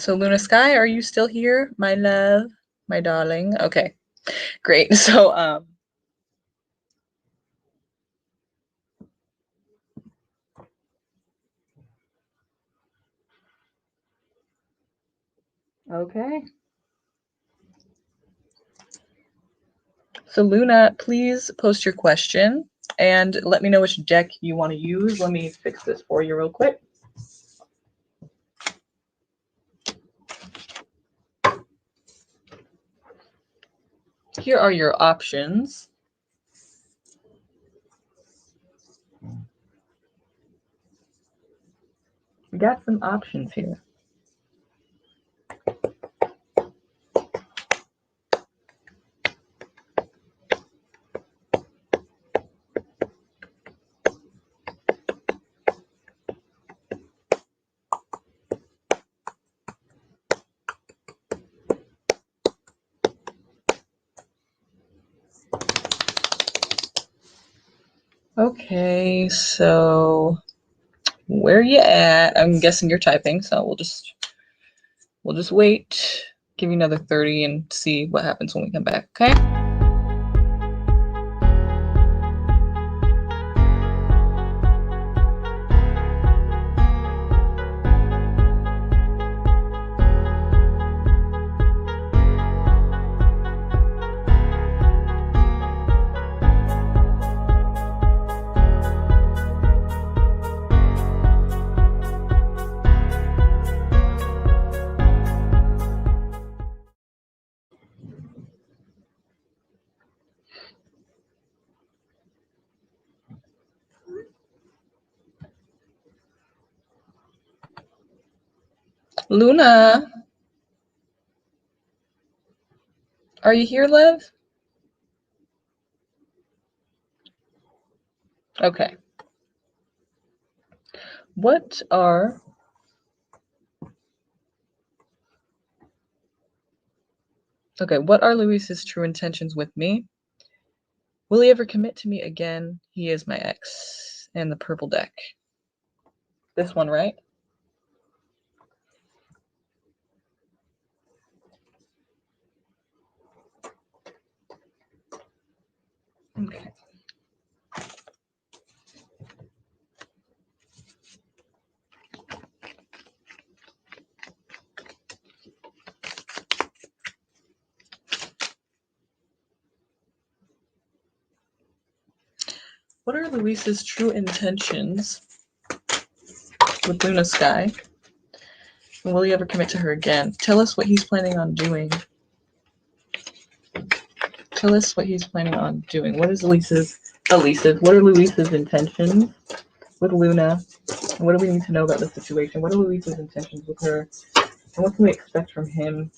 So Luna Sky, are you still here, my love, my darling? Okay, great. So okay. So Luna, please post your question and let me know which deck you want to use. Let me fix this for you real quick. Here are your options. We got some options here. Okay, so where you at? I'm guessing you're typing, so we'll just wait. Give you another 30 and see what happens when we come back, okay? Luna, are you here, love? Okay. What are Luis's true intentions with me? Will he ever commit to me again? He is my ex. And the purple deck. This one, right? Okay. What are Luis's true intentions with Luna Sky? And will he ever commit to her again? Tell us what he's planning on doing. Tell us what he's planning on doing. What are Luis's intentions with Luna? And what do we need to know about the situation? What are Luis's intentions with her? And what can we expect from him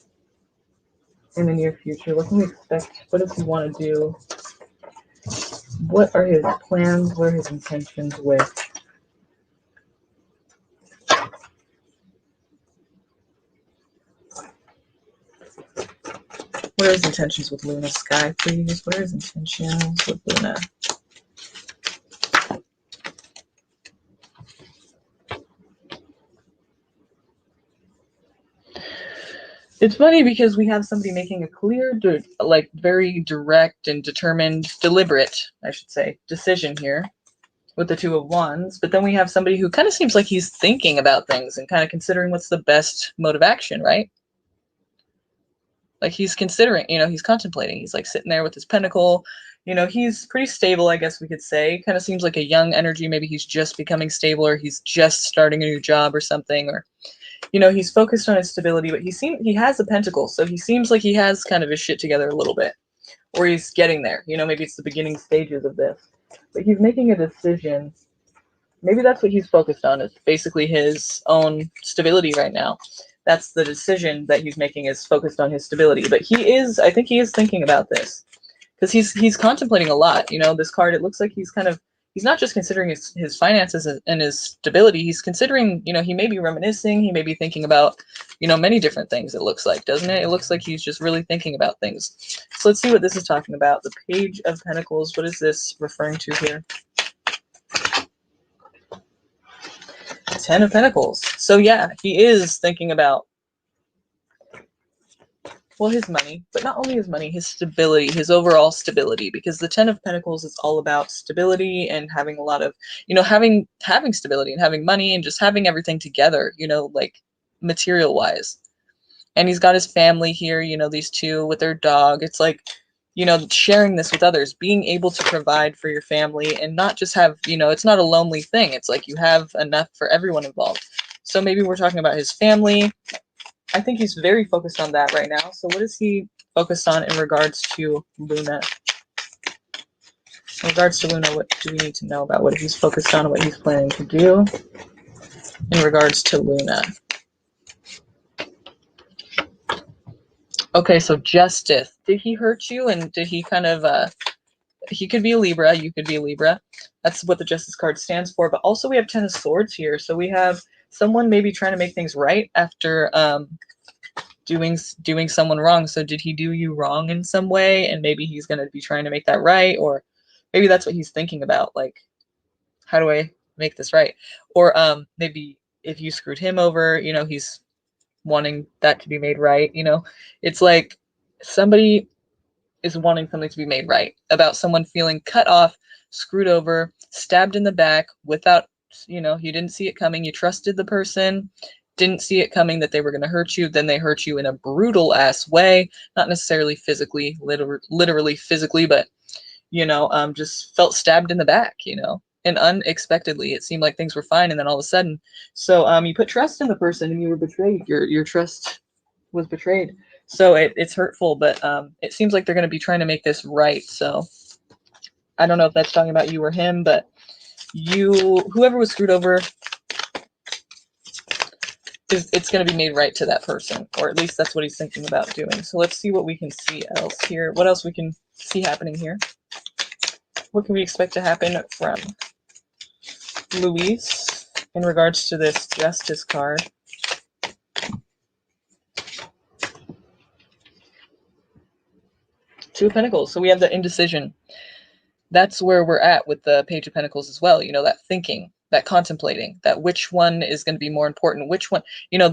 in the near future? What can we expect? What does he want to do? What are his plans? What are his intentions with? What are his intentions with Luna Sky, please? What are his intentions with Luna? It's funny because we have somebody making a clear, very direct and determined, deliberate, I should say, decision here with the Two of Wands. But then we have somebody who kind of seems like he's thinking about things and kind of considering what's the best mode of action, right? Like he's considering, he's contemplating. He's like sitting there with his pentacle. He's pretty stable, I guess we could say. Kind of seems like a young energy. Maybe he's just becoming stable, or he's just starting a new job or something, or he's focused on his stability, but he has a pentacle, so he seems like he has kind of his shit together a little bit, or he's getting there. Maybe it's the beginning stages of this, but he's making a decision. Maybe that's what he's focused on, is basically his own stability right now. That's the decision that he's making, is focused on his stability. But I think he is thinking about this, because he's contemplating a lot. This card, it looks like he's not just considering his finances and his stability. He's considering, he may be reminiscing. He may be thinking about, many different things, it looks like, doesn't it? It looks like he's just really thinking about things. So let's see what this is talking about. The Page of Pentacles. What is this referring to here? 10 of Pentacles. So yeah, he is thinking about well, his money, but not only his money, his stability, his overall stability, because the Ten of Pentacles is all about stability and having a lot of, having stability and having money and just having everything together, like material wise. And he's got his family here, these two with their dog. It's like, sharing this with others, being able to provide for your family and not just have, it's not a lonely thing. It's like you have enough for everyone involved. So maybe we're talking about his family. I think he's very focused on that right now. So what is he focused on in regards to Luna? In regards to Luna, what do we need to know about what he's focused on and what he's planning to do in regards to Luna? Okay, so Justice. Did he hurt you? And did he kind of, he could be a Libra, you could be a Libra. That's what the Justice card stands for. But also we have Ten of Swords here. So we have someone maybe trying to make things right after doing someone wrong. So did he do you wrong in some way? And maybe he's going to be trying to make that right. Or maybe that's what he's thinking about. Like, how do I make this right? Or maybe if you screwed him over, he's wanting that to be made right. It's like somebody is wanting something to be made right about someone feeling cut off, screwed over, stabbed in the back without, you didn't see it coming. You trusted the person, didn't see it coming that they were going to hurt you. Then they hurt you in a brutal ass way, not necessarily physically, literally physically, but, just felt stabbed in the back, and unexpectedly. It seemed like things were fine. And then all of a sudden, so you put trust in the person and you were betrayed. Your trust was betrayed. So it's hurtful, but it seems like they're going to be trying to make this right. So I don't know if that's talking about you or him, but whoever was screwed over, it's going to be made right to that person, or at least that's what he's thinking about doing. So let's see what we can see else here. What else we can see happening here? What can we expect to happen from Luis in regards to this Justice card? Two of Pentacles. So we have the indecision. That's where we're at with the Page of Pentacles as well. That thinking, that contemplating, that which one is going to be more important, which one,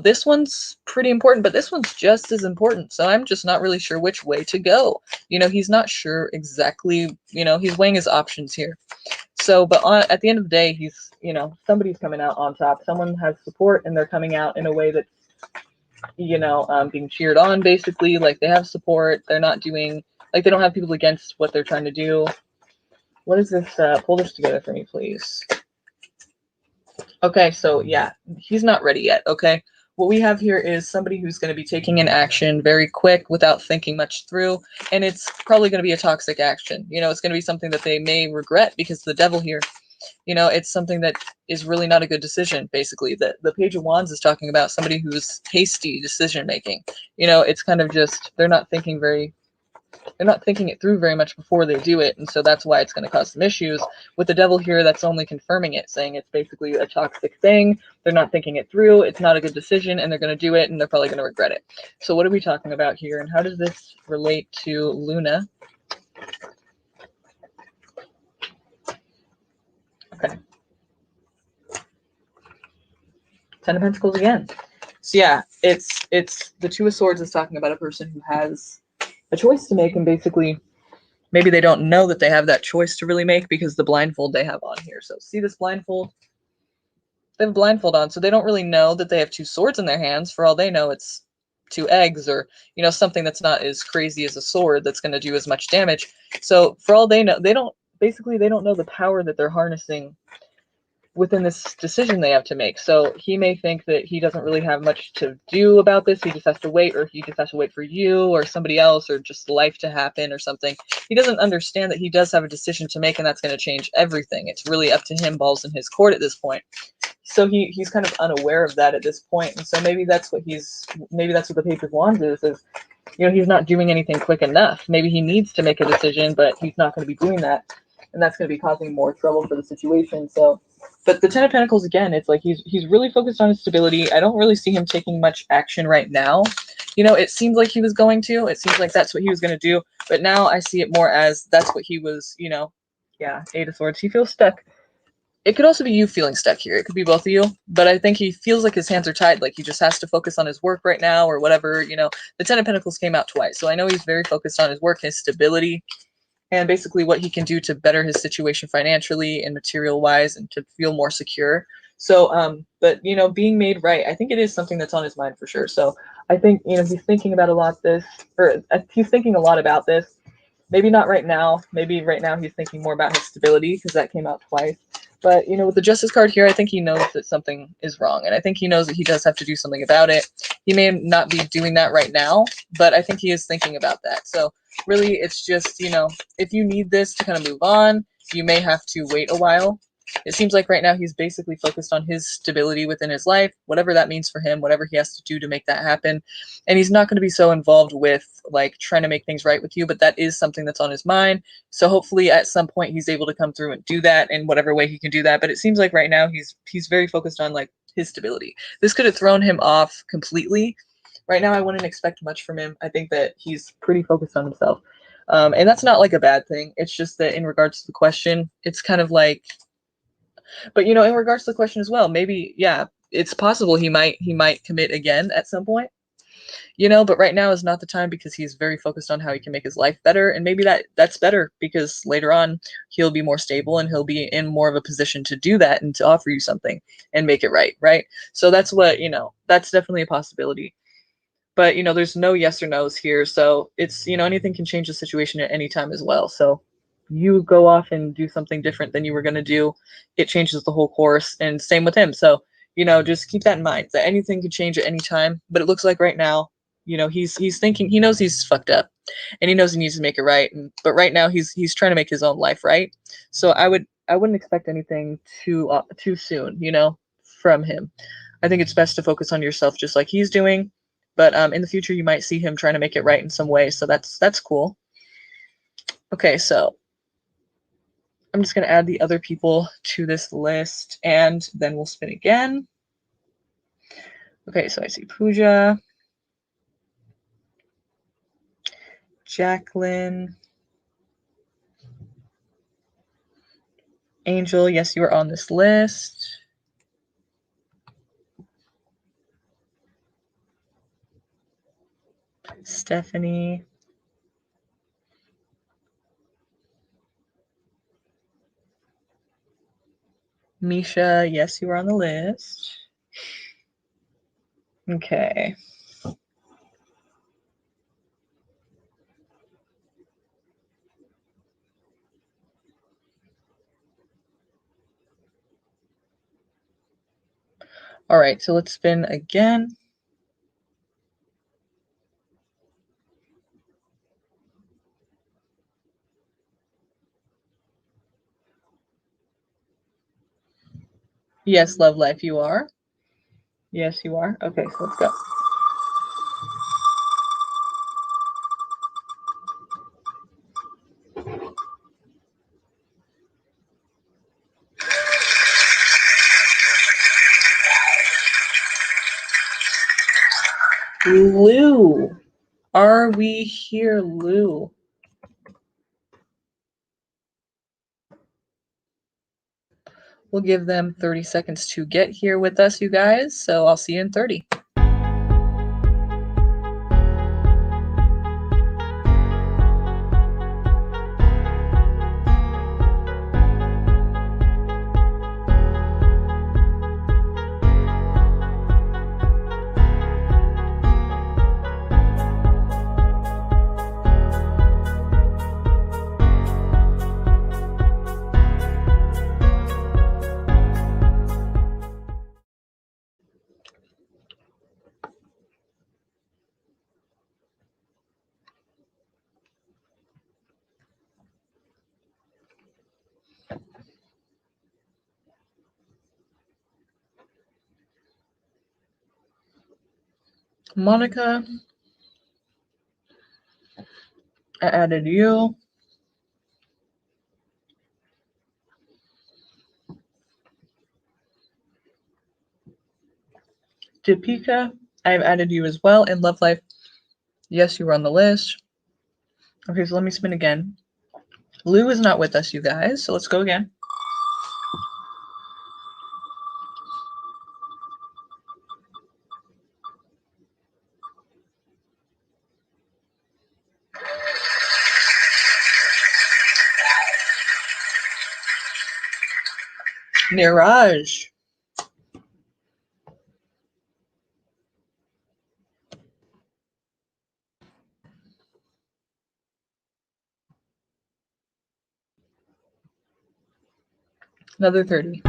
this one's pretty important, but this one's just as important. So I'm just not really sure which way to go. He's not sure exactly, he's weighing his options here. So, but at the end of the day, he's, somebody's coming out on top. Someone has support and they're coming out in a way that's, being cheered on, basically. Like they have support. They're not doing, like they don't have people against what they're trying to do. What is this? Pull this together for me, please. Okay, so yeah, he's not ready yet, okay? What we have here is somebody who's going to be taking an action very quick without thinking much through, and it's probably going to be a toxic action. It's going to be something that they may regret because the devil here, it's something that is really not a good decision, basically. The Page of Wands is talking about somebody who's hasty decision-making. It's kind of just, they're not thinking it through very much before they do it, and so that's why it's going to cause some issues. With the devil here, that's only confirming it, saying it's basically a toxic thing. They're not thinking it through. It's not a good decision, and they're going to do it, and they're probably going to regret it. So what are we talking about here, and how does this relate to Luna? Okay. Ten of Pentacles again. So yeah, it's the Two of Swords is talking about a person who has a choice to make, and basically maybe they don't know that they have that choice to really make because the blindfold they have on here. So see this blindfold? They have a blindfold on, so they don't really know that they have two swords in their hands. For all they know, it's two eggs, or something that's not as crazy as a sword that's going to do as much damage. So for all they know, they don't know the power that they're harnessing within this decision they have to make. So he may think that he doesn't really have much to do about this. He just has to wait, or he just has to wait for you or somebody else, or just life to happen or something. He doesn't understand that he does have a decision to make, and that's going to change everything. It's really up to him, balls in his court at this point. So he's kind of unaware of that at this point. And so maybe that's what the Page of Wands is he's not doing anything quick enough. Maybe he needs to make a decision, but he's not going to be doing that. And that's going to be causing more trouble for the situation. So, but the Ten of Pentacles, again, it's like he's really focused on his stability. I don't really see him taking much action right now. It seems like he was going to. It seems like that's what he was going to do. But now I see it more as that's what he was, yeah, Eight of Swords. He feels stuck. it could also be you feeling stuck here. It could be both of you, but I think he feels like his hands are tied, like he just has to focus on his work right now or whatever. The Ten of Pentacles came out twice, so I know he's very focused on his work, his stability, and basically what he can do to better his situation financially and material wise and to feel more secure. So, but being made right, I think it is something that's on his mind for sure. So I think, he's thinking about a lot this, or he's thinking a lot about this. Maybe not right now. Maybe right now he's thinking more about his stability because that came out twice. But, with the Justice card here, I think he knows that something is wrong. And I think he knows that he does have to do something about it. He may not be doing that right now, but I think he is thinking about that. So really, it's just, if you need this to kind of move on, you may have to wait a while. It seems like right now he's basically focused on his stability within his life, whatever that means for him, whatever he has to do to make that happen. And he's not going to be so involved with like trying to make things right with you, but that is something that's on his mind. So hopefully at some point he's able to come through and do that in whatever way he can do that. But it seems like right now he's very focused on like his stability. This could have thrown him off completely. Right now I wouldn't expect much from him. I think that he's pretty focused on himself. And that's not like a bad thing. It's just that in regards to the question, it's kind of like, but in regards to the question as well, maybe, yeah, it's possible he might commit again at some point, but right now is not the time because he's very focused on how he can make his life better. And maybe that's better because later on he'll be more stable and he'll be in more of a position to do that and to offer you something and make it right. Right. So that's what, that's definitely a possibility. But, there's no yes or no's here. So it's, anything can change the situation at any time as well. So you go off and do something different than you were going to do. It changes the whole course. And same with him. So, just keep that in mind that anything can change at any time. But it looks like right now, he's thinking, he knows he's fucked up and he knows he needs to make it right. But right now he's trying to make his own life right. So I wouldn't expect anything too soon, from him. I think it's best to focus on yourself just like he's doing. But in the future, you might see him trying to make it right in some way. So that's cool. Okay, so I'm just going to add the other people to this list, and then we'll spin again. Okay, so I see Pooja, Jacqueline, Angel. Yes, you are on this list. Stephanie. Misha, yes, you are on the list. Okay. All right, so let's spin again. Yes, Love Life, you are. Yes, you are. Okay, so let's go. Lou. Are we here, Lou? We'll give them 30 seconds to get here with us, you guys. So I'll see you in 30. Monica, I added you. Deepika, I've added you as well. And Love Life, yes, you were on the list. Okay, so let me spin again. Lou is not with us, you guys. So let's go again. Niraj. Another 30.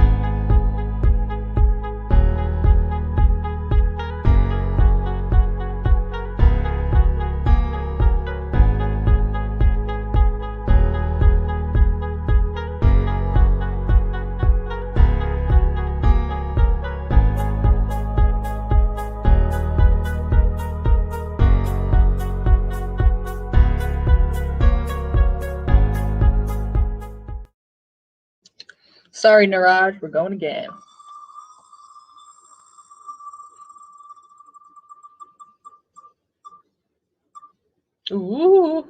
Sorry, Niraj, we're going again. Ooh.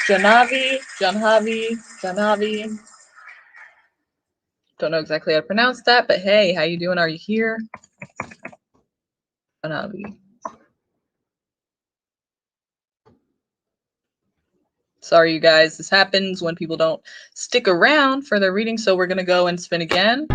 Janhavi. Don't know exactly how to pronounce that, but hey, how you doing? Are you here? Janhavi. Sorry, you guys. This happens when people don't stick around for their reading, so we're going to go and spin again.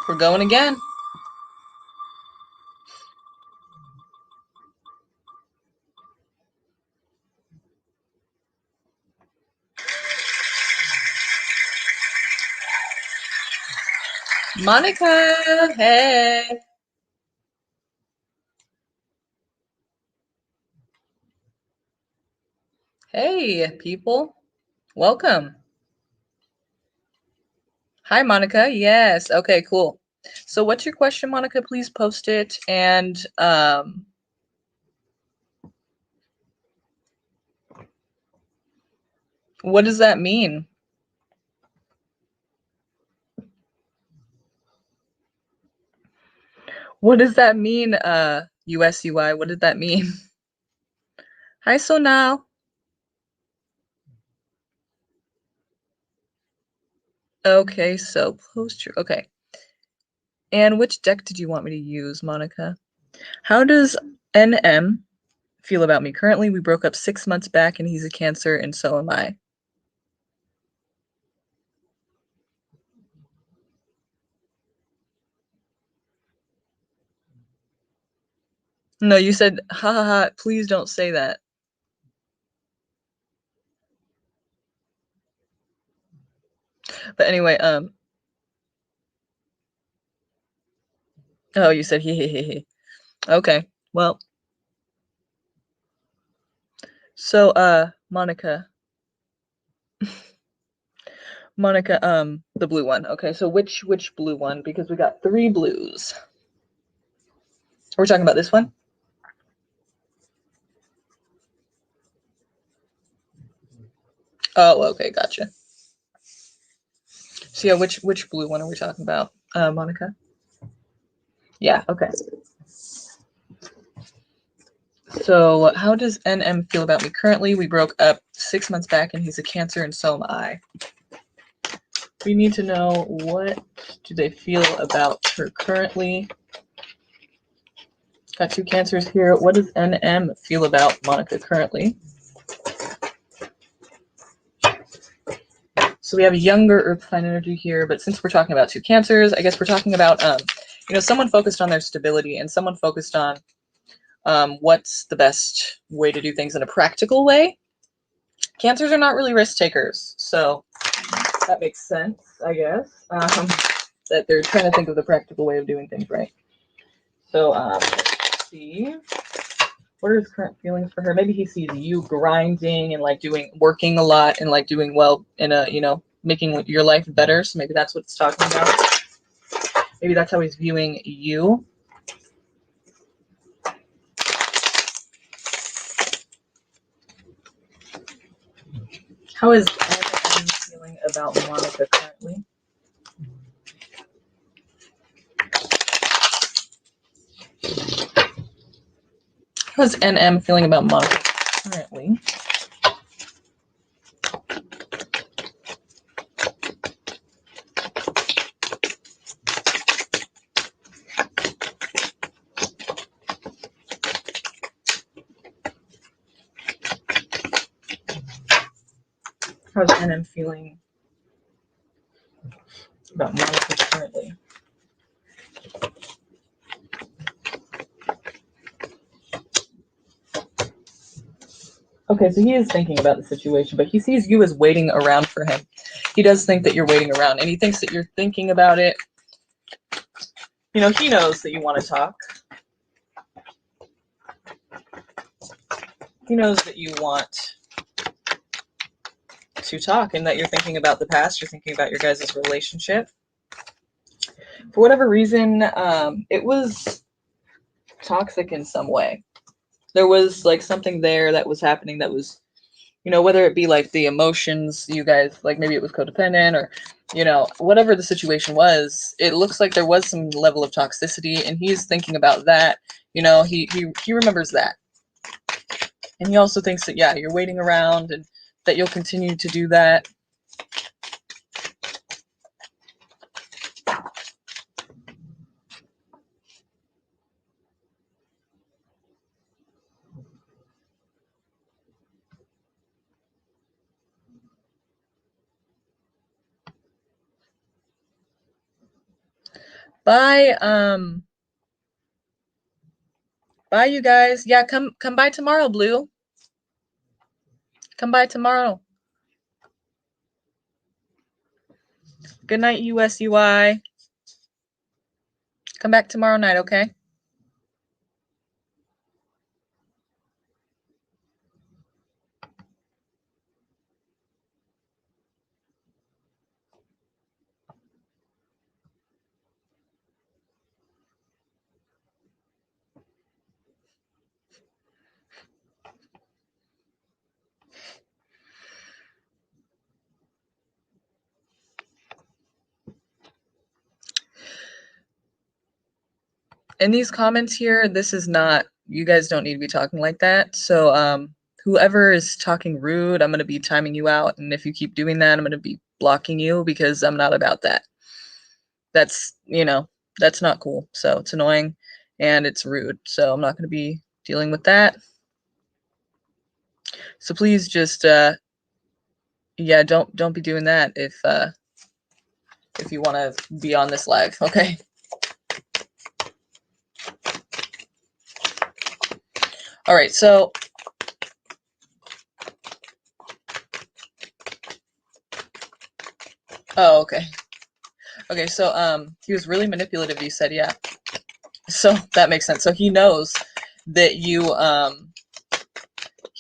We're going again. Monica, hey. Hey, people. Welcome. Hi, Monica. Yes. Okay, cool. So what's your question, Monica? Please post it. And what does that mean? What does that mean, USUI? What did that mean? Hi, Sonal. Okay, so post your, okay. And which deck did you want me to use, Monica? How does NM feel about me? Currently, we broke up 6 months back and he's a Cancer and so am I. No, you said, ha ha ha, please don't say that. But anyway, oh, you said he. Okay, well, so, Monica, the blue one. Okay, so which blue one? Because we got 3 blues. We're talking about this one? Oh, okay, gotcha. So yeah, which blue one are we talking about, Monica? Yeah, okay. So how does NM feel about me currently? We broke up 6 months back and he's a Cancer and so am I. We need to know, what do they feel about her currently? Got 2 Cancers here. What does NM feel about Monica currently? So we have a younger Earth sign energy here, but since we're talking about 2 Cancers, I guess we're talking about someone focused on their stability and someone focused on what's the best way to do things in a practical way. Cancers are not really risk takers, so that makes sense, I guess. That they're trying to think of the practical way of doing things, right? So let's see. What are his current feelings for her? Maybe he sees you grinding and like working a lot and like doing well in a, making your life better. So maybe that's what it's talking about. Maybe that's how he's viewing you. How is NM feeling about Monica currently? How's NM feeling about Monica currently? How's NM feeling about Monica currently? Okay, so he is thinking about the situation, but he sees you as waiting around for him. He does think that you're waiting around, and he thinks that you're thinking about it. You know, he knows that you want to talk. He knows that you want to talk and that you're thinking about the past. You're thinking about your guys' relationship. For whatever reason, it was toxic in some way. There was like something there that was happening that was, you know, whether it be like the emotions, you guys, like maybe it was codependent or, you know, whatever the situation was, it looks like there was some level of toxicity, and he's thinking about that. You know, he remembers that. And he also thinks that, yeah, you're waiting around and that you'll continue to do that. Bye, bye, you guys. Yeah, come by tomorrow, Blue. Come by tomorrow. Good night, USUI. Come back tomorrow night, okay? In these comments here, this is not, you guys don't need to be talking like that. So whoever is talking rude, I'm going to be timing you out. And if you keep doing that, I'm going to be blocking you because I'm not about that. That's, you know, that's not cool. So it's annoying and it's rude. So I'm not going to be dealing with that. So please just, yeah, don't be doing that if you want to be on this live, okay? All right, so oh, okay. Okay, so he was really manipulative, you said, yeah. So that makes sense. So he knows that he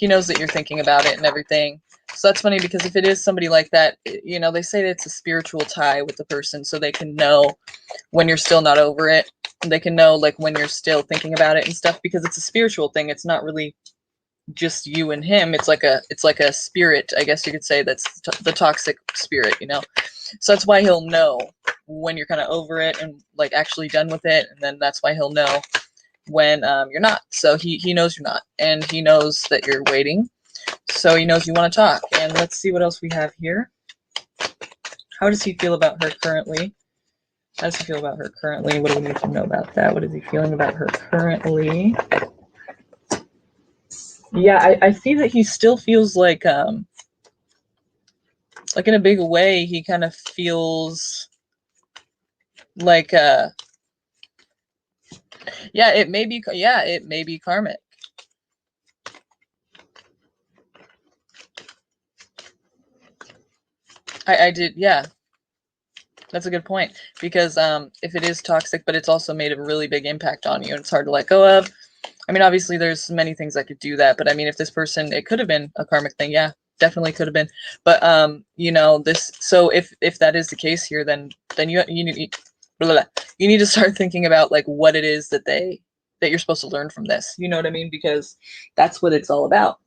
knows that you're thinking about it and everything. So that's funny because if it is somebody like that, you know, they say that it's a spiritual tie with the person, so they can know when you're still not over it. They can know like when you're still thinking about it and stuff, because it's a spiritual thing. It's not really just you and him. It's like a spirit, I guess you could say, that's the toxic spirit, you know. So that's why he'll know when you're kind of over it and like actually done with it, and then that's why he'll know when you're not. So he knows you're not, and he knows that you're waiting, so he knows you want to talk. And let's see what else we have here. How does he feel about her currently? How does he feel about her currently? What do we need to know about that? What is he feeling about her currently? Yeah, I see that he still feels like in a big way, he kind of feels like yeah, it may be karmic. I did, yeah. That's a good point, because if it is toxic, but it's also made a really big impact on you, and it's hard to let go of. I mean, obviously there's many things that could do that, but I mean, if this person, it could have been a karmic thing, yeah, definitely could have been. But you know, this, so if that is the case here, then you need blah, blah, blah. You need to start thinking about like what it is that you're supposed to learn from this. You know what I mean? Because that's what it's all about.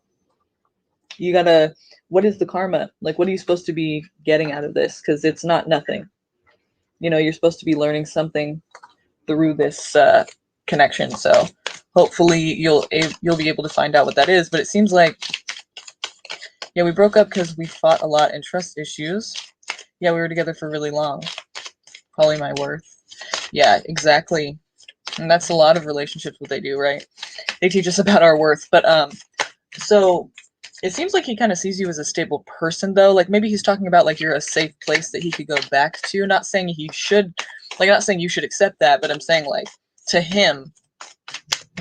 You gotta what is the karma? Like, what are you supposed to be getting out of this? Because it's not nothing. You know, you're supposed to be learning something through this connection. So hopefully you'll be able to find out what that is. But it seems like, yeah, we broke up because we fought a lot and trust issues. Yeah, we were together for really long. Probably my worth. Yeah, exactly. And that's a lot of relationships what they do, right? They teach us about our worth. But so it seems like he kind of sees you as a stable person, though. Like, maybe he's talking about, like, you're a safe place that he could go back to. Not saying he should, like, not saying you should accept that, but I'm saying, like, to him,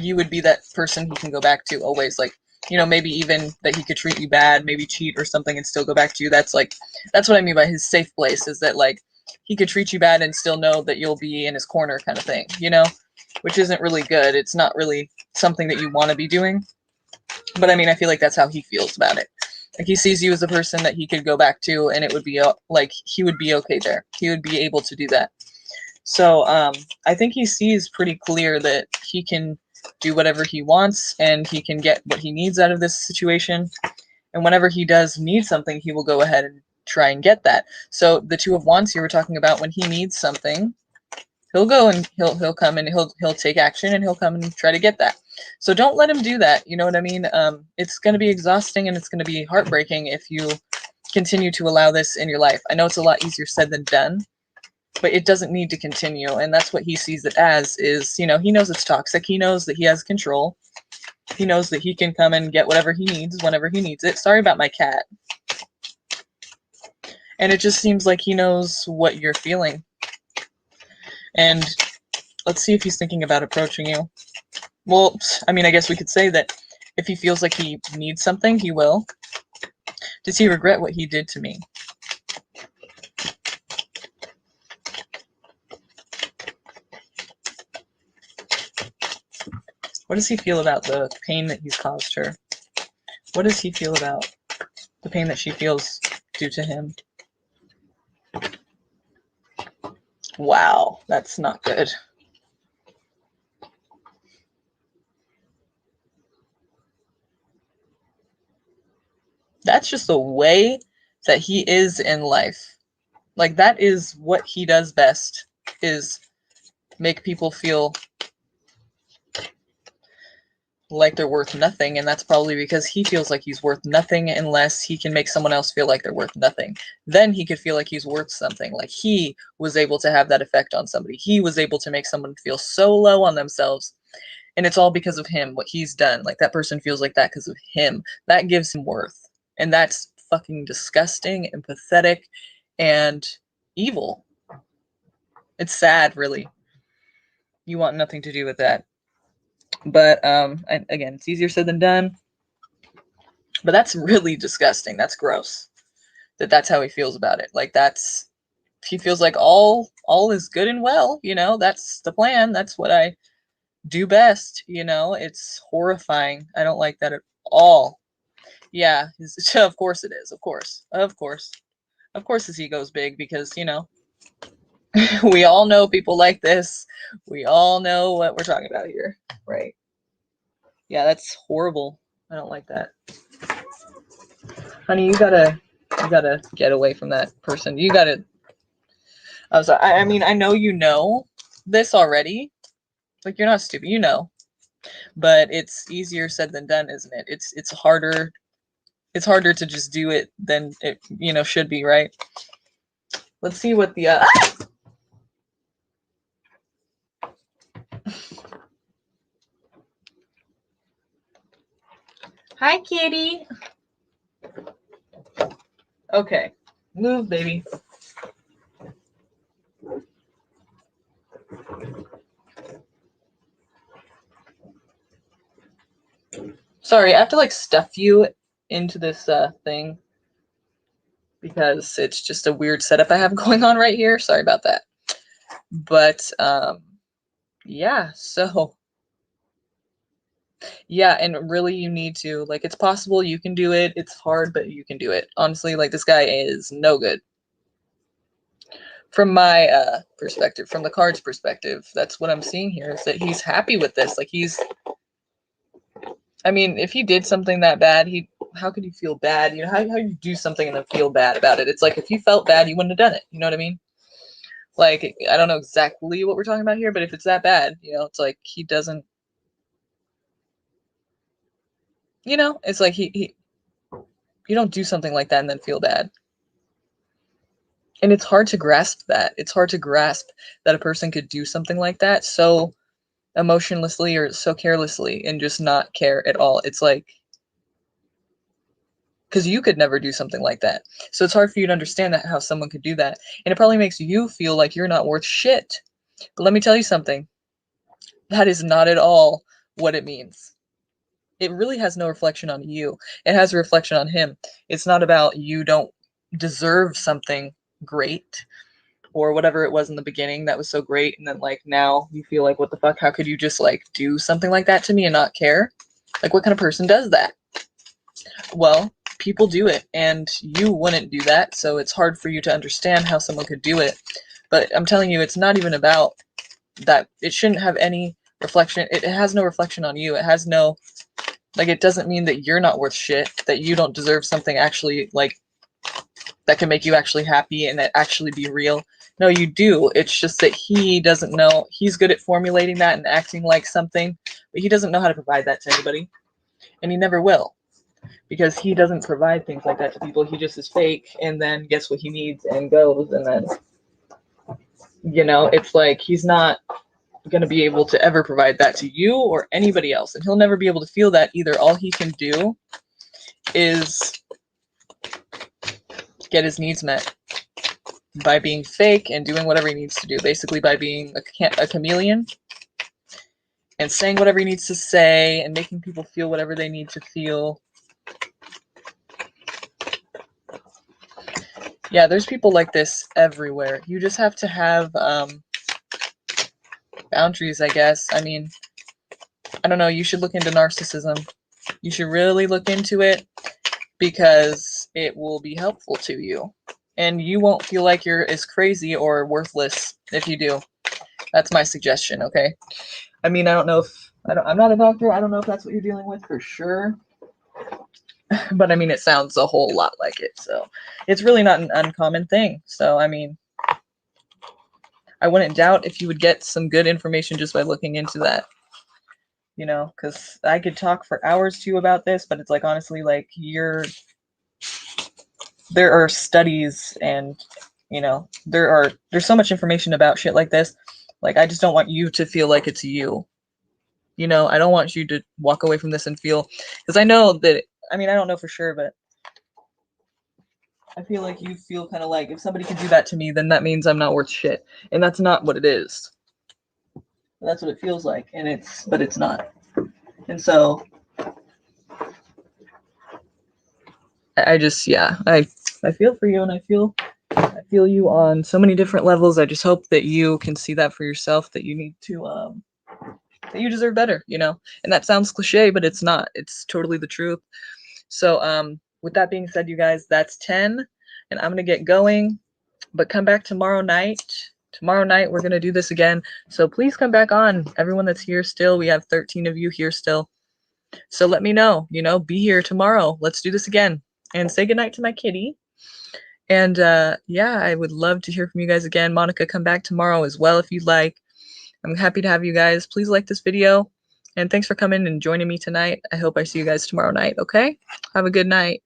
you would be that person he can go back to always. Like, you know, maybe even that he could treat you bad, maybe cheat or something and still go back to you. That's like, that's what I mean by his safe place, is that, like, he could treat you bad and still know that you'll be in his corner kind of thing, you know? Which isn't really good. It's not really something that you want to be doing. But I mean, I feel like that's how he feels about it. Like, he sees you as a person that he could go back to, and it would be like, he would be okay there. He would be able to do that. So I think he sees pretty clear that he can do whatever he wants, and he can get what he needs out of this situation. And whenever he does need something, he will go ahead and try and get that. So the Two of Wands you were talking about, when he needs something, he'll go and he'll come and he'll take action, and he'll come and try to get that. So don't let him do that. You know what I mean? It's going to be exhausting, and it's going to be heartbreaking if you continue to allow this in your life. I know it's a lot easier said than done, but it doesn't need to continue. And that's what he sees it as, is, you know, he knows it's toxic. He knows that he has control. He knows that he can come and get whatever he needs whenever he needs it. Sorry about my cat. And it just seems like he knows what you're feeling. And let's see if he's thinking about approaching you. Well, I mean, I guess we could say that if he feels like he needs something, he will. Does he regret what he did to me? What does he feel about the pain that he's caused her? What does he feel about the pain that she feels due to him? Wow, that's not good. That's just the way that he is in life. Like, that is what he does best, is make people feel like they're worth nothing. And that's probably because he feels like he's worth nothing unless he can make someone else feel like they're worth nothing. Then he could feel like he's worth something. Like, he was able to have that effect on somebody. He was able to make someone feel so low on themselves. And it's all because of him, what he's done. Like, that person feels like that because of him. That gives him worth. And that's fucking disgusting and pathetic and evil. It's sad, really. You want nothing to do with that. But again, it's easier said than done. But that's really disgusting. That's gross. That's how he feels about it. Like, he feels like all is good and well, you know, that's the plan. That's what I do best, you know. It's horrifying. I don't like that at all. Yeah, of course it is. Of course. Of course his ego's big because, you know, we all know people like this. We all know what we're talking about here, right? Yeah, that's horrible. I don't like that. Honey, you gotta get away from that person. You gotta. I'm sorry. I mean, I know you know this already. Like, you're not stupid, you know. But it's easier said than done, isn't it? It's harder. It's harder to just do it than it, you know, should be, right? Let's see what the Hi, kitty. Okay, move, baby. Sorry, I have to, like, stuff you into this thing because it's just a weird setup I have going on right here. Sorry about that. But yeah, so yeah, and really you need to, like, it's possible, you can do it. It's hard, but you can do it. Honestly, like, this guy is no good. From my perspective, from the card's perspective, that's what I'm seeing here, is that he's happy with this. Like, I mean, if he did something that bad, how could you feel bad? You know, how you do something and then feel bad about it? It's like, if you felt bad, you wouldn't have done it. You know what I mean? Like, I don't know exactly what we're talking about here, but if it's that bad, you know, it's like he doesn't, you know, it's like he you don't do something like that and then feel bad. And it's hard to grasp that. It's hard to grasp that a person could do something like that so emotionlessly or so carelessly and just not care at all. It's like, because you could never do something like that. So it's hard for you to understand that how someone could do that. And it probably makes you feel like you're not worth shit. But let me tell you something. That is not at all what it means. It really has no reflection on you. It has a reflection on him. It's not about you don't deserve something great or whatever it was in the beginning that was so great, and then like now you feel like, what the fuck, how could you just like do something like that to me and not care? Like, what kind of person does that? Well, people do it, and you wouldn't do that, so it's hard for you to understand how someone could do it. But I'm telling you, it's not even about that. It shouldn't have any reflection. It has no reflection on you. It has no, like, it doesn't mean that you're not worth shit, that you don't deserve something actually, like, that can make you actually happy and that actually be real. No, you do. It's just that he doesn't know. He's good at formulating that and acting like something, but he doesn't know how to provide that to anybody. And he never will, because he doesn't provide things like that to people. He just is fake and then gets what he needs and goes. And then, you know, it's like he's not going to be able to ever provide that to you or anybody else. And he'll never be able to feel that either. All he can do is get his needs met by being fake and doing whatever he needs to do, basically by being a chameleon and saying whatever he needs to say and making people feel whatever they need to feel. Yeah, there's people like this everywhere. You just have to have boundaries, I guess. I mean, I don't know, you should look into narcissism. You should really look into it, because it will be helpful to you. And you won't feel like you're as crazy or worthless if you do. That's my suggestion, okay? I mean, I don't know if, I'm not a doctor. I don't know if that's what you're dealing with for sure. But I mean, it sounds a whole lot like it. So it's really not an uncommon thing. So, I mean, I wouldn't doubt if you would get some good information just by looking into that. You know, because I could talk for hours to you about this, but it's like, honestly, like, there are studies and, you know, there's so much information about shit like this. Like, I just don't want you to feel like it's you. You know, I don't want you to walk away from this and feel, because I know that, I mean, I don't know for sure, but I feel like you feel kind of like, if somebody can do that to me, then that means I'm not worth shit. And that's not what it is. That's what it feels like, but it's not. And so I just, yeah, I feel for you, and I feel you on so many different levels. I just hope that you can see that for yourself, that you need to that you deserve better, you know. And that sounds cliche, but it's not. It's totally the truth. So with that being said, you guys, that's 10, and I'm gonna get going. But come back tomorrow night. Tomorrow night we're gonna do this again. So please come back on. Everyone that's here still, we have 13 of you here still. So let me know, you know, be here tomorrow. Let's do this again. And say goodnight to my kitty. And yeah, I would love to hear from you guys again. Monica, come back tomorrow as well if you'd like. I'm happy to have you guys. Please like this video. And thanks for coming and joining me tonight. I hope I see you guys tomorrow night, okay? Have a good night.